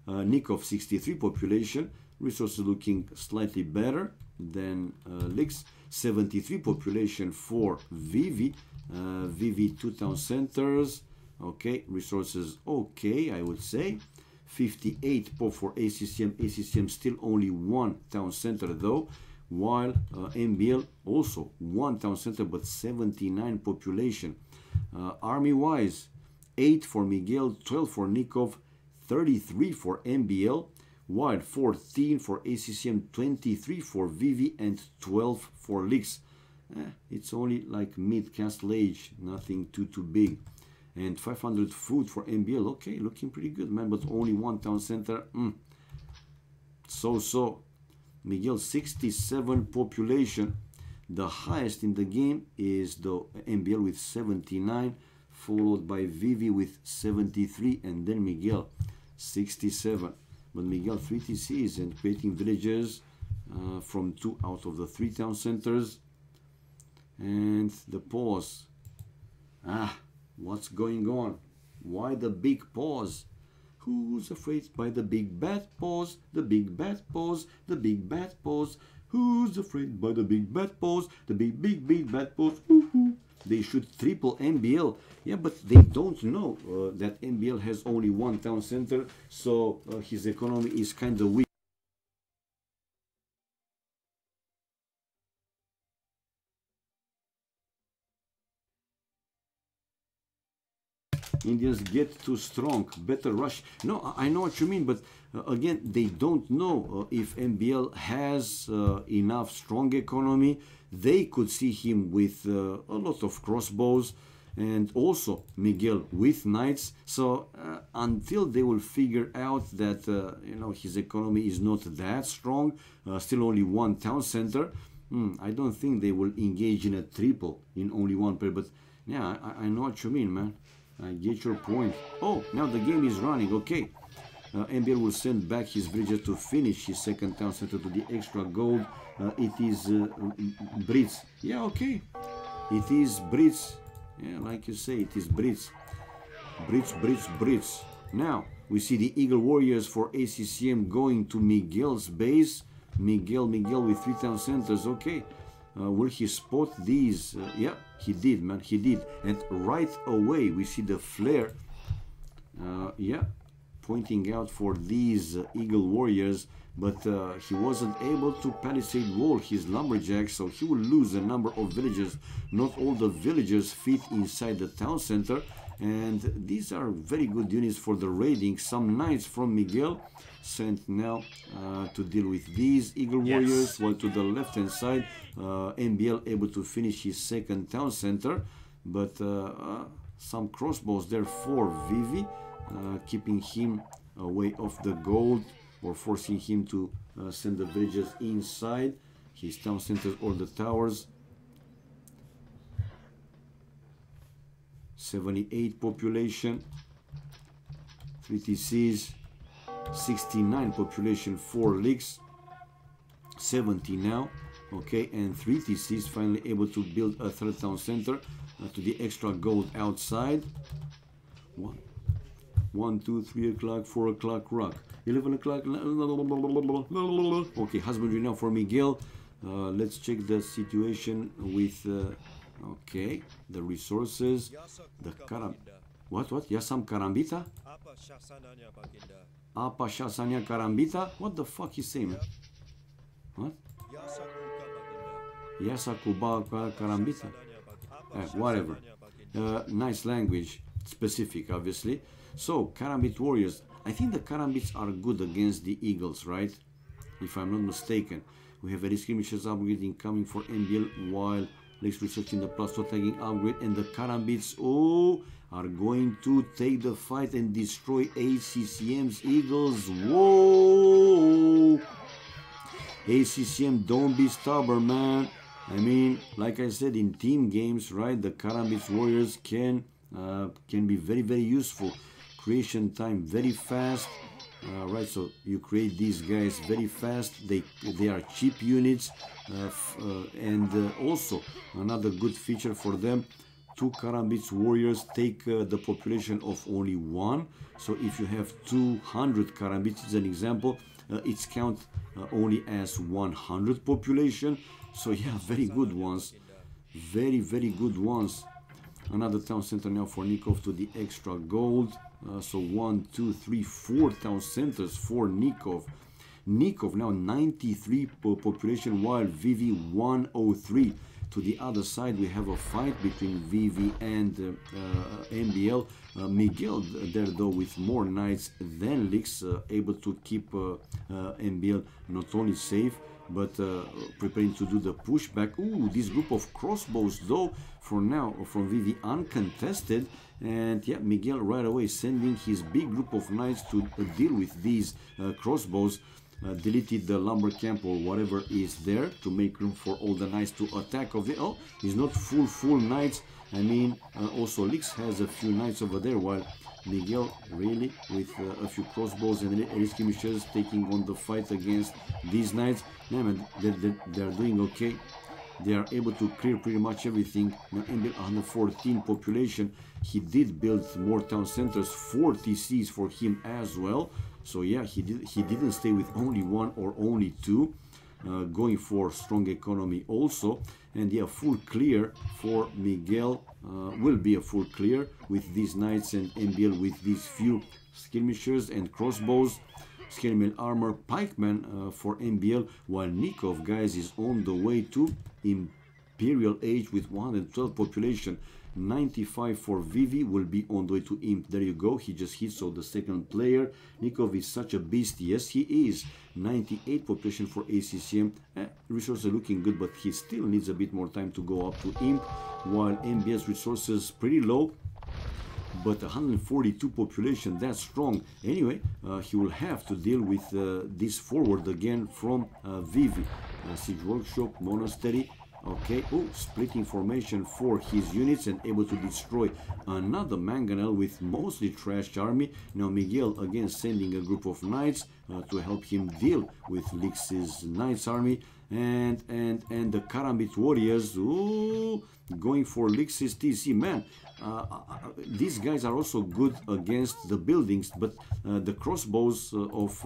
Nikov 63 population, resources looking slightly better than Lix. 73 population for Vivi. Vivi 2 town centers. Okay, resources okay, I would say. 58 pop for ACCM. ACCM still only 1 town center though, while MBL also 1 town center but 79 population. Army wise, 8 for Miguel, 12 for Nikov, 33 for MBL, while 14 for ACCM, 23 for Vivi, and 12 for Lix. It's only like mid castle age, nothing too big. And 500 food for MBL. Okay, looking pretty good, man, but only 1 town center. So. Miguel 67 population. The highest in the game is the MBL with 79, followed by Vivi with 73, and then Miguel 67. But Miguel 3 TCs and creating villages from 2 out of the 3 town centers. And the pause. What's going on? Why the big pause? Who's afraid by the big bad pause? The big bad pause, the big bad pause. Who's afraid by the big bad pause? The big bad pause. They should triple MBL. Yeah, but they don't know that MBL has only 1 town center, so his economy is kind of weak. Indians get too strong, better rush. No, I know what you mean, but again, they don't know if MBL has enough strong economy. They could see him with a lot of crossbows, and also Miguel with knights. So until they will figure out that his economy is not that strong, still only 1 town center, I don't think they will engage in a triple in only 1 player. But yeah, I know what you mean, man. I get your point. Oh, now the game is running. Okay. MBL will send back his villager to finish his 2nd town center to the extra gold. It is Brits. Yeah, okay. It is Brits. Yeah, like you say, it is Brits. Brits. Now, we see the Eagle Warriors for ACCM going to Miguel's base. Miguel with 3 town centers. Okay. Will he spot these? Yeah, he did, man, he did. And right away we see the flare, yeah, pointing out for these Eagle Warriors, but he wasn't able to palisade wall his lumberjacks, so he will lose a number of villagers. Not all the villagers fit inside the town center, and these are very good units for the raiding. Some knights from Miguel sent now to deal with these Eagle Warriors, while to the left hand side MBL able to finish his 2nd town center, but some crossbows there for Vivi, keeping him away off the gold, or forcing him to send the villagers inside his town centers or the towers. 78 population, 3 TCs, 69 population for Lix, 70 now. Okay, and 3 TCs finally able to build a 3rd town center to the extra gold outside. 1, 2, 3 o'clock, 4 o'clock, rock. 11 o'clock. Okay, husbandry now for Miguel. Let's check the situation with okay, the resources. The what? Yasam Karambita? Apa Shasanya Karambita? What the fuck is saying, man? What? Yasakuba Karambita? Whatever. Nice language, specific, obviously. So, Karambit Warriors. I think the Karambits are good against the Eagles, right? If I'm not mistaken. We have a skirmishes upgrade incoming for MBL, while Lex researching the +2 tagging upgrade, and the Karambits, are going to take the fight and destroy ACCM's Eagles. Whoa! ACCM, don't be stubborn, man. I mean, like I said, in team games, right, the Karambits Warriors can can be very useful. Creation time very fast. Right, so you create these guys very fast. They are cheap units, and also another good feature for them. 2 Karambits warriors take the population of only 1. So if you have 200 Karambits, as an example, it's count only as 100 population. So yeah, very good ones. Very good ones. Another town center now for Nikov to the extra gold. So 1, 2, 3, 4 town centers for Nikov. Nikov now 93 population, while Vivi 103. To the other side we have a fight between Vivi and MBL. Miguel there though with more knights than Lix, able to keep MBL not only safe but preparing to do the pushback. Ooh, this group of crossbows though for now from Vivi uncontested, and yeah, Miguel right away sending his big group of knights to deal with these crossbows. Deleted the lumber camp or whatever is there to make room for all the knights to attack of the... Oh, he's not full knights. I mean, also Lix has a few knights over there, while Miguel really with a few crossbows and elite skirmishers taking on the fight against these knights. Man, they're doing okay. They are able to clear pretty much everything. Now, MBL 114 population. He did build more town centers, 4 TCs for him as well. So yeah, he didn't stay with only 1 or only 2, going for strong economy also. And yeah, full clear for Miguel will be a full clear with these knights, and MBL with these few skirmishers and crossbows. Skirmish armor pikeman for MBL, while Nikov, guys, is on the way to Imperial Age with 112 population. 95 for Vivi, will be on the way to Imp. There you go, he just hit, so the second player. Nikov is such a beast, yes he is. 98 population for ACCM. Resources are looking good, but he still needs a bit more time to go up to Imp, while MBS resources pretty low. But 142 population, that's strong. Anyway, he will have to deal with this forward again from Vivi. Siege Workshop, Monastery. Okay, oh, splitting formation for his units and able to destroy another Mangonel with mostly trashed army. Now Miguel again sending a group of knights to help him deal with Lix's knights army, and the Karambit warriors, ooh, going for Lix's TC. Man, these guys are also good against the buildings, but the crossbows of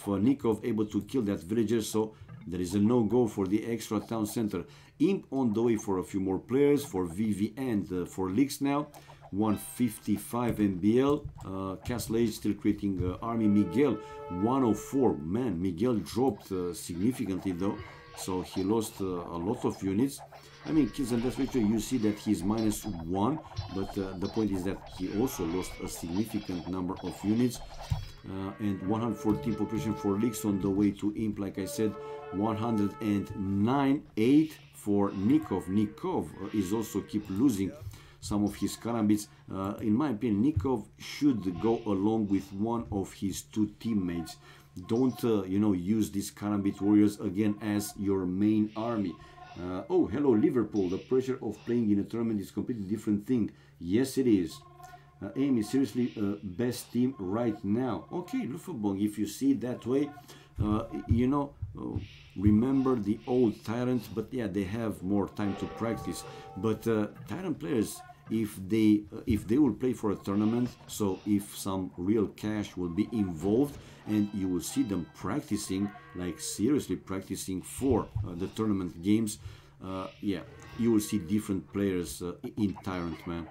Nikov able to kill that villager, so there is a no-go for the extra town center. Imp on the way for a few more players, for Vivi and for Lix now. 155 MBL. Castle Age still creating army. Miguel 104. Man, Miguel dropped significantly though, so he lost a lot of units. I mean, kills and death ratio, you see that he's -1, but the point is that he also lost a significant number of units. And 114 population for Lix on the way to Imp, like I said. 109, 8 for Nikov. Nikov is also keep losing some of his Karambits. In my opinion, Nikov should go along with one of his 2 teammates. Don't, you know, use these Karambit warriors again as your main army. Oh, hello Liverpool. The pressure of playing in a tournament is a completely different thing. Yes, it is. AIM is seriously best team right now. Okay, Luftbong, if you see it that way, you know, remember the old Tyrants, but yeah, they have more time to practice. But Tyrant players, if they will play for a tournament, so if some real cash will be involved, and you will see them practicing, like seriously practicing for the tournament games, yeah, you will see different players in Tyrant, man.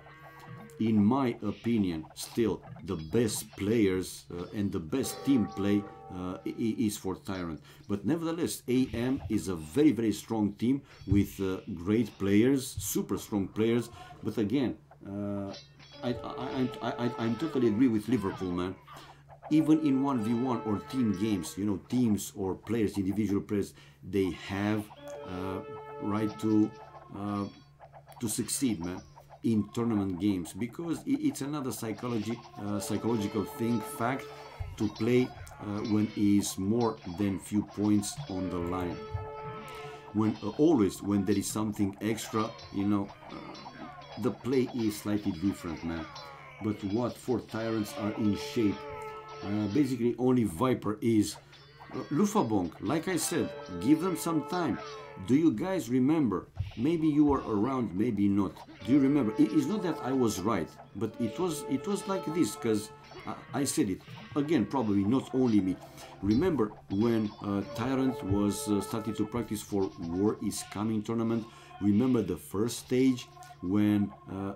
In my opinion, still the best players and the best team play is for Tyrant. But nevertheless, AM is a very strong team with great players, super strong players. But again, I totally agree with Liverpool, man. Even in 1v1 or team games, you know, teams or players, individual players, they have right to succeed, man, in tournament games, because it's another psychological thing, fact, to play when is more than few points on the line. When always when there is something extra, you know, the play is slightly different, man. But what 4 tyrants are in shape? Basically, only Viper is. Lufabong, like I said, give them some time. Do you guys remember? Maybe you were around, maybe not. Do you remember? It's not that I was right, but it was like this, because I said it. Again, probably not only me. Remember when Tyrant was starting to practice for War is Coming tournament? Remember the first stage when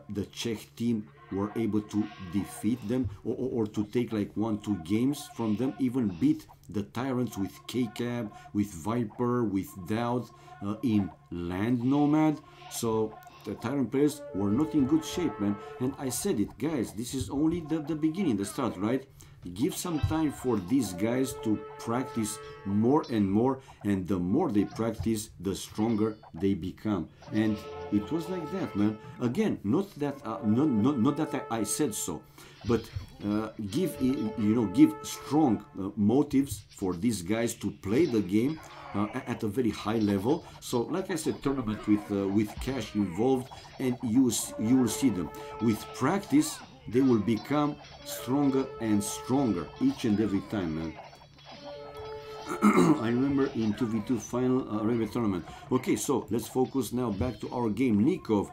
the Czech team were able to defeat them or to take like 1-2 games from them, even beat the Tyrants with K-Cab, with Viper, with Doubt in Land Nomad. So the Tyrant players were not in good shape, man. And I said it, guys, this is only the beginning, the start, right? Give some time for these guys to practice more and more, and the more they practice, the stronger they become. And it was like that, man. Again, not that not that I said so, but give strong motives for these guys to play the game at a very high level. So, like I said, tournament with cash involved, and you will see them with practice. They will become stronger and stronger each and every time, man. I remember in 2v2 final Arabia tournament. Okay, so let's focus now back to our game. Nikov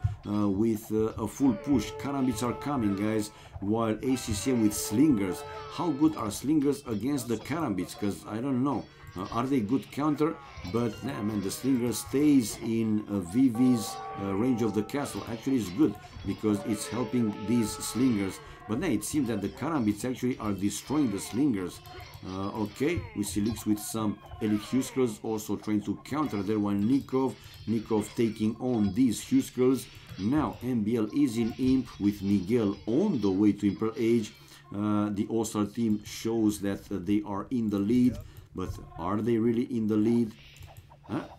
with a full push. Karambits are coming, guys, while ACCM with slingers. How good are slingers against the Karambits? Because I don't know. Are they good counter? But nah, man, the slinger stays in VV's range of the castle. Actually, it's good because it's helping these slingers. But nah, it seems that the Karambits actually are destroying the slingers. Okay, we see Lix with some elite Huskers also trying to counter there one Nikov. Nikov taking on these Huskers. Now MBL is in Imp with Miguel on the way to Imperial Age. The All-Star team shows that they are in the lead. But are they really in the lead?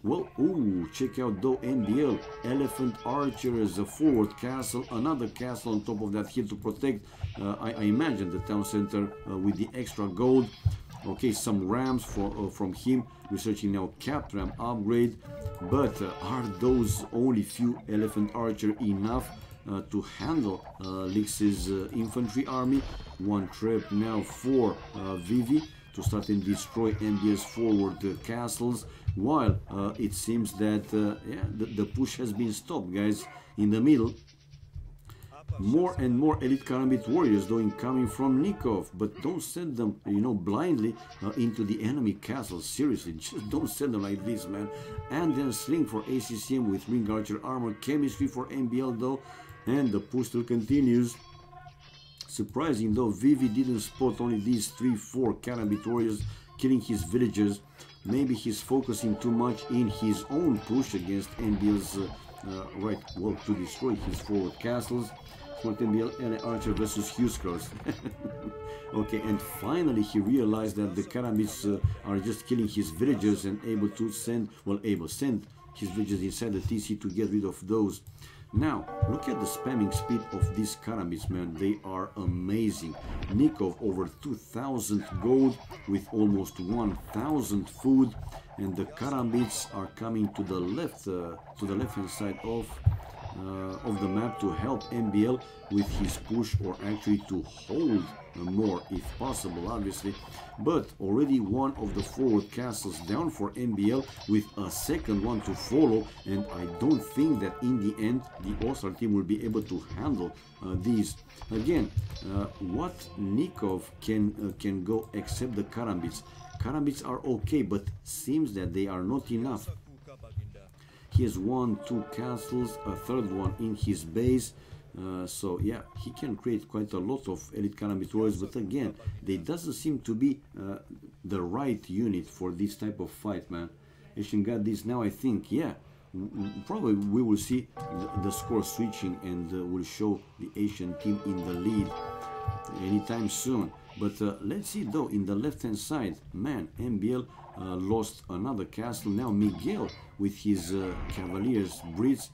Well, ooh, check out though MBL. Elephant Archers, a forward castle, another castle on top of that hill to protect, I imagine, the town center with the extra gold. Okay, some rams from him, researching now capped ram upgrade. But are those only few Elephant Archer enough to handle Lix's infantry army? One trap now for Vivi to start and destroy MBS forward castles, while it seems that the push has been stopped, guys. In the middle, more and more elite Karambit warriors though incoming from Nikov, but don't send them, blindly into the enemy castles. Seriously, just don't send them like this, man. And then sling for ACCM with ring archer armor, chemistry for MBL though, and the push still continues. Surprising though, Vivi didn't spot only these 3-4 Karambit warriors killing his villagers. Maybe he's focusing too much in his own push against MBL's to destroy his forward castles. Smart MBL Archer versus Huskers. Okay, and finally he realized that the Karambits are just killing his villagers and able to send his villagers inside the TC to get rid of those. Now, look at the spamming speed of these Karambits, man. They are amazing. Nikov over 2,000 gold with almost 1,000 food, and the Karambits are coming to the left-hand side of the map to help MBL with his push, or actually to hold more if possible, obviously. But already one of the forward castles down for MBL with a second one to follow, and I don't think that in the end the All-Star team will be able to handle these. Again, what Nikov can go except the Karambits. Karambits are okay, but seems that they are not enough. He has 1-2 castles, a third one in his base. So yeah, he can create quite a lot of elite Karambit warriors, but again, they doesn't seem to be the right unit for this type of fight, man. Asian got this now, I think, yeah. Probably we will see the score switching, and will show the Asian team in the lead anytime soon. But let's see though, in the left hand side, man, MBL lost another castle. Now Miguel with his Cavaliers, Brits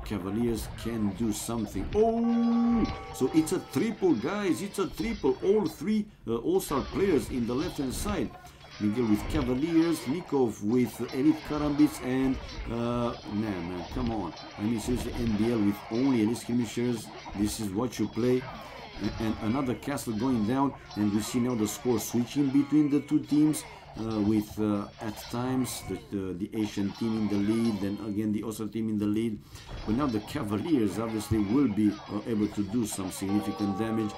Cavaliers can do something. Oh, so it's a triple, guys. It's a triple. All three All-Star players in the left hand side. Miguel with Cavaliers, Nikov with Elite Karambits, and man, come on. I mean, seriously, NBL with only Elite Skirmishers, this is what you play. And another castle going down, and we see now the score switching between the two teams, with at times the Asian team in the lead, then again the Osar team in the lead. But now the Cavaliers obviously will be able to do some significant damage,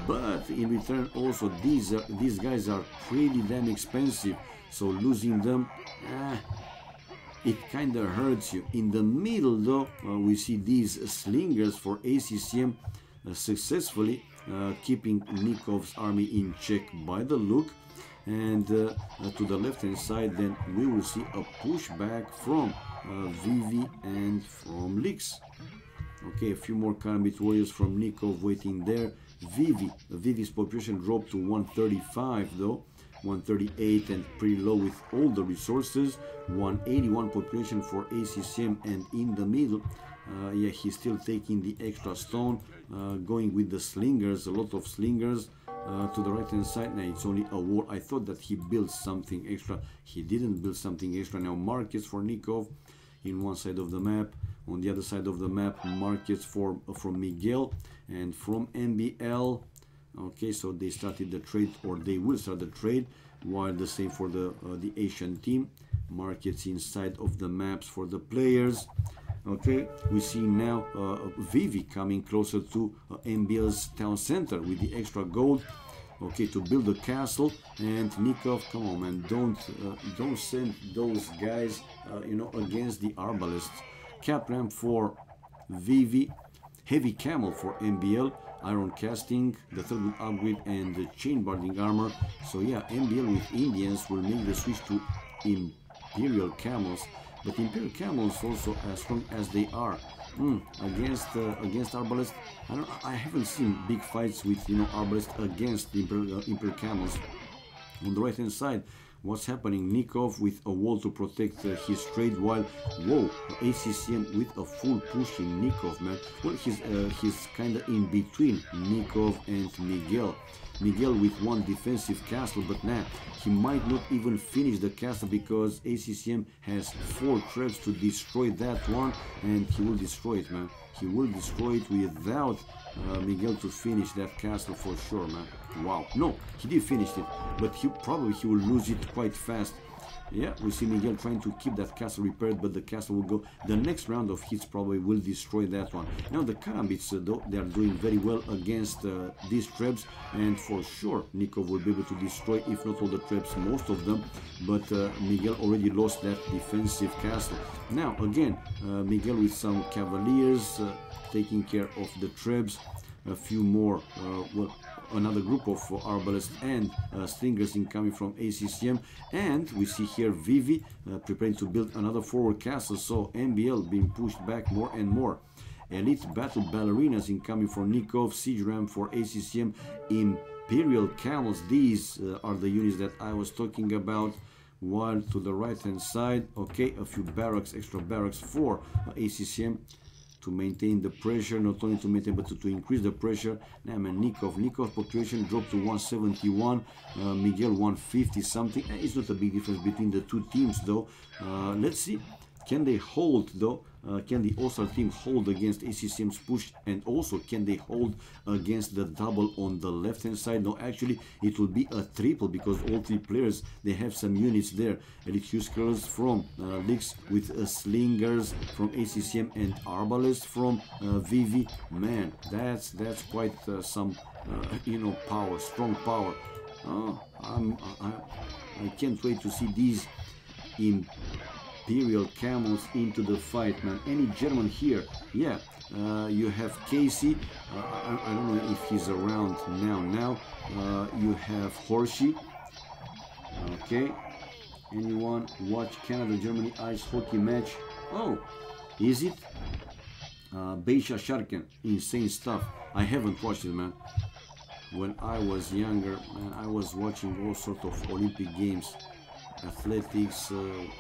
but in return also these guys are pretty damn expensive, so losing them, it kind of hurts you. In the middle though, we see these slingers for ACCM successfully keeping Nikov's army in check by the look. And to the left hand side, then we will see a pushback from Vivi and from Lix. Okay, a few more Karambit warriors from Nikov waiting there. Vivi's population dropped to 135 though, 138, and pretty low with all the resources. 181 population for ACCM, and in the middle, yeah, he's still taking the extra stone, going with the slingers, a lot of slingers. To the right hand side, now it's only a wall. I thought that he built something extra. He didn't build something extra. Now markets for Nikov in one side of the map. On the other side of the map, markets from Miguel and from NBL. Okay, so they started the trade, or they will start the trade, while the same for the Asian team. Markets inside of the maps for the players. Okay, we see now Vivi coming closer to NBL's town center with the extra gold. Okay, to build a castle. And Nikov, come on man, don't send those guys you know, against the arbalists. Cap ramp for Vivi, heavy camel for NBL, iron casting, the third upgrade, and the chain barding armor. So yeah, NBL with Indians will make the switch to Imperial camels. But Imperial camels, also as strong as they are, against arbalists, I haven't seen big fights with, you know, arbalists against the Imperial camels. On the right hand side, what's happening? Nikov with a wall to protect his trade, while whoa, ACCM with a full pushing Nikov, man. Well, he's kind of in between Nikov and Miguel. Miguel with one defensive castle, but nah, he might not even finish the castle because ACCM has 4 traps to destroy that one, and he will destroy it, man. He will destroy it without Miguel to finish that castle for sure, man. Wow, no, he did finish it, but he will lose it quite fast. Yeah, we see Miguel trying to keep that castle repaired, but the castle will go. The next round of hits probably will destroy that one. Now the Karambits, though, they are doing very well against these traps, and for sure Nikov will be able to destroy, if not all the traps, most of them. But Miguel already lost that defensive castle. Now again, Miguel with some Cavaliers taking care of the traps. A few more, well, another group of arbalists and slingers incoming from ACCM, and we see here Vivi preparing to build another forward castle. So NBL being pushed back more and more. Elite battle ballerinas incoming from Nikov, siege ram for ACCM, Imperial camels. These are the units that I was talking about. While to the right hand side, okay, a few barracks, extra barracks for ACCM. To maintain the pressure, not only to maintain but to increase the pressure. Now man, Nikov population dropped to 171, Miguel 150 something. It's not a big difference between the two teams though. Let's see, can they hold though? Can the Osar team hold against ACCM's push, and also can they hold against the double on the left hand side? No, actually it will be a triple, because all 3 players, they have some units there. Elite Huskers from Lix with slingers from ACCM, and arbalists from Vivi. Man, that's quite some you know, power, strong power. I can't wait to see these Imperial camels into the fight, man. Any German here? Yeah, you have Casey. I don't know if he's around now. You have Horsey. Okay. Anyone watch Canada-Germany ice hockey match? Oh, is it? Beisha Sharken. Insane stuff. I haven't watched it, man. When I was younger, man, I was watching all sorts of Olympic games. Athletics,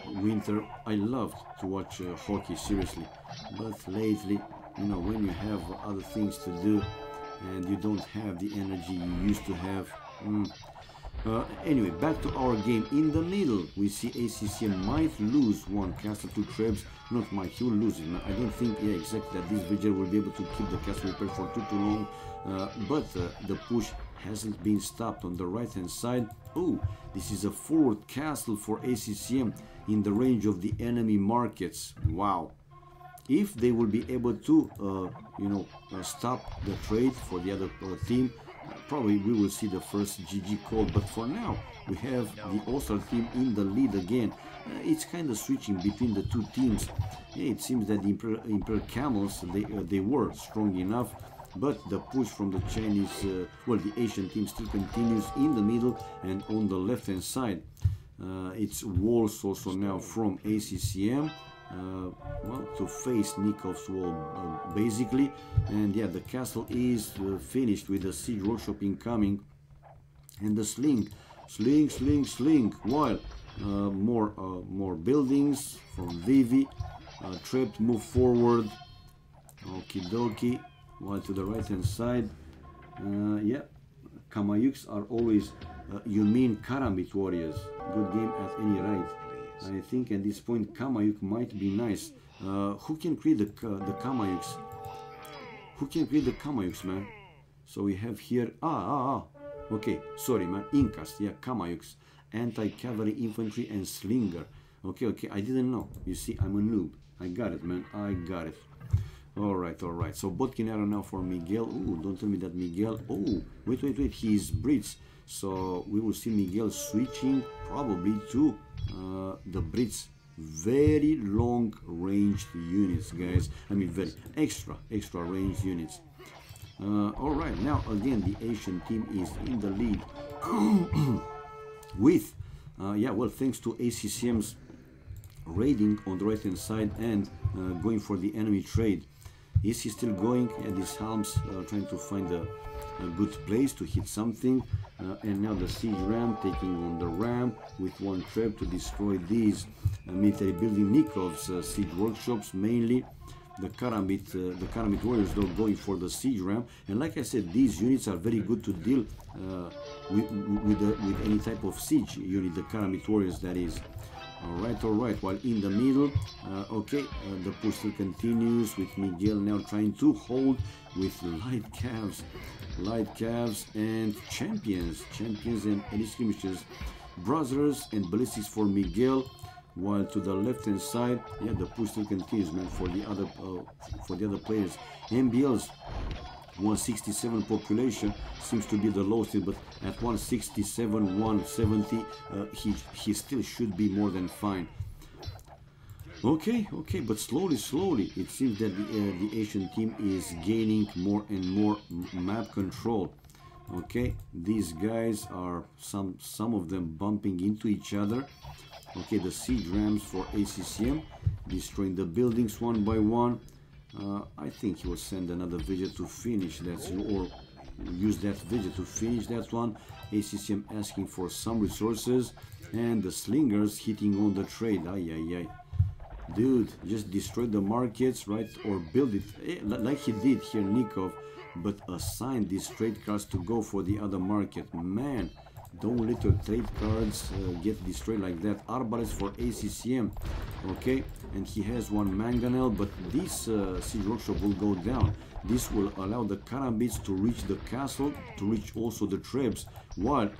winter. I loved to watch hockey, seriously. But lately, you know, when you have other things to do and you don't have the energy you used to have, Anyway, back to our game. In the middle, we see ACCM might lose one castle to Trebs. Not might, he will lose it. I don't think, yeah, exactly, that this villager will be able to keep the castle repaired for too long. But the push hasn't been stopped on the right hand side. Oh, this is a forward castle for ACCM in the range of the enemy markets. Wow. If they will be able to, stop the trade for the other team, probably we will see the first GG call. But for now, we have the All-Star team in the lead again. It's kind of switching between the two teams. Yeah, it seems that the Imperial Camels, they were strong enough, but the push from the Chinese, the Asian team still continues in the middle and on the left-hand side. It's walls also now from ACCM. To face Nikov's wall, basically. And yeah, the castle is finished with the siege workshop incoming. And the sling. While more buildings from Vivi. Trapped, move forward. Okie dokie. While to the right hand side, yeah, Kamayuks are always, you mean Karambit warriors. Good game at any rate. I think at this point Kamayuk might be nice. Who can create the Kamayuks? Who can create the Kamayuks, man? So we have here, okay, sorry, man, Incas, yeah, Kamayuks, anti-cavalry infantry and slinger. Okay, I didn't know. You see, I'm a noob. I got it, man, I got it. All right. So Botkinero now for Miguel. Ooh, don't tell me that Miguel. Oh, wait, he is Brits. So we will see Miguel switching probably to the Brits. Very long ranged units, guys. I mean, very extra ranged units. All right, now again the Asian team is in the lead with thanks to ACCM's raiding on the right hand side and going for the enemy trade. Is he still going? And these Helms trying to find a good place to hit something. And now the siege ram taking on the ram with one trap to destroy these military building Nikov's siege workshops, mainly. The Karambit warriors though going for the siege ram. And like I said, these units are very good to deal with any type of siege unit, the Karambit warriors, that is. All right, while in the middle, the push still continues with Miguel now trying to hold with light calves and champions and elite skirmishers, brothers and ballistics for Miguel, while to the left hand side, yeah, the push still continues, man, for the other players. MBL's 167 population seems to be the lowest, but at 167, 170, he still should be more than fine. Okay, but slowly, it seems that the Asian team is gaining more and more map control. Okay, these guys are some of them bumping into each other. Okay, the siege rams for ACCM destroying the buildings one by one. I think he will send another villager to finish that, or use that villager to finish that one. ACCM asking for some resources, and the slingers hitting on the trade. Dude, just destroy the markets, right? Or build it like he did here, Nikov, but assign these trade cards to go for the other market. Man, don't let your trade cards get destroyed like that. Arbalest for ACCM, okay, and he has one mangonel, but this siege workshop will go down. This will allow the Karambits to reach the castle, to reach also the Trebs. While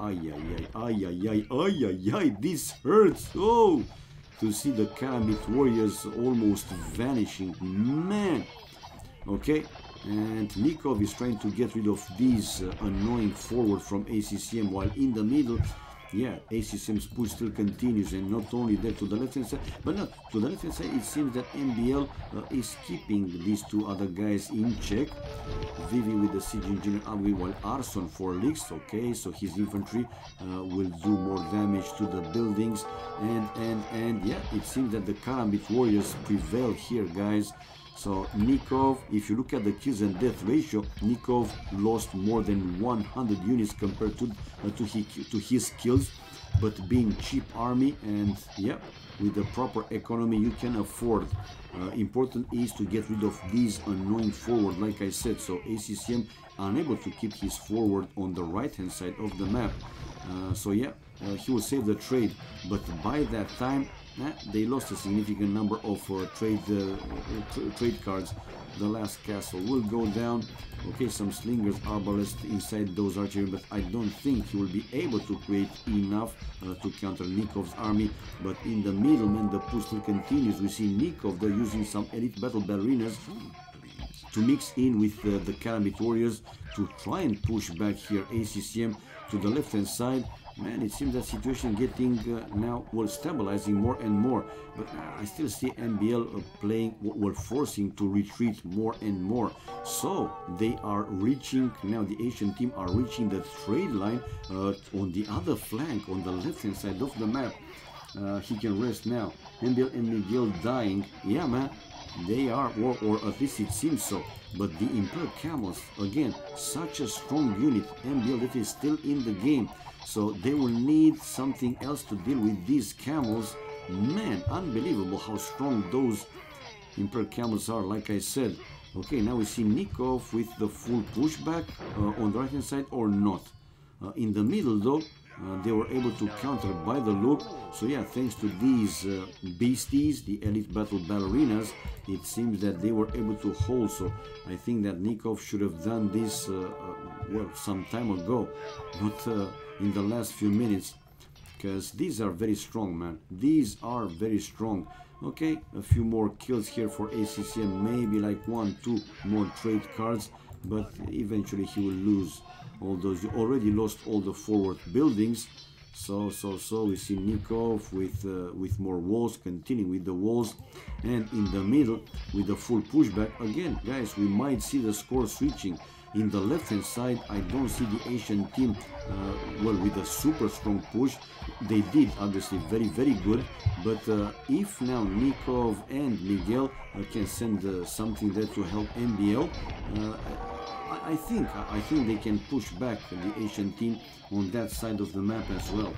this hurts. Oh, to see the Karambit warriors almost vanishing, man. Okay. And Nikov is trying to get rid of these annoying forward from ACCM, while in the middle, yeah, ACCM's push still continues, and not only that, to the left hand side, but not to the left hand side, it seems that MBL is keeping these two other guys in check. Vivi with the siege engineer upgrade, while Arson for leaks, okay, so his infantry will do more damage to the buildings, and yeah, it seems that the Karambit warriors prevail here, guys. So Nikov, if you look at the kills and death ratio, Nikov lost more than 100 units compared to his kills, but being cheap army, and yeah, with the proper economy you can afford. Important is to get rid of these annoying forward, like I said. So ACCM unable to keep his forward on the right hand side of the map. So yeah, he will save the trade, but by that time they lost a significant number of trade cards. The last castle will go down. Okay, some slingers, arbalest inside those archery, but I don't think he will be able to create enough to counter Nikov's army. But in the middle, man, the push still continues. We see Nikov, they're using some elite battle ballerinas to mix in with the Calamite warriors to try and push back here ACCM to the left hand side. Man, it seems that situation getting now, well, stabilizing more and more. But I still see MBL playing, well, forcing to retreat more and more. So they are reaching, now the Asian team are reaching the trade line on the other flank, on the left hand side of the map. He can rest now. MBL and Miguel dying. Yeah, man, they are, or at least it seems so. But the Imperial Camels, again, such a strong unit. MBL that is still in the game. So they will need something else to deal with these camels. Man, unbelievable how strong those Imperial Camels are, like I said. Okay, now we see Nikov with the full pushback on the right hand side or not. In the middle though, they were able to counter by the look. So yeah, thanks to these beasties, the elite battle ballerinas, it seems that they were able to hold. So I think that Nikov should have done this well, some time ago, not in the last few minutes, because these are very strong, man. These are very strong. Okay, a few more kills here for ACCM, maybe like 1-2 more trade cards, but eventually he will lose all those. You already lost all the forward buildings. So we see Nikov with more walls, continuing with the walls, and in the middle with the full pushback. Again, guys, we might see the score switching. In the left hand side, I don't see the Asian team well, with a super strong push. They did obviously very good, but if now Nikov and Miguel can send something there to help MBL, I think they can push back the Asian team on that side of the map as well.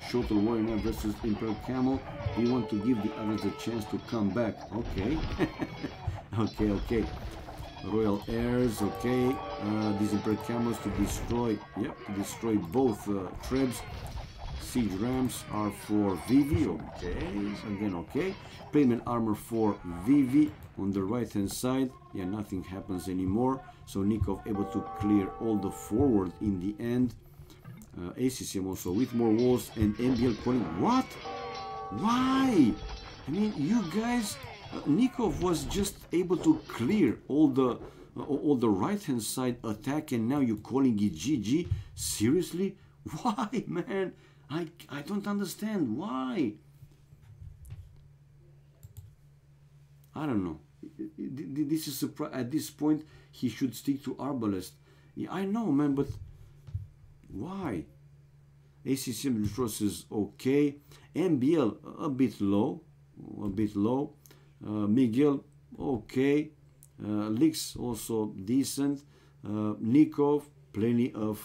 Shuttle Warrior versus Imperial Camel. We want to give the others a chance to come back. Okay. okay. Royal Heirs, okay. These Imperial Camels to destroy, yep, to destroy both Trebs. Siege Rams are for Vivi, okay. Again, okay. Payment Armor for Vivi on the right hand side. Yeah, nothing happens anymore. So Nikov able to clear all the forward in the end. ACCM also with more walls, and MBL calling, what? Why? I mean, you guys, Nikov was just able to clear all the right hand side attack, and now you're calling it GG? Seriously? Why, man? I don't understand why. I don't know. This is at this point he should stick to Arbalest. Yeah, I know, man, but why? ACCM resources okay. MBL a bit low. Miguel okay. Lix also decent. Nikov plenty of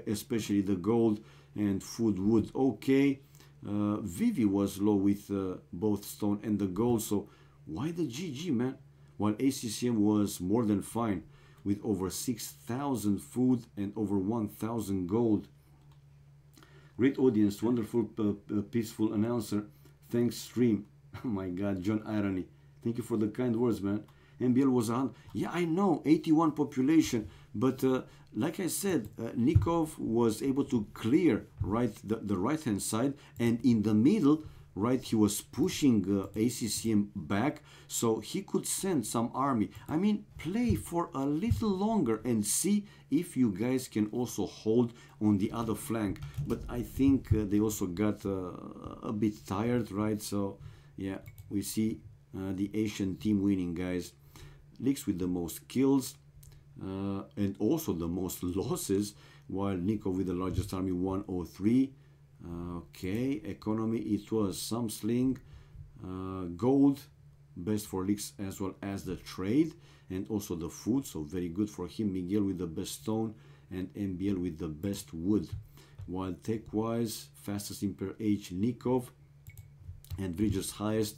especially the gold and food wood okay. Vivi was low with both stone and the gold, so why the GG, man? While ACCM was more than fine with over 6,000 food and over 1,000 gold. Great audience, wonderful, peaceful announcer. Thanks, stream. Oh my God, John Irony. Thank you for the kind words, man. MBL was on. Yeah, I know, 81 population, but like I said, Nikov was able to clear the right hand side, and in the middle, right, he was pushing ACCM back, so he could send some army. I mean, play for a little longer and see if you guys can also hold on the other flank. But I think they also got a bit tired, right? So yeah, we see the Asian team winning, guys. Lix with the most kills and also the most losses, while Nikov with the largest army, 103. Okay, economy, it was some sling, gold, best for Lix as well as the trade, and also the food, so very good for him. Miguel with the best stone and MBL with the best wood. While tech-wise, fastest Imperial Age, Nikov, and Village's highest,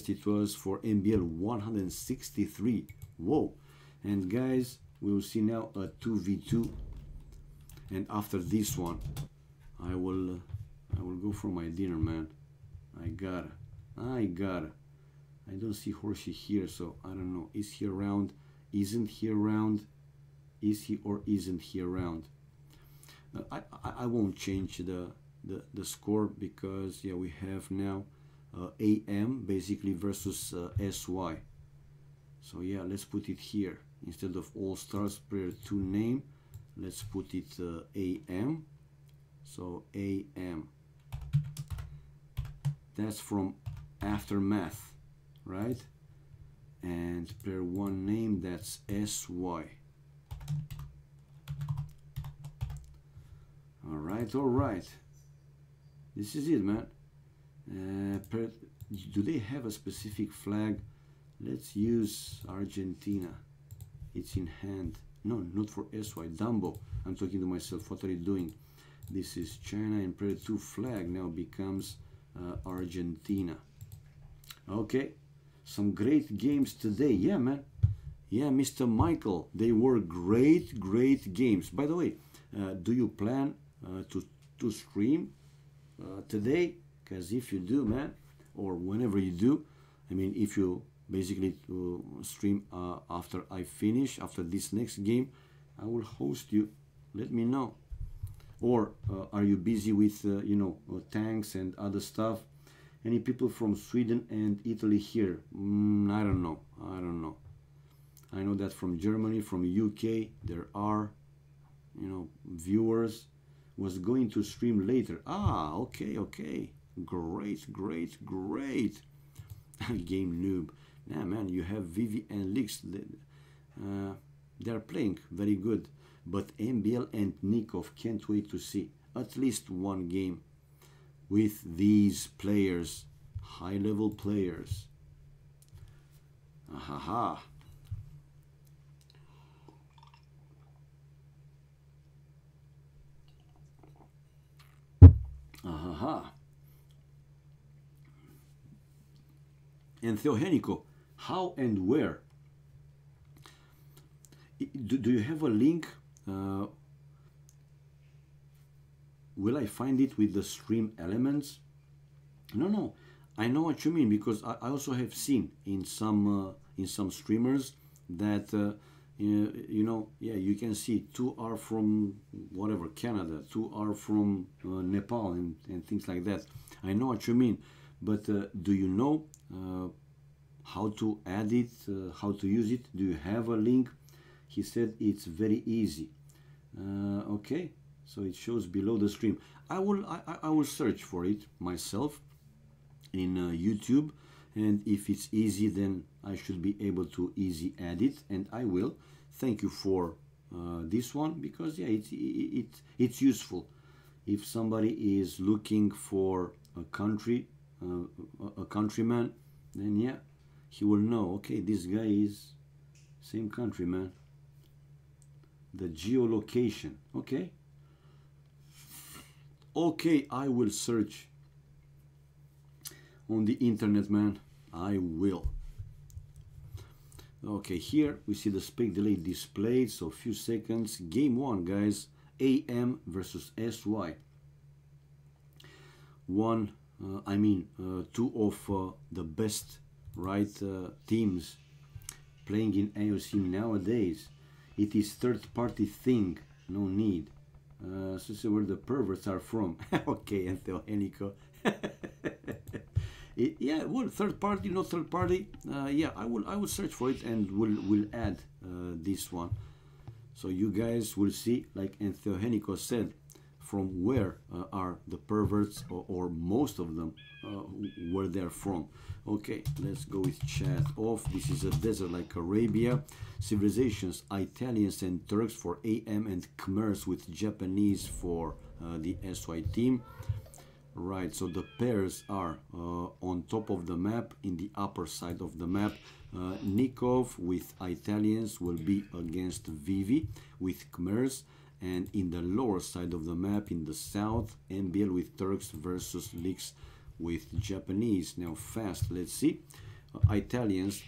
it was for MBL 163. Whoa. And guys, we will see now a 2v2 And after this one, I will go for my dinner, man. I gotta. I don't see Horsey here, so I don't know. Is he around? Isn't he around? Is he or isn't he around? I won't change the score because yeah, we have now AM basically versus SY. So yeah, let's put it here instead of All Stars Player 2 name. Let's put it AM. So AM. That's from Aftermath, right? And player 1 name, that's SY. All right. This is it, man. Do they have a specific flag? Let's use Argentina. It's in hand. No, not for SY. Dumbo. I'm talking to myself. What are you doing? This is China, and player 2 flag now becomes Argentina. Okay, some great games today. Yeah, man. Yeah, Mr. Michael, they were great games. By the way, do you plan to stream today? Because if you do, man, or whenever you do, I mean, if you basically stream after I finish, after this next game, I will host you. Let me know. Or are you busy with you know, tanks and other stuff? Any people from Sweden and Italy here? I don't know. I know that from Germany, from UK, there are, you know, viewers. Was going to stream later. Ah, okay. Great. Game noob. Nah, man, you have Vivi and Lix. They're playing very good. But MBL and Nikov can't wait to see at least one game with these players, high-level players. Ahaha. And Theohenico, how and where? Do you have a link? Will I find it with the stream elements? No. I know what you mean, because I also have seen in some streamers that you know, yeah, you can see 2 are from whatever, Canada, 2 are from Nepal and things like that. I know what you mean, but do you know how to add it, how to use it? Do you have a link? He said it's very easy. Okay, so it shows below the stream. I will search for it myself in YouTube, and if it's easy, then I should be able to easy add it, and I will. Thank you for this one, because yeah, it's useful. If somebody is looking for a country, a countryman, then yeah, he will know. Okay, this guy is same country, man. The geolocation. Okay, I will search on the internet, man. I will. Okay, here we see the spec delay displayed, so a few seconds. Game 1, guys. AM versus SY. Two of the best, right, teams playing in AoC nowadays. It is third-party thing, no need. So where the perverts are from. Okay, and Theohenico. Yeah, well, third party, not third party. Yeah, I will search for it, and will add this one, so you guys will see, like Theohenico said, from where are the perverts, or most of them, where they're from. Okay, let's go with chat off. This is a desert like Arabia. Civilizations, Italians and Turks for AM, and Khmers with Japanese for the SY team. Right, so the pairs are on top of the map, in the upper side of the map. Nikov with Italians will be against Vivi with Khmers, and in the lower side of the map, in the south, MBL with Turks versus Lix with Japanese. Now fast, let's see. Italians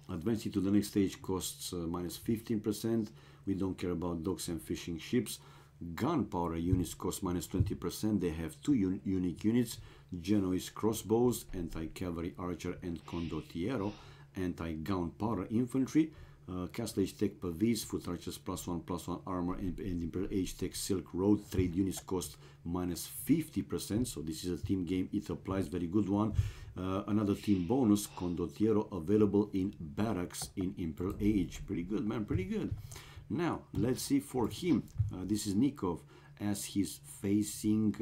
advancing to the next stage costs minus 15%. We don't care about docks and fishing ships. Gunpowder units cost minus 20%. They have two unique units, Genoese crossbows, anti-cavalry archer, and condottiero, anti-gunpowder infantry. Castle Age Tech Pavis, foot archers +1/+1 armor, and Imperial Age Tech Silk Road. Trade units cost minus 50%. So this is a team game. It applies. Very good one. Another team bonus, Condottiero, available in barracks in Imperial Age. Pretty good, man. Pretty good. Now let's see for him. This is Nikov, as he's facing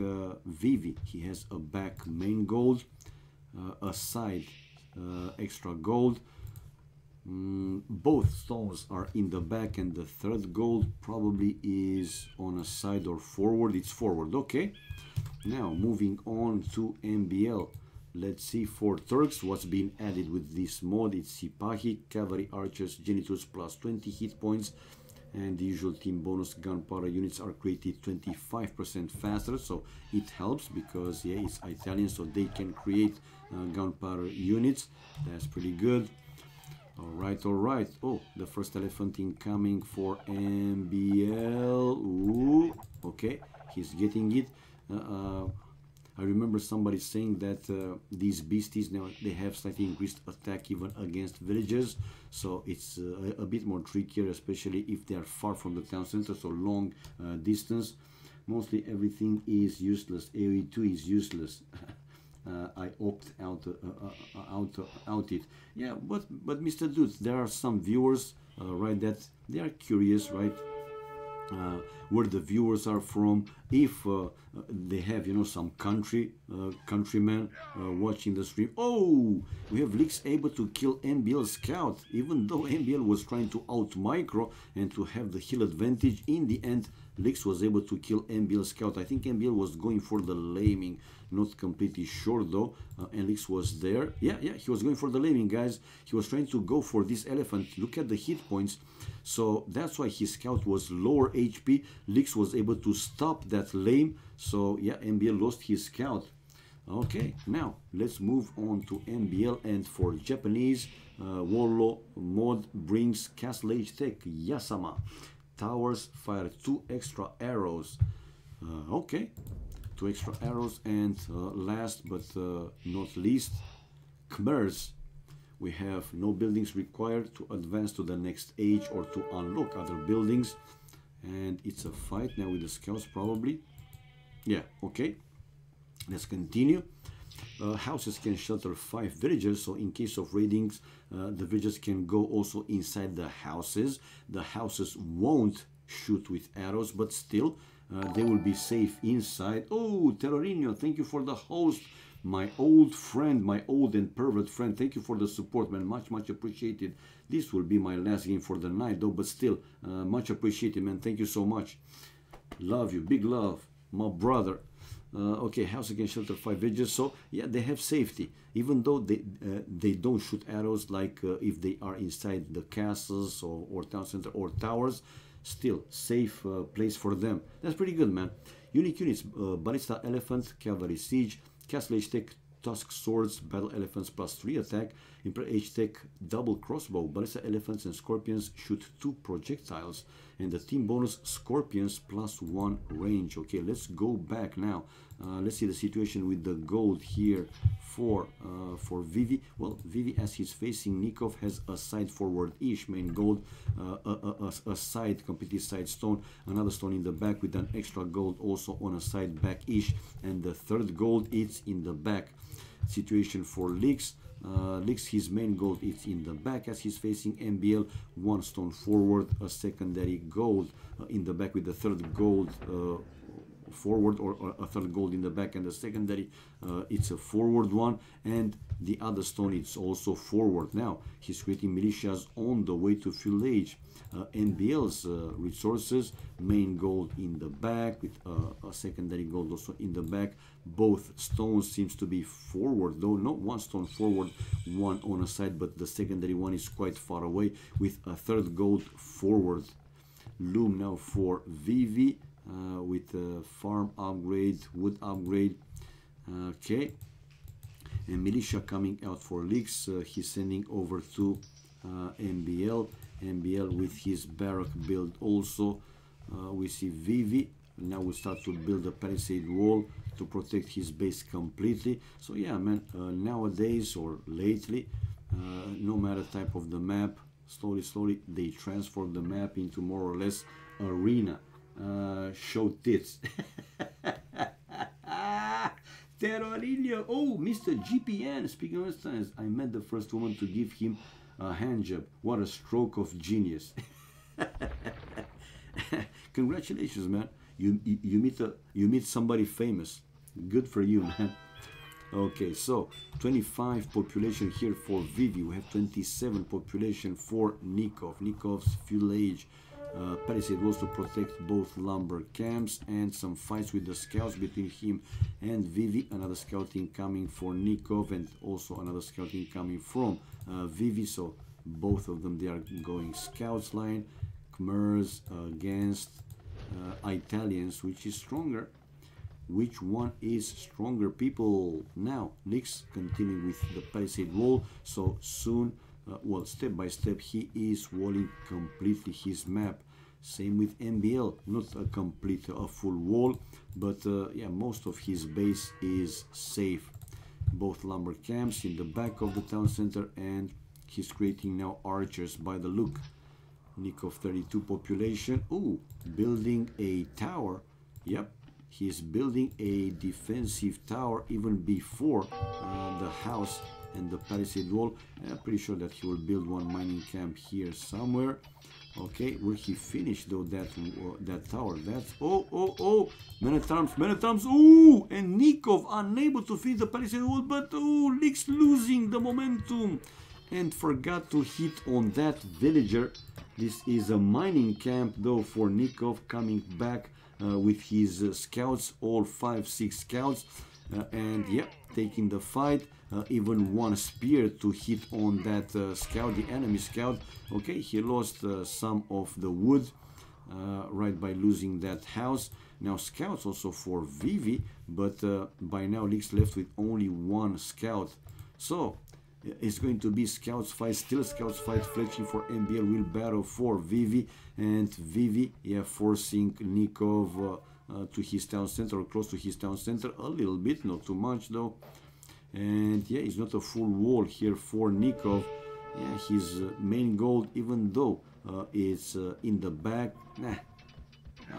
Vivi. He has a back main gold, a side extra gold. Both stones are in the back, and the third gold probably is on a side or forward. It's forward. Okay, now moving on to MBL. Let's see for Turks what's been added with this mod. It's Sipahi, cavalry archers, genitors plus 20 hit points, and the usual team bonus. Gunpowder units are created 25% faster, so it helps because yeah, it's Italian, so they can create gunpowder units. That's pretty good. All right. Oh, the first elephant incoming for MBL. Ooh, okay, he's getting it. I remember somebody saying that these beasties now, they have slightly increased attack even against villages, so it's a bit more trickier, especially if they are far from the town center, so long distance. Mostly everything is useless. AoE 2 is useless. I opt out it. Yeah, but Mr. Dudes, there are some viewers, right, that they are curious, right, where the viewers are from. If they have, you know, some countrymen watching the stream. Oh, we have Lix able to kill MBL scout, even though MBL was trying to out micro and to have the heal advantage. In the end, Lix was able to kill MBL scout. I think MBL was going for the laming, not completely sure though. And Lix was there. Yeah, he was going for the laming, guys. He was trying to go for this elephant. Look at the hit points. So that's why his scout was lower HP. Lix was able to stop that lame. So yeah, MBL lost his scout. Okay, now let's move on to MBL, and for Japanese, Warlaw mod brings Castle Age Tech Yasama. Towers fire 2 extra arrows. Okay, 2 extra arrows, and last but not least, Khmers. We have no buildings required to advance to the next age or to unlock other buildings, and it's a fight now with the scouts probably. Yeah, okay, let's continue. Houses can shelter 5 villagers, so in case of raidings, the villagers can go also inside the houses. The houses won't shoot with arrows, but still they will be safe inside. Oh, Terrorino, thank you for the host, my old friend, my old and pervert friend. Thank you for the support, man. Much appreciated. This will be my last game for the night though, but still much appreciated, man. Thank you so much. Love you, big love, my brother. Okay, house against shelter 5 villages, so yeah, they have safety, even though they don't shoot arrows like if they are inside the castles or town center or towers. Still safe place for them. That's pretty good, man. Unique units, ballista elephant, cavalry siege, castle age tech, tusk swords, battle elephants plus 3 attack, Imperial Age Tech double crossbow, ballista elephants and scorpions shoot 2 projectiles, and the team bonus scorpions plus 1 range. Okay, let's go back now. Let's see the situation with the gold here for Vivi. Well, Vivi, as he's facing Nikov, has a side forward-ish main gold, a side, completely side stone, another stone in the back with an extra gold also on a side back-ish, and the third gold, it's in the back. Situation for Lix. Lix, his main gold is in the back as he's facing MBL. 1 stone forward, a secondary gold in the back with the third gold forward, or a third gold in the back, and the secondary it's a forward one, and the other stone it's also forward. Now he's creating militias on the way to fuel age. NBL's resources, main gold in the back with a secondary gold also in the back. Both stones seems to be forward though, not 1 stone forward, 1 on a side, but the secondary one is quite far away with a third gold forward. Loom now for Vivi with farm upgrade, wood upgrade. Okay, and militia coming out for Lix. He's sending over to MBL with his barrack build also. We see Vivi Now we start to build a palisade wall to protect his base completely. So yeah, man, nowadays or lately, no matter type of the map, slowly they transform the map into more or less arena. Show tits. Terrorillo. Oh, Mr. GPN. Speaking of instance, I met the first woman to give him a hand job. What a stroke of genius. Congratulations, man. You meet somebody famous. Good for you, man. Okay, so 25 population here for Vivi. We have 27 population for Nikov. Nikov's fuel age. Palisade was to protect both lumber camps and some fights with the scouts between him and Vivi. Another scouting coming for Nikov and also another scouting coming from Vivi. So both of them, they are going scouts line. Khmers against Italians, which is stronger? Which one is stronger, people? Now, Nix continuing with the palisade wall. So soon, well, step by step, he is walling completely his map. Same with MBL, not a complete, a full wall, but yeah, most of his base is safe. Both lumber camps in the back of the town center, and he's creating now archers by the look. Nikov 32 population. Ooh, building a tower. Yep, he's building a defensive tower even before the house and the palisade wall. I'm pretty sure that he will build one mining camp here somewhere. Okay, will he finish though that tower? That's many times. Ooh, and Nikov unable to finish the palisade wall, but ooh, Lix losing the momentum and forgot to hit on that villager. This is a mining camp though for Nikov, coming back with his scouts, all 5-6 scouts, and yeah, taking the fight. Even one spear to hit on that scout, the enemy scout. Okay, he lost some of the wood right by losing that house. Now scouts also for Vivi, but by now Lix left with only one scout. So it's going to be scouts fight, still scouts fight, fletching for MBL, will battle for Vivi, and Vivi, yeah, forcing Nikov to his town center, or close to his town center, a little bit, not too much though. And yeah, it's not a full wall here for Nikov. Yeah, his main goal, even though it's in the back,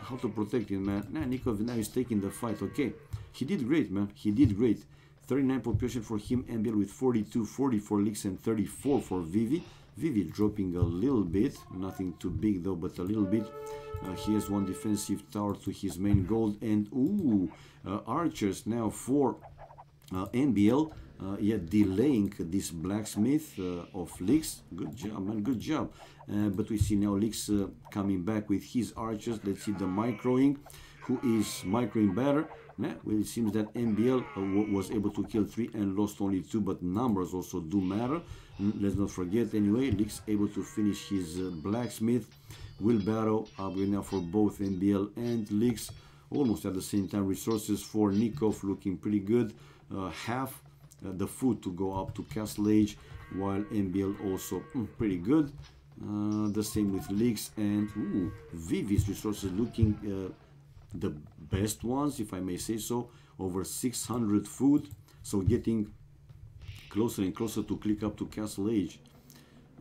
how to protect him, man? Nikov now is taking the fight. Okay, he did great, man. He did great. 39 population for him, MBL with 42, 40 for Lix, and 34 for Vivi. Vivi dropping a little bit, nothing too big though, but a little bit. He has one defensive tower to his main goal, and ooh, archers now for MBL, yet delaying this blacksmith of Lix. Good job, man, good job. But we see now Lix coming back with his archers. Let's see the microing. Who is microing better? Well, it seems that MBL was able to kill 3 and lost only 2, but numbers also do matter. Let's not forget anyway, Lix able to finish his blacksmith. Will battle upgrade now for both MBL and Lix. Almost at the same time, resources for Nikov looking pretty good. Half the food to go up to Castle Age, while MBL also pretty good. The same with Lix, and Vivi's resources looking the best ones, if I may say so. Over 600 food, so getting closer and closer to click up to Castle Age.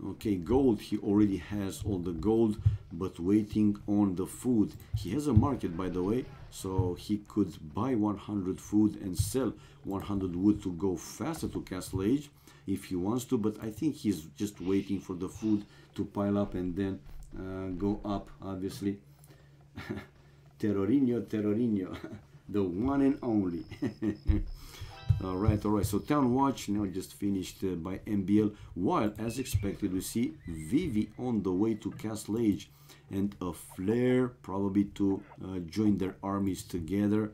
Okay, gold, he already has all the gold, but waiting on the food. He has a market, by the way, so he could buy 100 food and sell 100 wood to go faster to Castle Age if he wants to, but I think he's just waiting for the food to pile up and then go up, obviously. Terrorinho, the one and only. All right, so Town Watch now just finished by MBL, while as expected we see Vivi on the way to Castle Age and a flare probably to join their armies together.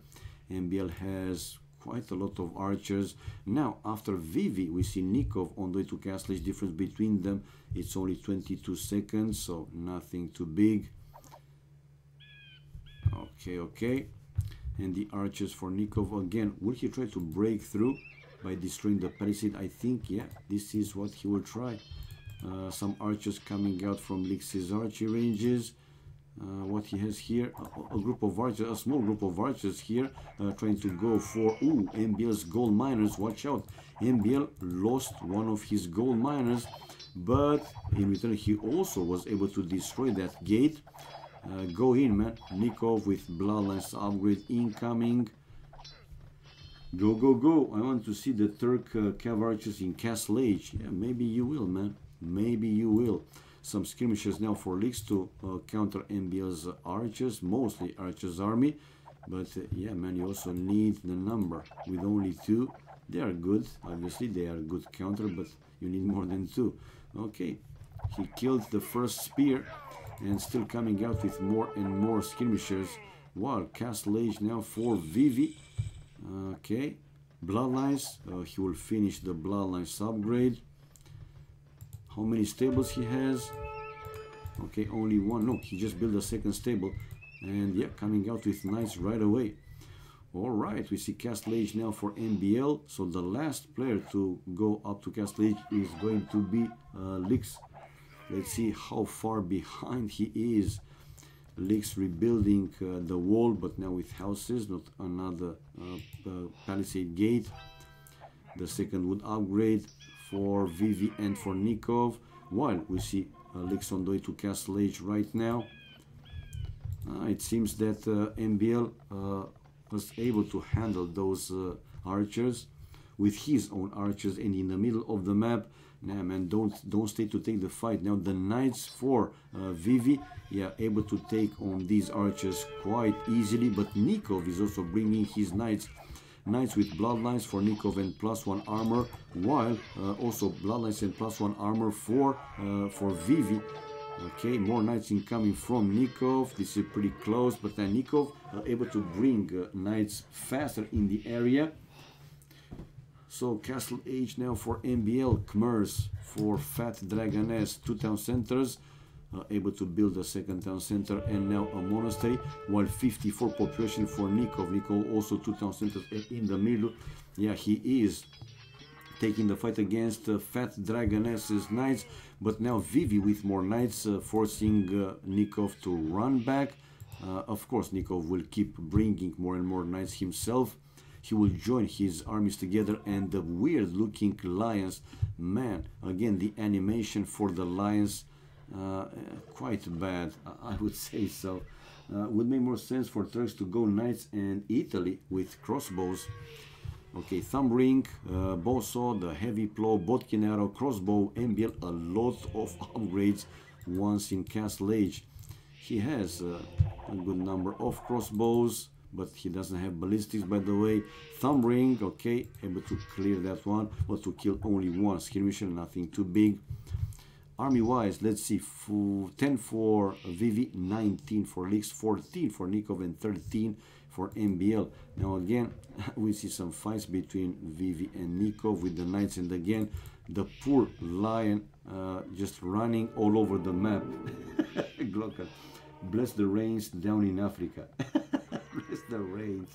MBL has quite a lot of archers. Now after Vivi we see Nikov on the way to Castle Age. Difference between them, it's only 22 seconds, so nothing too big. Okay. And the archers for Nikov again. Will he try to break through by destroying the palisade? I think, yeah, this is what he will try. Some archers coming out from Lix's archery ranges. What he has here, a group of archers, a small group of archers here, trying to go for, MBL's gold miners. Watch out, MBL lost one of his gold miners, but in return he also was able to destroy that gate. Go in, man. Nikov with Bloodlines upgrade incoming. Go, go, go. I want to see the Turk cav archers in Castle Age. Yeah, maybe you will, man. Maybe you will. Some skirmishes now for Leaks to counter MBL's archers, mostly archers army. But yeah, man, you also need the number. With only 2, they are good. Obviously, they are good counter, but you need more than 2. Okay, he killed the first spear and still coming out with more and more skirmishers. While Castle Age now for Vivi. Okay, Bloodlines. He will finish the Bloodlines upgrade. How many stables he has? Okay, only 1. No, he just built a second stable. And yeah, coming out with knights right away. Alright, we see Castle Age now for MBL. So the last player to go up to Castle Age is going to be Lix. Let's see how far behind he is. Lix rebuilding the wall, but now with houses, not another palisade gate. The second wood upgrade for Vivi and for Nikov, while we see Lix on the way to Castle Age right now. It seems that MBL was able to handle those archers with his own archers, and in the middle of the map. Nah, man, don't stay to take the fight. Now the knights for Vivi, yeah, able to take on these archers quite easily, but Nikov is also bringing his knights with bloodlines for Nikov and +1 armor, while also bloodlines and +1 armor for Vivi. Okay, more knights incoming from Nikov. This is pretty close, but then Nikov able to bring knights faster in the area. So Castle Age now for MBL, Khmers for Fat Dragoness, 2 town centers, able to build a second town center and now a monastery, while 54 population for Nikov. Nikov also 2 town centers in the middle. Yeah, he is taking the fight against Fat Dragoness's knights, but now Vivi with more knights, forcing Nikov to run back. Of course, Nikov will keep bringing more and more knights himself. He will join his armies together, and the weird looking lions, man, again the animation for the lions, quite bad, I would say so. Would make more sense for Turks to go knights and Italy with crossbows. Okay, thumb ring, bowsaw, the heavy plow, bodkin arrow, crossbow, MBL, a lot of upgrades once in Castle Age. He has a good number of crossbows, but he doesn't have ballistics, by the way. Thumb ring, okay, able to clear that one, but to kill only 1 skirmisher, nothing too big. Army wise, let's see, 10 for Vivi, 19 for Lix, 14 for Nikov, and 13 for MBL. Now again, we see some fights between Vivi and Nikov with the knights, and again, the poor lion just running all over the map. Glocker, bless the rains down in Africa. Bless the rains.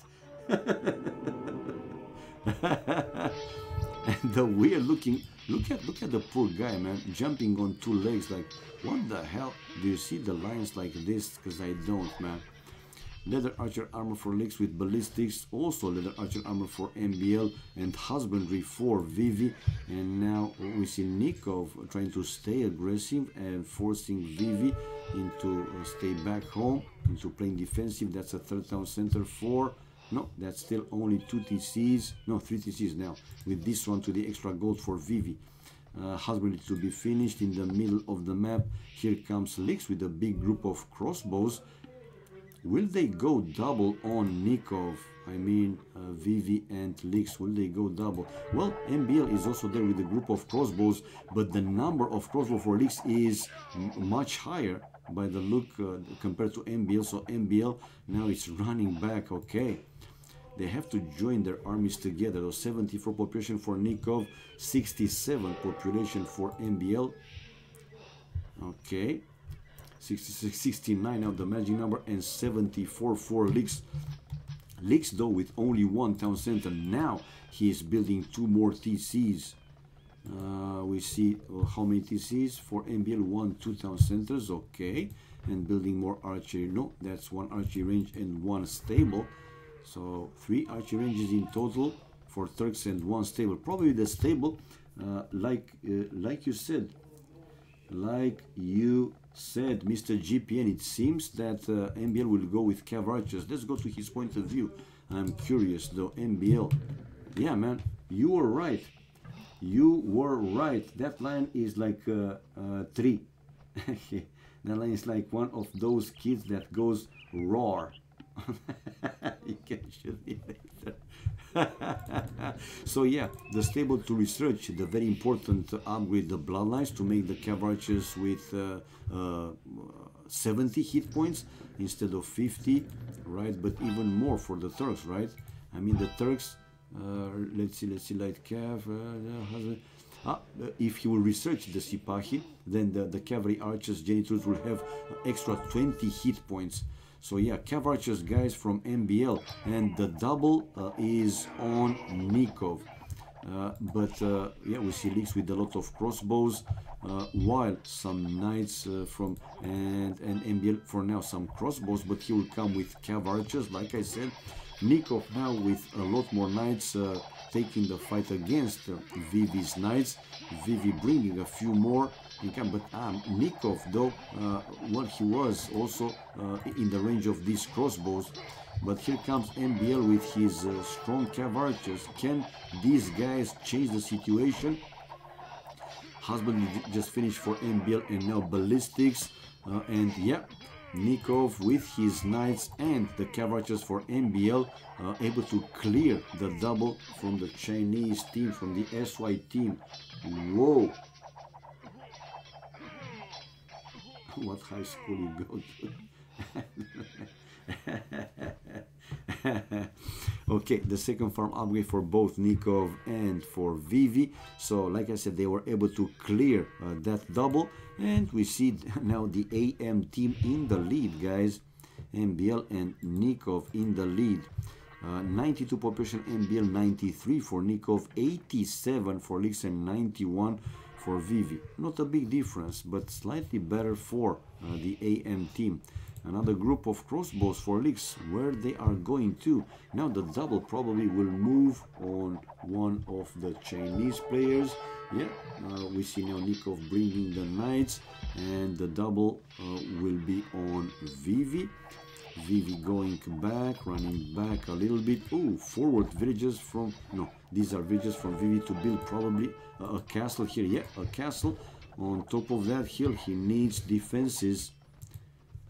And the weird looking, look at the poor guy, man, jumping on 2 legs, like, what the hell? Do you see the lions like this? Because I don't, man. Leather archer armor for Lix with ballistics, also leather archer armor for MBL, and husbandry for Vivi. And now we see Nikov trying to stay aggressive and forcing Vivi into stay back home, into playing defensive. That's a 3rd town center for, no, that's still only 2 TCs, no, 3 TCs now, with this one to the extra gold for Vivi. Husbandry to be finished in the middle of the map. Here comes Lix with a big group of crossbows. Will they go double on Nikov? I mean, Vivi and Lix, will they go double? Well, MBL is also there with a group of crossbows, but the number of crossbows for Lix is much higher by the look compared to MBL. So MBL now it's running back. Okay, they have to join their armies together. So 74 population for Nikov, 67 population for MBL. Okay, 66, 69 now the magic number, and 74 for Lix. Lix though with only 1 town center. Now he is building 2 more TCs. We see how many TCs for MBL, 1, 2 town centers. Okay, and building more archery. No, that's one archery range and one stable. So 3 archery ranges in total for Turks and 1 stable. Probably the stable, like you said, Mr. GPN, it seems that MBL will go with Cav archers. Let's go to his point of view. I'm curious though. MBL, yeah, man, you were right. You were right. That line is like 3. That line is like one of those kids that goes roar. You can shoot me later. So yeah, the stable to research, the very important upgrade, the bloodlines, to make the Cav archers with 70 hit points instead of 50, right? But even more for the Turks, right? I mean, the Turks, let's see, light Cav, if he will research the Sipahi, then the cavalry archers, janitors, will have extra 20 hit points. So yeah, Cav archers, guys, from MBL, and the double is on Nikov. Yeah, we see leaks with a lot of crossbows, while some knights from and MBL for now some crossbows, but he will come with Cav archers, like I said. Nikov now with a lot more knights taking the fight against Vivi's knights. Vivi bringing a few more. But Nikov, though, well, he was also in the range of these crossbows. But here comes MBL with his strong Cav archers. Can these guys change the situation? Husband just finished for MBL and now ballistics. And yeah, Nikov with his knights and the Cav archers for MBL able to clear the double from the Chinese team, from the SY team. Whoa! What high school you go to? Okay, the second farm upgrade for both Nikov and for Vivi. So like I said, they were able to clear that double, and we see now the AM team in the lead, guys. MBL and Nikov in the lead. 92 population MBL, 93 for Nikov, 87 for Lix, and 91 for Vivi. Not a big difference, but slightly better for the AM team. Another group of crossbows for Lix, where they are going to. Now the double probably will move on one of the Chinese players. Yeah, we see now Nikov bringing the knights, and the double will be on Vivi. Vivi going back, running back a little bit. Oh, forward villages from, no, these are villages from Vivi to build probably a castle here. Yeah, a castle. On top of that hill, he needs defenses.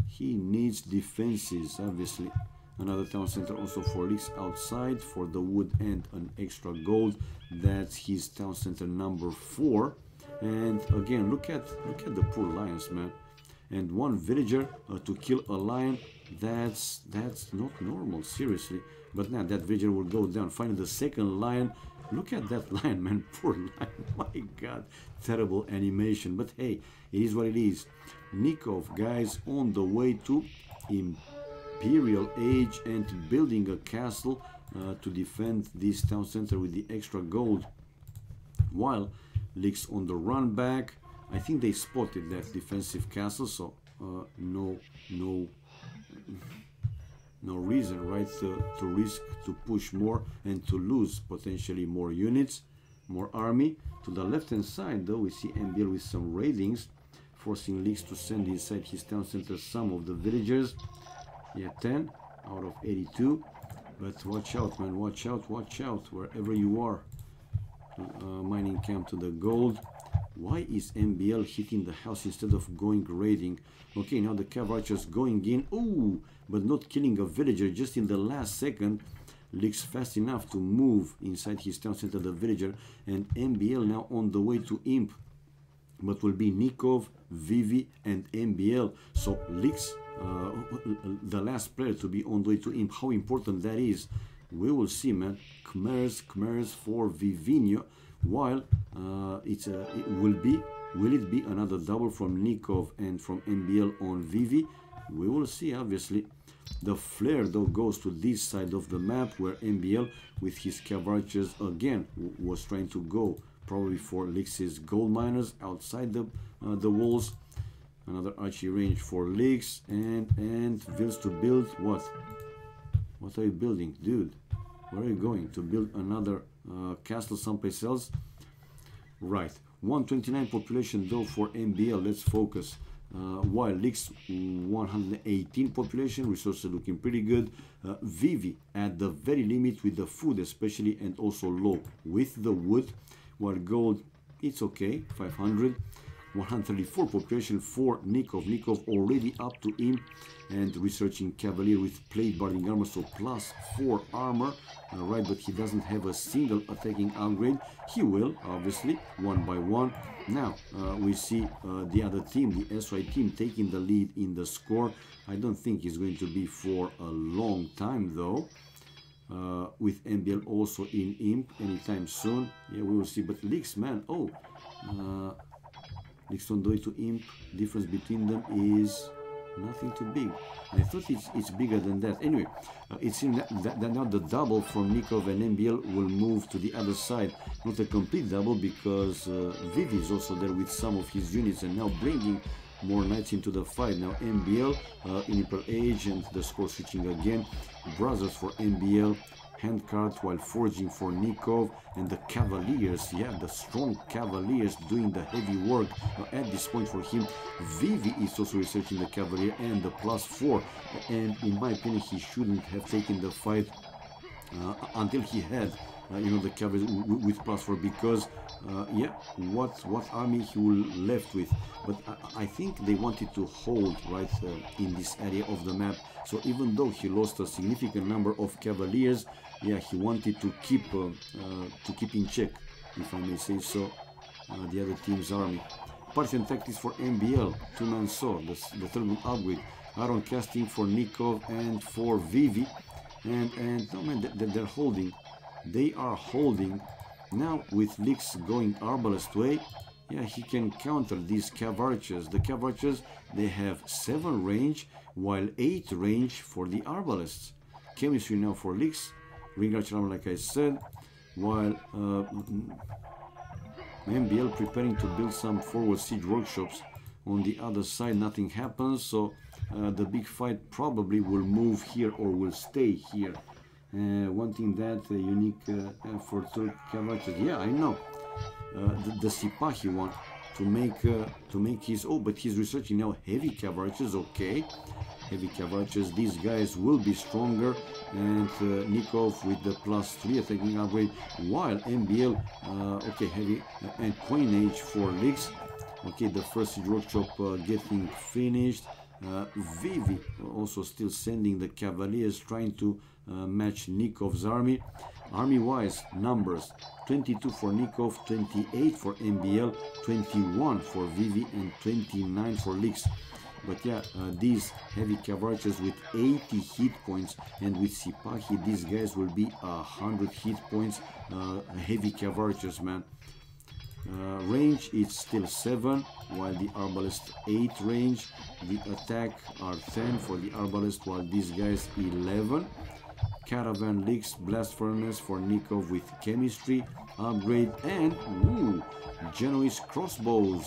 He needs defenses, obviously. Another town center also for Lix outside for the wood and an extra gold. That's his town center number 4. And again, look at the poor lions, man. And one villager to kill a lion. That's not normal, seriously. But now that villager will go down. Finally, the second lion. Look at that lion, man. Poor lion. My God, terrible animation. But hey, it is what it is. Nikov, guys, on the way to Imperial Age and building a castle to defend this town center with the extra gold. While Lix on the run back. I think they spotted that defensive castle, so no reason, right, to risk to push more and to lose potentially more units, more army. To the left hand side, though, we see MBL with some raidings, forcing Lix to send inside his town center some of the villagers. Yeah, 10 out of 82. But watch out, man, watch out, wherever you are. Mining camp to the gold. Why is MBL hitting the house instead of going raiding? Okay, now the Cav archers going in. Ooh, but not killing a villager just in the last second. Lix fast enough to move inside his town center, the villager. And MBL now on the way to Imp. But will be Nikov, Vivi, and MBL. So Lix, the last player to be on the way to Imp. How important that is, we will see, man. Khmers for Vivinho. While will it be another double from Nikov and from MBL on Vivi? We will see, obviously. The flare, though, goes to this side of the map, where MBL with his Cav archers again was trying to go probably for Lix's gold miners outside the walls. Another archery range for Lix, and Vils to build what? What are you building, dude? Where are you going? To build another castle someplace else? Right. 129 population though for MBL. Let's focus. While Lix 118 population, resources looking pretty good. Vivi at the very limit with the food especially, and also low with the wood. While gold, it's okay, 500. 134 population for Nikov. Nikov already up to imp and researching cavalier with plate barding armor, so +4 armor. Right, but he doesn't have a single attacking upgrade. He will, obviously, one by one. Now we see the other team, the SY team, taking the lead in the score. I don't think it's going to be for a long time though. With MBL also in imp anytime soon. Yeah, we will see. But Lix, man, oh, Lix on the way to imp. Difference between them is nothing too big. I thought it's bigger than that. Anyway, it seems that now the double from Nikov and MBL will move to the other side. Not a complete double, because Vivi is also there with some of his units and now bringing more knights into the fight. Now MBL in Imperial Age, and the score switching again. Brothers for MBL. Handcart while forging for Nikov, and the Cavaliers, yeah, the strong Cavaliers doing the heavy work at this point for him. Vivi is also researching the Cavalier and the +4, and in my opinion he shouldn't have taken the fight until he had you know, the Cavaliers with +4, because yeah, what army he will left with. But I think they wanted to hold right in this area of the map, so even though he lost a significant number of Cavaliers, yeah, he wanted to keep in check, if I may say so, the other team's army. Parthian tactics for MBL, two-man saw, the third upgrade. Iron casting for Nikov and for Vivi, and no man, they're holding. They are holding. Now with Lix going arbalest way, yeah, he can counter these Cav archers. The Cav archers, they have 7 range, while 8 range for the arbalists. Chemistry now for Lix. Ring archer armor, like I said, while MBL preparing to build some forward siege workshops. On the other side, nothing happens, so the big fight probably will move here or will stay here. Wanting that unique for Turk Cav archers. Yeah, I know. The Sipahi one to make his, oh, but he's researching now heavy Cav archers. Okay, heavy Cav archers, these guys will be stronger, and Nikov with the +3 attacking upgrade, while MBL okay, heavy and coinage for Lix. Okay, the first siege workshop getting finished. Vivi also still sending the Cavaliers, trying to match Nikov's army. Army-wise, numbers: 22 for Nikov, 28 for MBL, 21 for Vivi, and 29 for Lix. But yeah, these heavy Cav archers with 80 hit points, and with Sipahi, these guys will be 100 hit points. Heavy Cav archers, man. Range is still 7, while the arbalest 8 range. The attack are 10 for the arbalest, while these guys 11. Caravan Lix, blast furnace for Nikov with chemistry upgrade, and ooh, Genoese crossbows.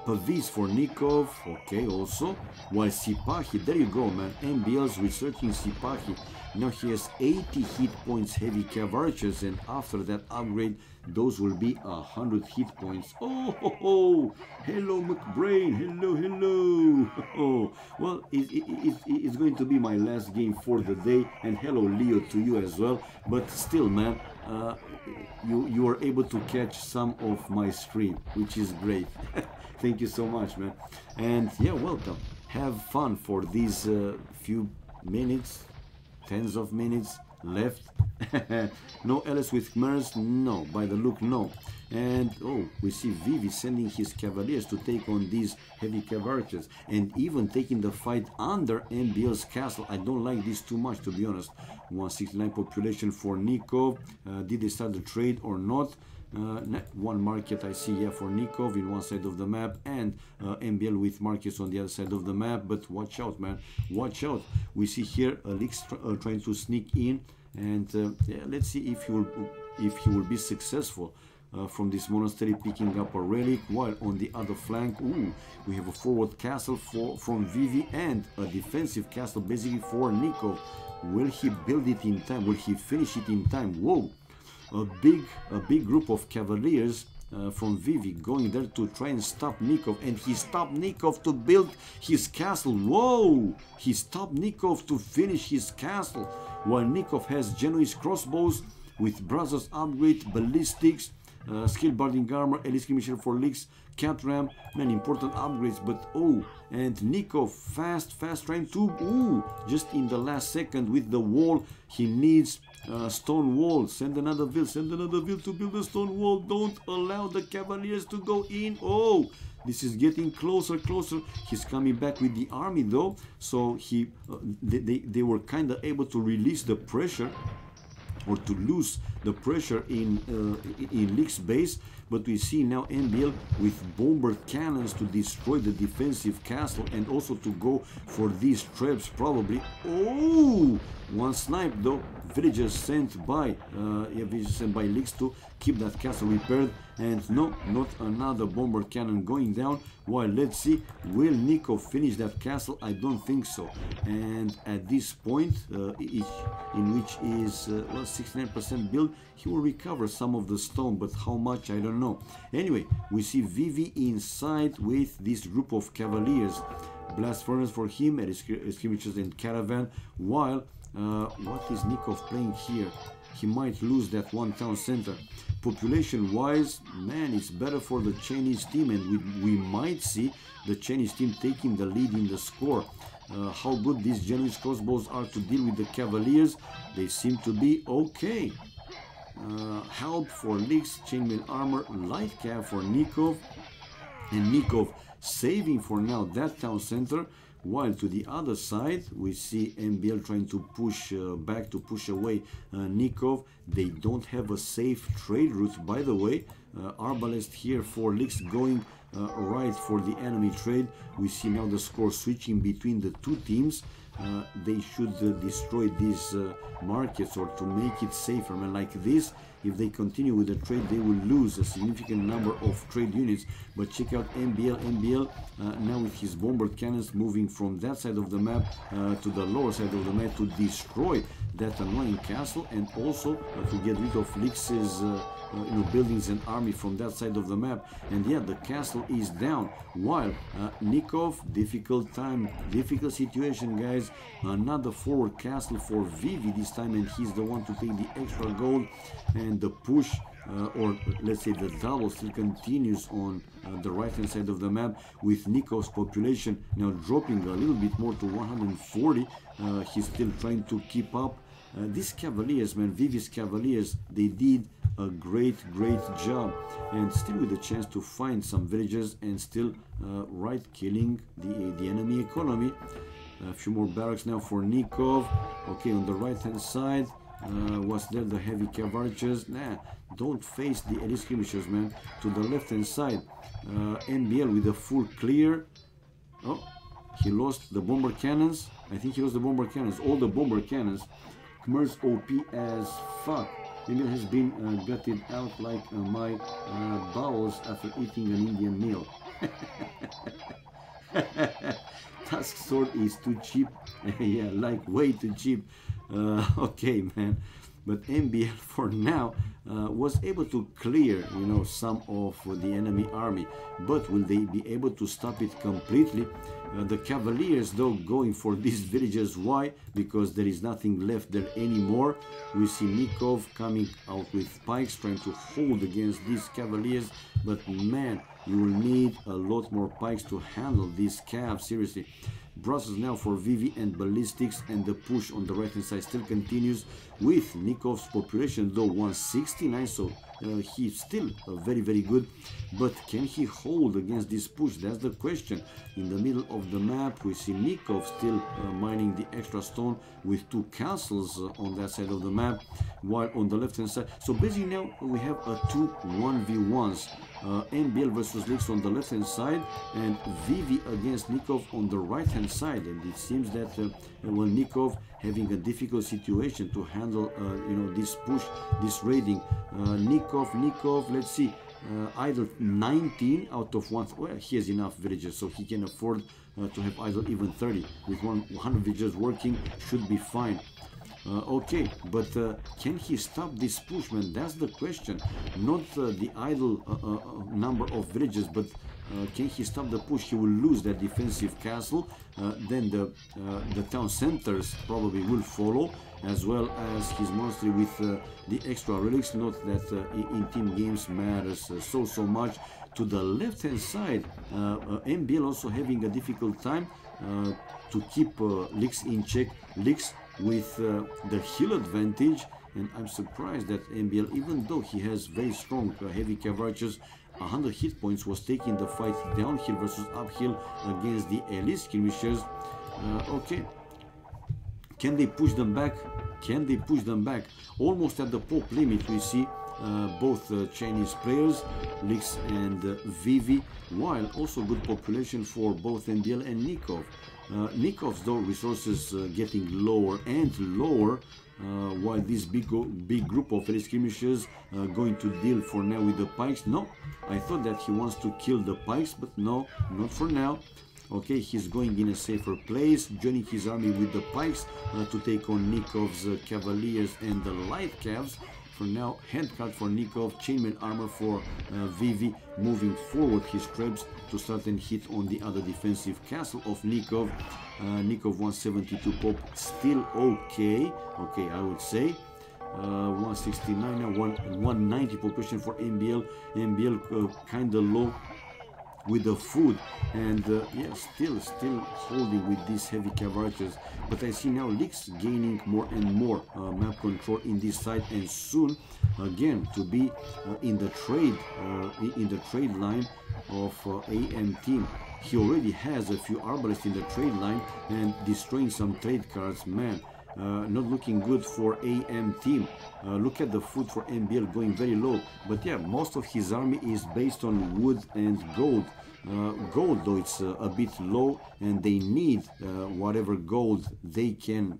Pavis for Nikov, okay, also, while Sipahi, there you go, man. MBL's researching Sipahi. Now he has 80 hit points heavy Cav archers, and after that upgrade, those will be 100 hit points. Oh, ho, ho. Hello, McBrain. Hello, hello. Oh, well, it's going to be my last game for the day, and hello, Leo, to you as well. But still, man, you are able to catch some of my stream, which is great. Thank you so much, man. And yeah, welcome. Have fun for these few minutes, tens of minutes left. No Alice with Khmers, no. By the look, no. And oh, we see Vivi sending his Cavaliers to take on these heavy Cav archers, and even taking the fight under MBL's castle. I don't like this too much, to be honest. 169 population for Nikov. Did they start the trade or not? One market I see, yeah, for Nikov in one side of the map, and MBL with markets on the other side of the map. But watch out, man, watch out. We see here Lix trying to sneak in, and yeah, let's see if he will be successful. from this monastery, picking up a relic, while on the other flank, we have a forward castle from Vivi and a defensive castle basically for Nikov. Will he build it in time? Will he finish it in time? Whoa! A big group of cavaliers from Vivi going there to try and stop Nikov, and he stopped Nikov to build his castle. Whoa! He stopped Nikov to finish his castle, while Nikov has Genoese crossbows with Brazos upgrade, ballistics, skill barding armor, elite skirmisher for leaks, cat ram, man, important upgrades. But and Nikov fast trying to just in the last second with the wall. He needs stone wall. Send another vil to build a stone wall. Don't allow the cavaliers to go in. This is getting closer. He's coming back with the army though, so they were kind of able to release the pressure, or to lose the pressure in Lick's base. But we see now MBL with bomber cannons to destroy the defensive castle, and also to go for these traps probably. One snipe though. Villagers sent by Licks to keep that castle repaired, and no, not another bomber cannon going down. While let's see, will Nikov finish that castle? I don't think so. And at this point, in which is 69% build, he will recover some of the stone, but how much I don't know. Anyway, we see Vivi inside with this group of cavaliers. Blast furnace for him, skirmishers and caravan. While what is Nikov playing here? He might lose that one town center. Population wise, man, it's better for the Chinese team, and we might see the Chinese team taking the lead in the score. How good these Genoese crossbows are to deal with the cavaliers, they seem to be okay. Help for Licks, chainmail armor, light cav for Nikov, and Nikov saving for now that town center. While to the other side, we see MBL trying to push back, to push away Nikov. They don't have a safe trade route, by the way. Arbalest here for Licks going right for the enemy trade. We see now the score switching between the two teams. They should destroy these markets, or to make it safer. And like this, if they continue with the trade, they will lose a significant number of trade units. But check out MBL now with his bomber cannons moving from that side of the map to the lower side of the map to destroy that annoying castle, and also to get rid of Licks's buildings and army from that side of the map. And yeah, the castle is down, while Nikov, difficult situation, guys. Another forward castle for Vivi this time, and he's the one to take the extra gold. And the push, or let's say the double, still continues on the right hand side of the map, with Nikov's population now dropping a little bit more to 140. He's still trying to keep up. These cavaliers, man, Vivi's cavaliers, they did a great job, and still with a chance to find some villages and still killing the enemy economy. A few more barracks now for Nikov. Okay, on the right hand side, was there the heavy cav archers? Nah, don't face the elite skirmishers, man. To the left hand side, NBL with a full clear. Oh, he lost the bomber cannons. I think he lost the bomber cannons, all the bomber cannons. Khmer's OP as fuck. NBL has been gutted out like my bowels after eating an Indian meal. Task sword is too cheap. Yeah, like way too cheap. Okay, man. But MBL for now was able to clear, some of the enemy army. But will they be able to stop it completely? The Cavaliers, though, going for these villages. Why? Because there is nothing left there anymore. We see Nikov coming out with pikes, trying to hold against these Cavaliers. But man, you will need a lot more pikes to handle these Cavs, seriously. Brussels now for Vivi and ballistics, and the push on the right hand side still continues with Nikov's population, though 169, so he's still very good. But can he hold against this push? That's the question. In the middle of the map, we see Nikov still mining the extra stone with two castles on that side of the map, while on the left hand side, so basically now we have a 2 1v1s. MBL versus Lix on the left hand side, and Vivi against Nikov on the right hand side. And it seems that well, Nikov having a difficult situation to handle you know, this push, this raiding. Nikov, let's see, idle 19 out of 1. Well, he has enough villagers, so he can afford to have idle even 30. With 100 villagers working, should be fine. Okay, but can he stop this push, man? That's the question. Not the idle number of villages, but can he stop the push? He will lose that defensive castle. Then the town centers probably will follow, as well as his monastery with the extra relics. Note that in team games matters so much. To the left hand side, MBL also having a difficult time to keep Lix in check. Lix with the heal advantage, and I'm surprised that MBL, even though he has very strong heavy cavalries, 100 hit points, was taking the fight downhill versus uphill against the elite skirmishers. Okay, can they push them back? Can they push them back? Almost at the pop limit, we see both Chinese players, Lix and Vivi, while also good population for both MBL and Nikov. Nikov's though resources getting lower and lower, while this big group of elite skirmishers going to deal for now with the pikes. No, I thought that he wants to kill the pikes, but no, not for now. Okay, he's going in a safer place, joining his army with the pikes to take on Nikov's cavaliers and the light calves. For now, handcart for Nikov, chainmail armor for Vivi, moving forward his troops to start and hit on the other defensive castle of Nikov. Nikov 172 pop, still okay, I would say. 169 now, 190 population for MBL. MBL kinda low with the food, and yeah, still holding with these heavy cavalries. But I see now Lix gaining more and more map control in this side, and soon again to be in the trade line of AM team. He already has a few arbalists in the trade line and destroying some trade cards. Man, not looking good for AM team. Look at the food for MBL going very low, but yeah, most of his army is based on wood and gold. Gold though it's a bit low, and they need whatever gold they can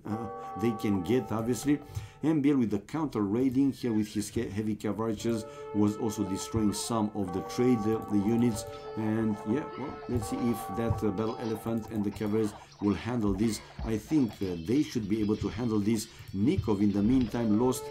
get, obviously. MBL with the counter raiding here with his heavy cavalries was also destroying some of the trade the units. And yeah, well, let's see if that battle elephant and the cavalries will handle this. I think they should be able to handle this. Nikov in the meantime lost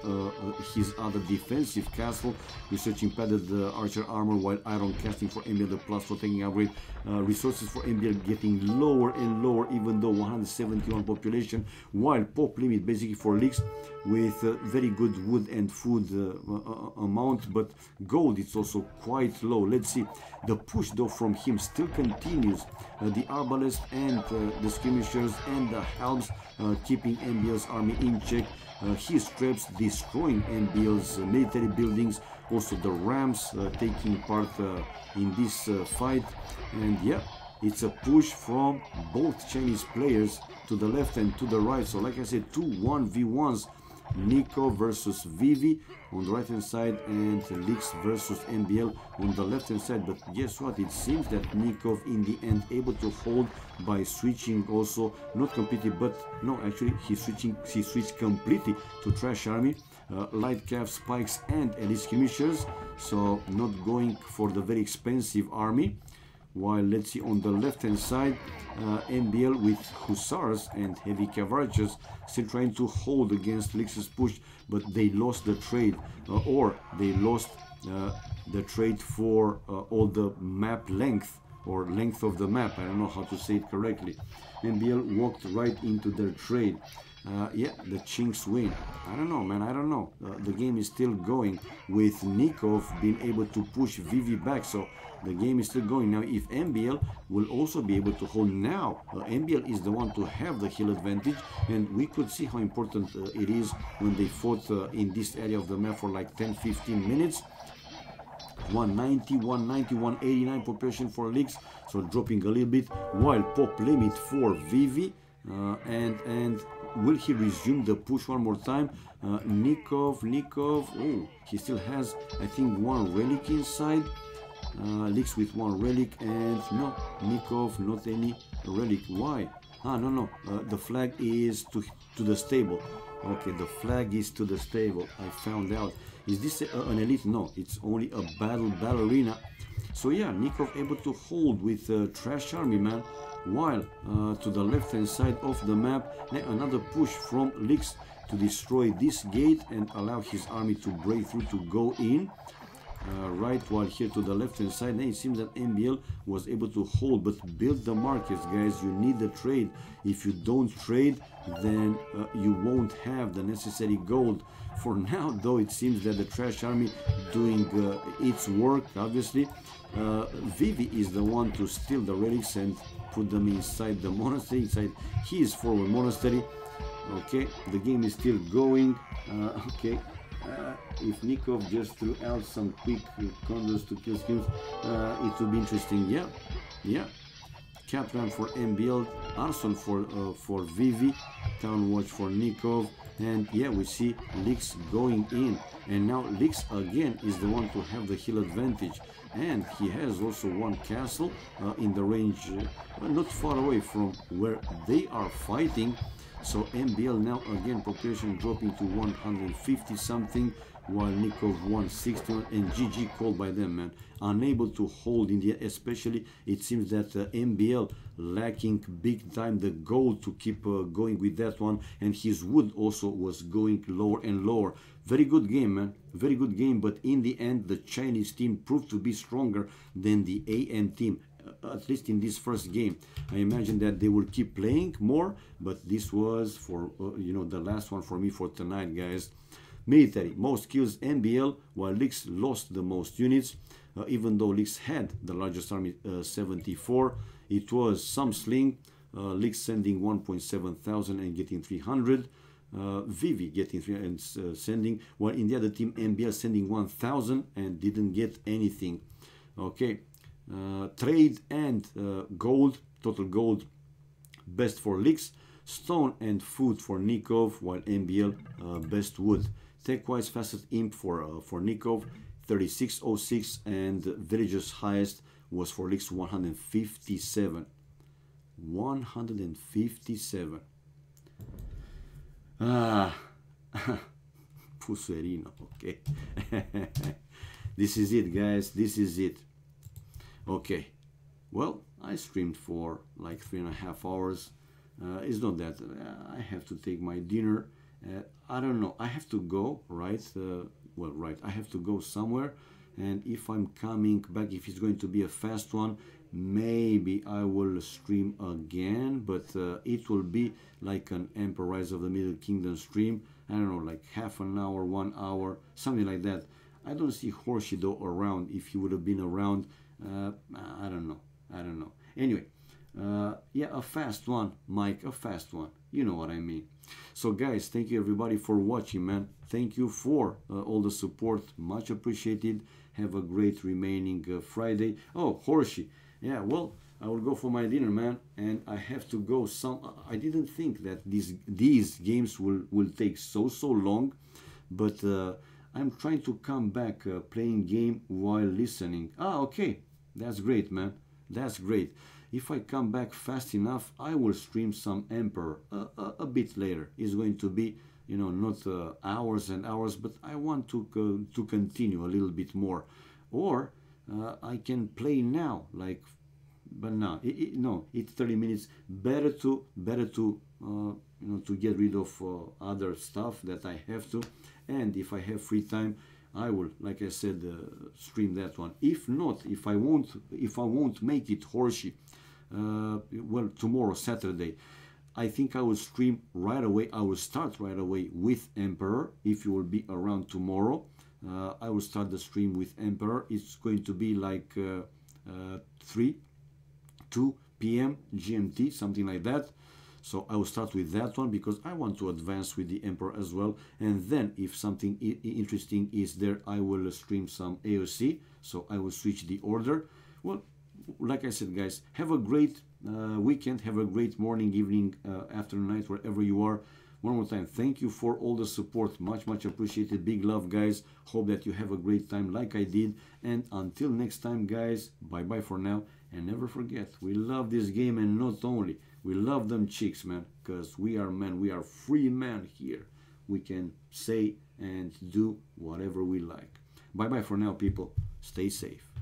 his other defensive castle, researching padded archer armor, while iron casting for MBL, the plus for taking upgrade. Resources for MBL getting lower and lower, even though 171 population, while pop limit basically for Lix with very good wood and food amount, but gold it's also quite low. Let's see, the push though from him still continues. The arbalists and the skirmishers and the helms keeping MBL's army in check. His traps destroying MBL's military buildings, also the rams taking part in this fight. And yeah, it's a push from both Chinese players to the left and to the right. So like I said, 2 1v1s, Nikov versus Vivi on the right hand side, and Lix versus MBL on the left hand side. But guess what, it seems that Nikov in the end able to hold by switching also, not completely, but no, actually he switched completely to trash army, light cav, spikes and elite skirmishers, so not going for the very expensive army. While let's see on the left hand side, MBL with hussars and heavy cavalries still trying to hold against Lix's push, but they lost the trade, or they lost the trade for all the map length, or length of the map. I don't know how to say it correctly. MBL walked right into their trade. Yeah, the Chinks win. I don't know, man, I don't know. The game is still going with Nikov being able to push Vivi back, so the game is still going. Now, if MBL will also be able to hold now, MBL is the one to have the heal advantage, and we could see how important it is when they fought in this area of the map for like 10-15 minutes. 190, 189 population for Lix, so dropping a little bit, while pop limit for Vivi. And will he resume the push one more time? Nikov, oh, he still has, I think, one relic inside. Leaks with one relic, and no, Nikov, not any relic. Why? Ah, no, no, the flag is to the stable. Okay, the flag is to the stable. I found out. Is this an elite? No, it's only a ballerina. So yeah, Nikov able to hold with Trash Army, man. While to the left hand side of the map, another push from Lix to destroy this gate and allow his army to break through to go in. Right, while here to the left hand side, it seems that MBL was able to hold, but build the markets, guys. You need the trade. If you don't trade, then you won't have the necessary gold. For now, though, it seems that the Trash Army doing its work, obviously. Vivi is the one to steal the relics and put them inside the monastery, inside his forward monastery. Okay, the game is still going. Okay. If Nikov just threw out some quick condos to kill schemes, it would be interesting. Yeah, yeah. Capran for MBL, Arson for Vivi, Town Watch for Nikov, and yeah, we see Lix going in, and now Lix again is the one to have the hill advantage, and he has also one castle in the range, not far away from where they are fighting. So MBL now again population dropping to 150 something, while Nikov 161, and GG called by them, man. Unable to hold India, especially it seems that MBL lacking big time the gold to keep going with that one, and his wood also was going lower and lower. Very good game, man. Very good game, but in the end the Chinese team proved to be stronger than the AM team. At least in this first game. I imagine that they will keep playing more, but this was for you know, the last one for me for tonight, guys. Military, most kills MBL, while Lix lost the most units, even though Lix had the largest army, 74. It was some sling. Lix sending 1.7 thousand and getting 300. Vivi getting 300 and sending, while in the other team MBL sending 1,000 and didn't get anything. Okay. Trade and gold, total gold, best for Lix, stone and food for Nikov, while MBL best wood. Tech-wise, fastest imp for Nikov, 3606, and villagers highest was for Lix, 157. 157. Ah, Puserino, okay. This is it, guys. This is it. Okay, well, I streamed for like 3.5 hours. It's not that I have to take my dinner. I don't know. I have to go, right? Well, right. I have to go somewhere. And if I'm coming back, if it's going to be a fast one, maybe I will stream again. But it will be like an Emperor Rise of the Middle Kingdom stream. I don't know, like half an hour, 1 hour, something like that. I don't see Horsey though around. If he would have been around, I don't know. I don't know. Anyway, yeah, a fast one, Mike, a fast one. You know what I mean. So guys, thank you everybody for watching, man. Thank you for all the support. Much appreciated. Have a great remaining Friday. Oh, Horsey. Yeah, well, I will go for my dinner, man. And I have to go I didn't think that these games will take so long. But I'm trying to come back playing game while listening. Ah, okay. That's great, man. That's great. If I come back fast enough, I will stream some Emperor a bit later. It's going to be, you know, not hours and hours, but I want to continue a little bit more. Or I can play now, like, but no, no, it's 30 minutes. Better to you know, to get rid of other stuff that I have to. And if I have free time, I will, like I said, stream that one. If not, if I won't make it, Horsey, well, tomorrow, Saturday, I think I will stream right away. I will start right away with Emperor. If you will be around tomorrow, I will start the stream with Emperor. It's going to be like 2 p.m. GMT, something like that. So I will start with that one because I want to advance with the Emperor as well. And then if something interesting is there, I will stream some AoC. So I will switch the order. Well, like I said, guys, have a great weekend. Have a great morning, evening, afternoon, night, wherever you are. One more time, thank you for all the support. Much appreciated. Big love, guys. Hope that you have a great time like I did. And until next time, guys, bye-bye for now. And never forget, we love this game, and not only, we love them chicks, man, because we are men. We are free men here. We can say and do whatever we like. Bye-bye for now, people. Stay safe.